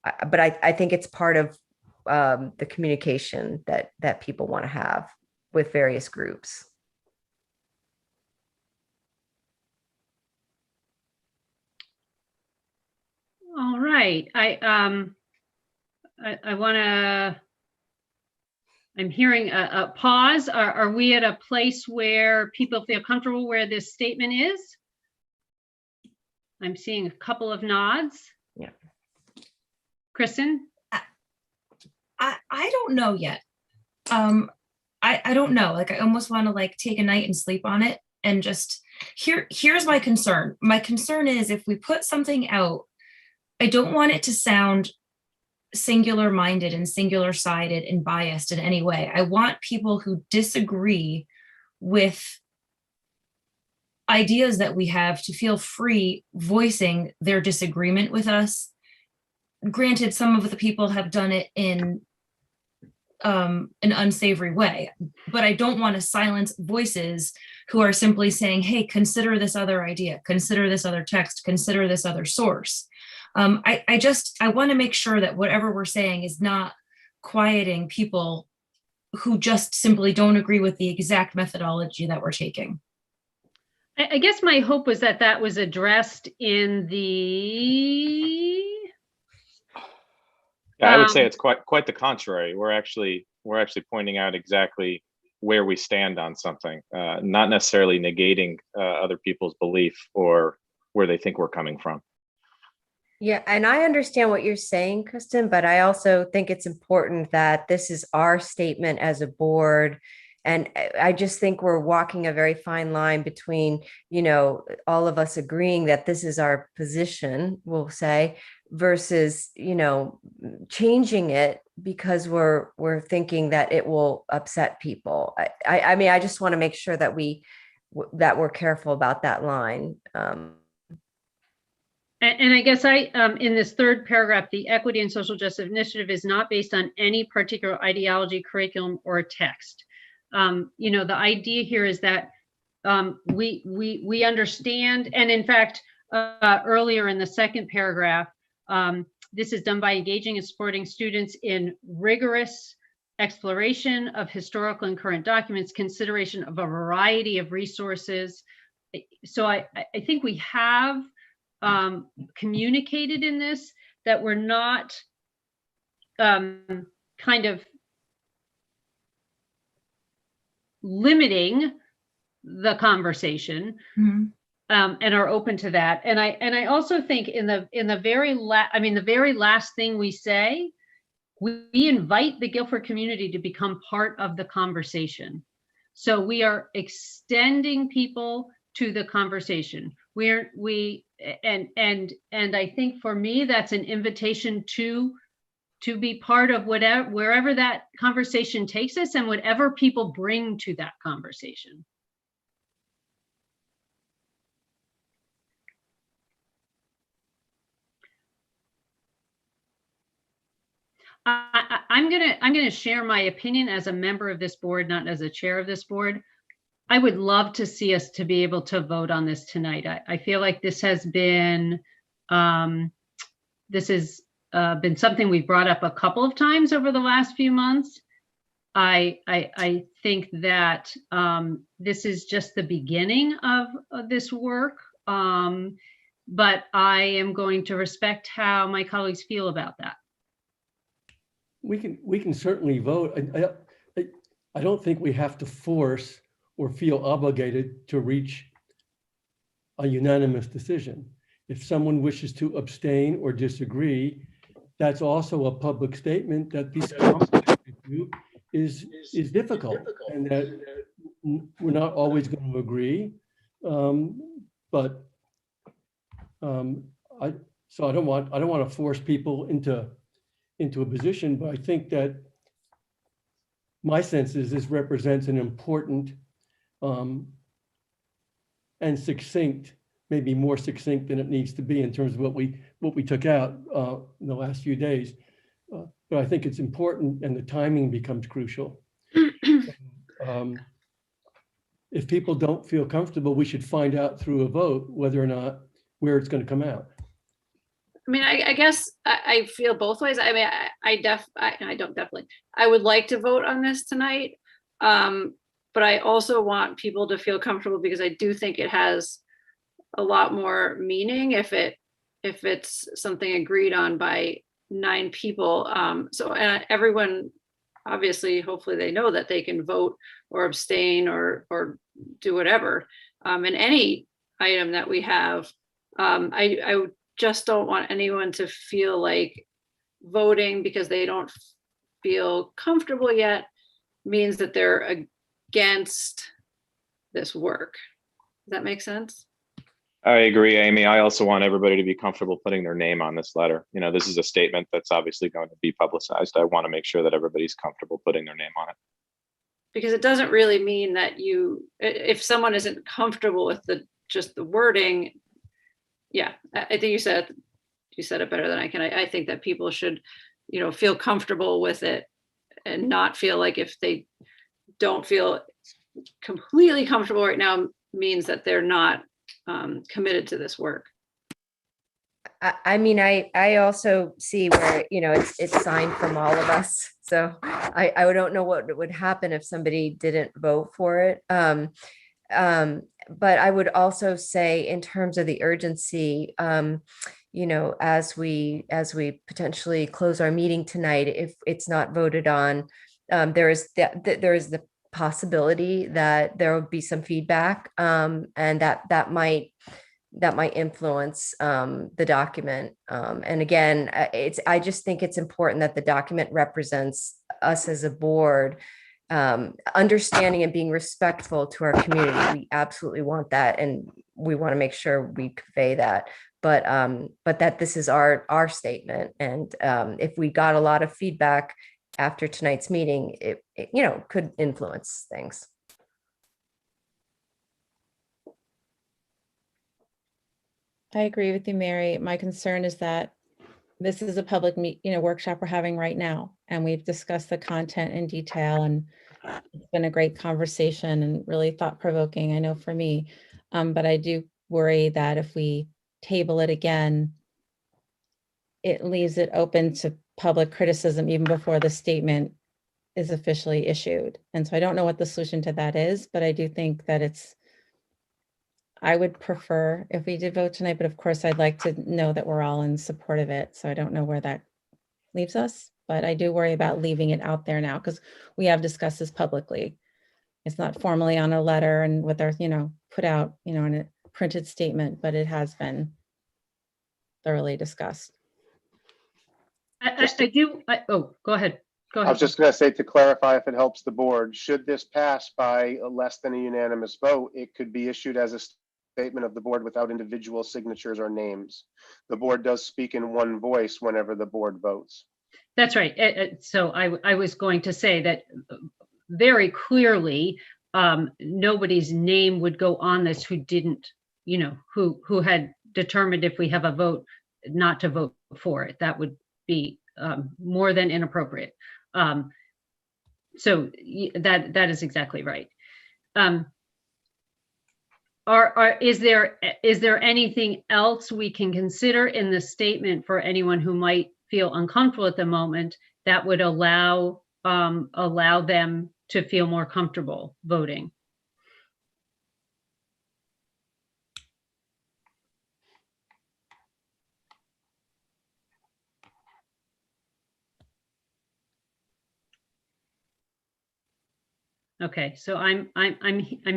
but I think it's part of the communication that people want to have with various groups. All right, I want to I'm hearing a pause. Are we at a place where people feel comfortable where this statement is? I'm seeing a couple of nods. Yeah. Kristen? I don't know yet. I don't know. Like, I almost want to like take a night and sleep on it and just here's my concern. My concern is if we put something out, I don't want it to sound singular minded and singular sided and biased in any way. I want people who disagree with ideas that we have to feel free voicing their disagreement with us. Granted, some of the people have done it in an unsavory way, but I don't want to silence voices who are simply saying, hey, consider this other idea, consider this other text, consider this other source. I want to make sure that whatever we're saying is not quieting people who just simply don't agree with the exact methodology that we're taking. I guess my hope was that that was addressed in the. Yeah, I would say it's quite the contrary. We're actually pointing out exactly where we stand on something, not necessarily negating other people's belief or where they think we're coming from. Yeah, and I understand what you're saying, Kristen, but I also think it's important that this is our statement as a board. And I just think we're walking a very fine line between, all of us agreeing that this is our position, we'll say, versus, changing it because we're thinking that it will upset people. I mean, I just want to make sure that we're careful about that line. And I guess in this third paragraph, the Equity and Social Justice Initiative is not based on any particular ideology, curriculum, or text. The idea here is that we understand, and in fact, earlier in the second paragraph, this is done by engaging and supporting students in rigorous exploration of historical and current documents, consideration of a variety of resources. So I think we have communicated in this that we're not kind of limiting the conversation, and are open to that. And I also think in the very last thing we say, we invite the Guilford community to become part of the conversation. So we are extending people to the conversation. And I think for me, that's an invitation to be part of wherever that conversation takes us and whatever people bring to that conversation. I'm gonna share my opinion as a member of this board, not as a chair of this board. I would love to see us to be able to vote on this tonight. I feel like this has been been something we've brought up a couple of times over the last few months. I think that this is just the beginning of this work, but I am going to respect how my colleagues feel about that. We can certainly vote. I don't think we have to force or feel obligated to reach a unanimous decision. If someone wishes to abstain or disagree, that's also a public statement that this conversation is difficult and that we're not always going to agree. But I don't want to force people into a position, but I think that my sense is this represents an important and succinct, maybe more succinct than it needs to be in terms of what we took out in the last few days. But I think it's important, and the timing becomes crucial. If people don't feel comfortable, we should find out through a vote whether or not where it's going to come out. I mean, I guess I feel both ways. I mean, I would like to vote on this tonight. But I also want people to feel comfortable because I do think it has a lot more meaning if it's something agreed on by 9 people. So everyone obviously, hopefully they know that they can vote or abstain or do whatever. In any item that we have, I just don't want anyone to feel like voting because they don't feel comfortable yet means that they're against this work. Does that make sense? I agree, Amy. I also want everybody to be comfortable putting their name on this letter. You know, this is a statement that's obviously going to be publicized. I want to make sure that everybody's comfortable putting their name on it. Because it doesn't really mean that if someone isn't comfortable with just the wording, yeah, I think you said it better than I can. I think that people should, feel comfortable with it and not feel like if they don't feel completely comfortable right now means that they're not committed to this work. I mean, I also see where, it's signed from all of us. So I don't know what would happen if somebody didn't vote for it. But I would also say in terms of the urgency, as we potentially close our meeting tonight, if it's not voted on, there is the possibility that there will be some feedback, and that might influence the document. And again, I just think it's important that the document represents us as a board, understanding and being respectful to our community. We absolutely want that, and we want to make sure we convey that. But that this is our statement, and if we got a lot of feedback after tonight's meeting, it could influence things. I agree with you, Mary. My concern is that this is a public workshop we're having right now, and we've discussed the content in detail, and it's been a great conversation and really thought-provoking, I know for me. But I do worry that if we table it again, it leaves it open to public criticism even before the statement is officially issued. And so I don't know what the solution to that is, but I do think that I would prefer if we did vote tonight, but of course I'd like to know that we're all in support of it. So I don't know where that leaves us, but I do worry about leaving it out there now because we have discussed this publicly. It's not formally on a letter and with our, put out, in a printed statement, but it has been thoroughly discussed. Go ahead. I was just going to say, to clarify, if it helps the board, should this pass by less than a unanimous vote, it could be issued as a statement of the board without individual signatures or names. The board does speak in one voice whenever the board votes. That's right. So I was going to say that very clearly, nobody's name would go on this who didn't, who had determined if we have a vote not to vote for it. That would be more than inappropriate. So that is exactly right. Is there anything else we can consider in the statement for anyone who might feel uncomfortable at the moment that would allow them to feel more comfortable voting? Okay, so I'm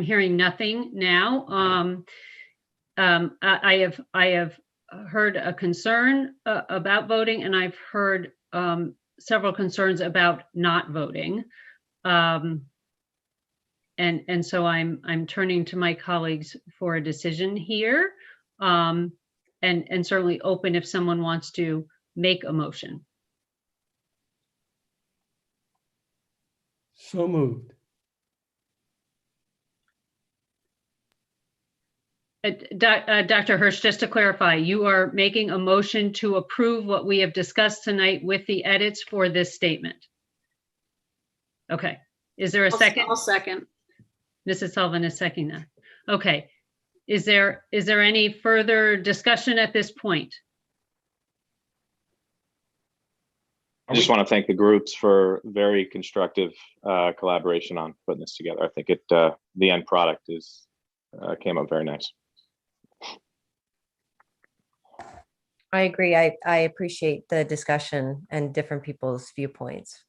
hearing nothing now. I have heard a concern about voting, and I've heard several concerns about not voting. And so I'm turning to my colleagues for a decision here, and certainly open if someone wants to make a motion. So moved. Dr. Hirsch, just to clarify, you are making a motion to approve what we have discussed tonight with the edits for this statement. Okay, is there a second? I'll second. Mrs. Sullivan is seconding that. Okay, is there any further discussion at this point? I just want to thank the groups for very constructive collaboration on putting this together. I think the end product came up very nice. I agree. I appreciate the discussion and different people's viewpoints.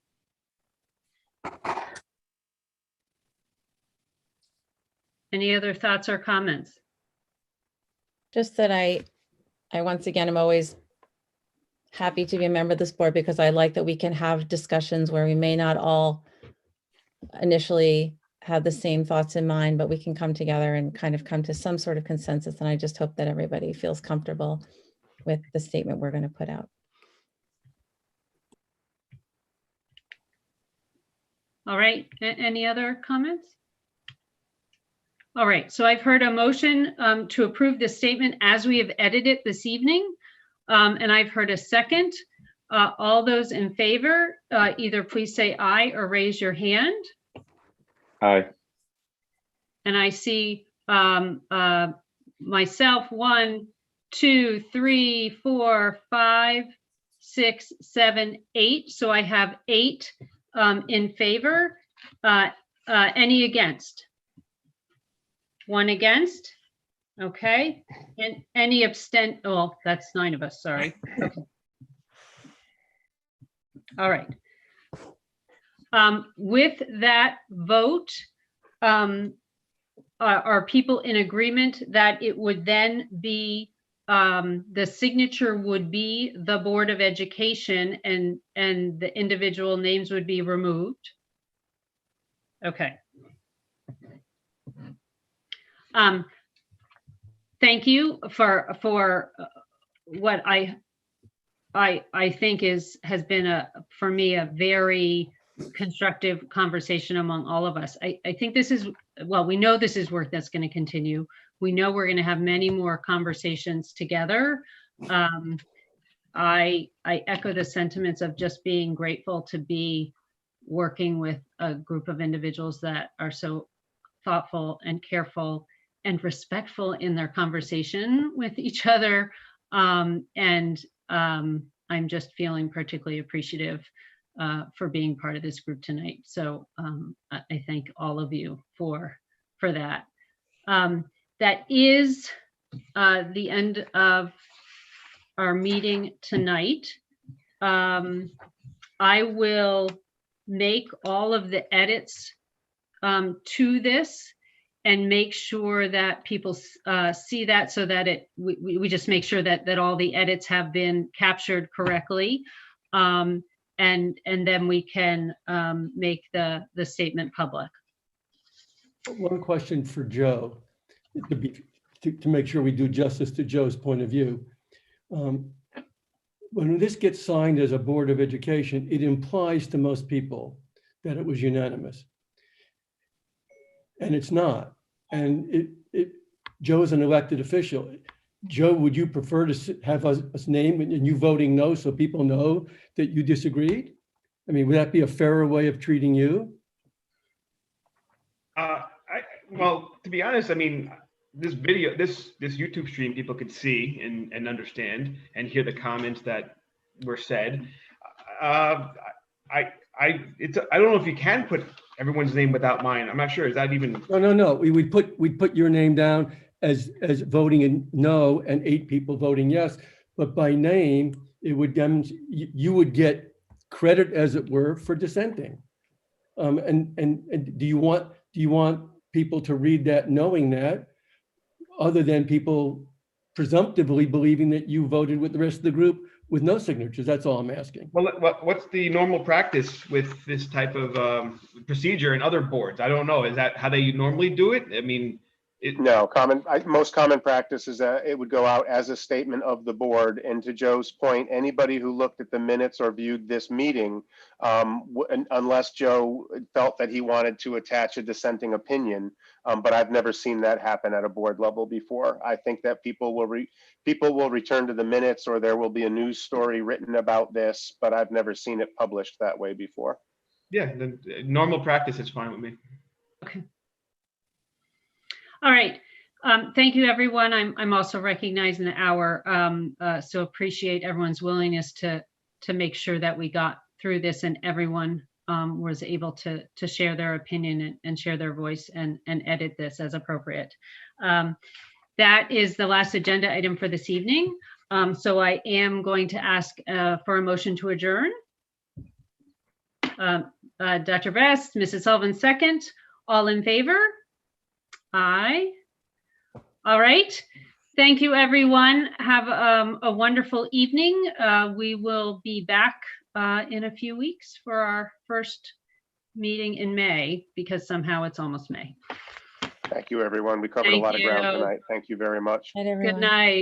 Any other thoughts or comments? Just that I once again, I'm always happy to be a member of this board because I like that we can have discussions where we may not all initially have the same thoughts in mind, but we can come together and kind of come to some sort of consensus. And I just hope that everybody feels comfortable with the statement we're going to put out. All right, any other comments? All right, so I've heard a motion to approve the statement as we have edited it this evening. And I've heard a second. All those in favor, either please say aye or raise your hand. Aye. And I see myself, 1, 2, 3, 4, 5, 6, 7, 8. So I have 8 in favor. Any against? 1 against. Okay. And any abstent? Oh, that's 9 of us. Sorry. Okay. All right. With that vote, are people in agreement that it would then be the signature would be the Board of Education and the individual names would be removed? Okay. Thank you for what I think has been for me a very constructive conversation among all of us. I think this is, well, we know this is work that's going to continue. We know we're going to have many more conversations together. I echo the sentiments of just being grateful to be working with a group of individuals that are so thoughtful and careful and respectful in their conversation with each other. I'm just feeling particularly appreciative for being part of this group tonight. So I thank all of you for that. That is the end of our meeting tonight. I will make all of the edits to this and make sure that people see that, so that we just make sure that all the edits have been captured correctly. And then we can make the statement public. One question for Joe, to make sure we do justice to Joe's point of view. When this gets signed as a Board of Education, it implies to most people that it was unanimous. And it's not. And Joe's an elected official. Joe, would you prefer to have us name and you voting no so people know that you disagreed? I mean, would that be a fairer way of treating you? Well, to be honest, I mean, this video, this YouTube stream, people could see and understand and hear the comments that were said. I don't know if you can put everyone's name without mine. I'm not sure. Is that even? No. We'd put your name down as voting in no and 8 people voting yes, but by name it would demonstrate you would get credit, as it were, for dissenting. And do you want people to read that knowing that, other than people presumptively believing that you voted with the rest of the group with no signatures? That's all I'm asking. Well, what's the normal practice with this type of procedure in other boards? I don't know. Is that how they normally do it? I mean, no, most common practice is that it would go out as a statement of the board. And to Joe's point, anybody who looked at the minutes or viewed this meeting, unless Joe felt that he wanted to attach a dissenting opinion, but I've never seen that happen at a board level before. I think that people will return to the minutes, or there will be a news story written about this, but I've never seen it published that way before. Yeah, the normal practice is fine with me. Okay. All right. Thank you, everyone. I'm also recognizing the hour, so appreciate everyone's willingness to make sure that we got through this and everyone was able to share their opinion and share their voice and edit this as appropriate. That is the last agenda item for this evening. So I am going to ask for a motion to adjourn. Dr. Best, Mrs. Sullivan second. All in favor? Aye. All right. Thank you, everyone. Have a wonderful evening. We will be back in a few weeks for our first meeting in May, because somehow it's almost May. Thank you, everyone. We covered a Thank lot of ground you. tonight. Thank you very much. Night, everyone. Good night.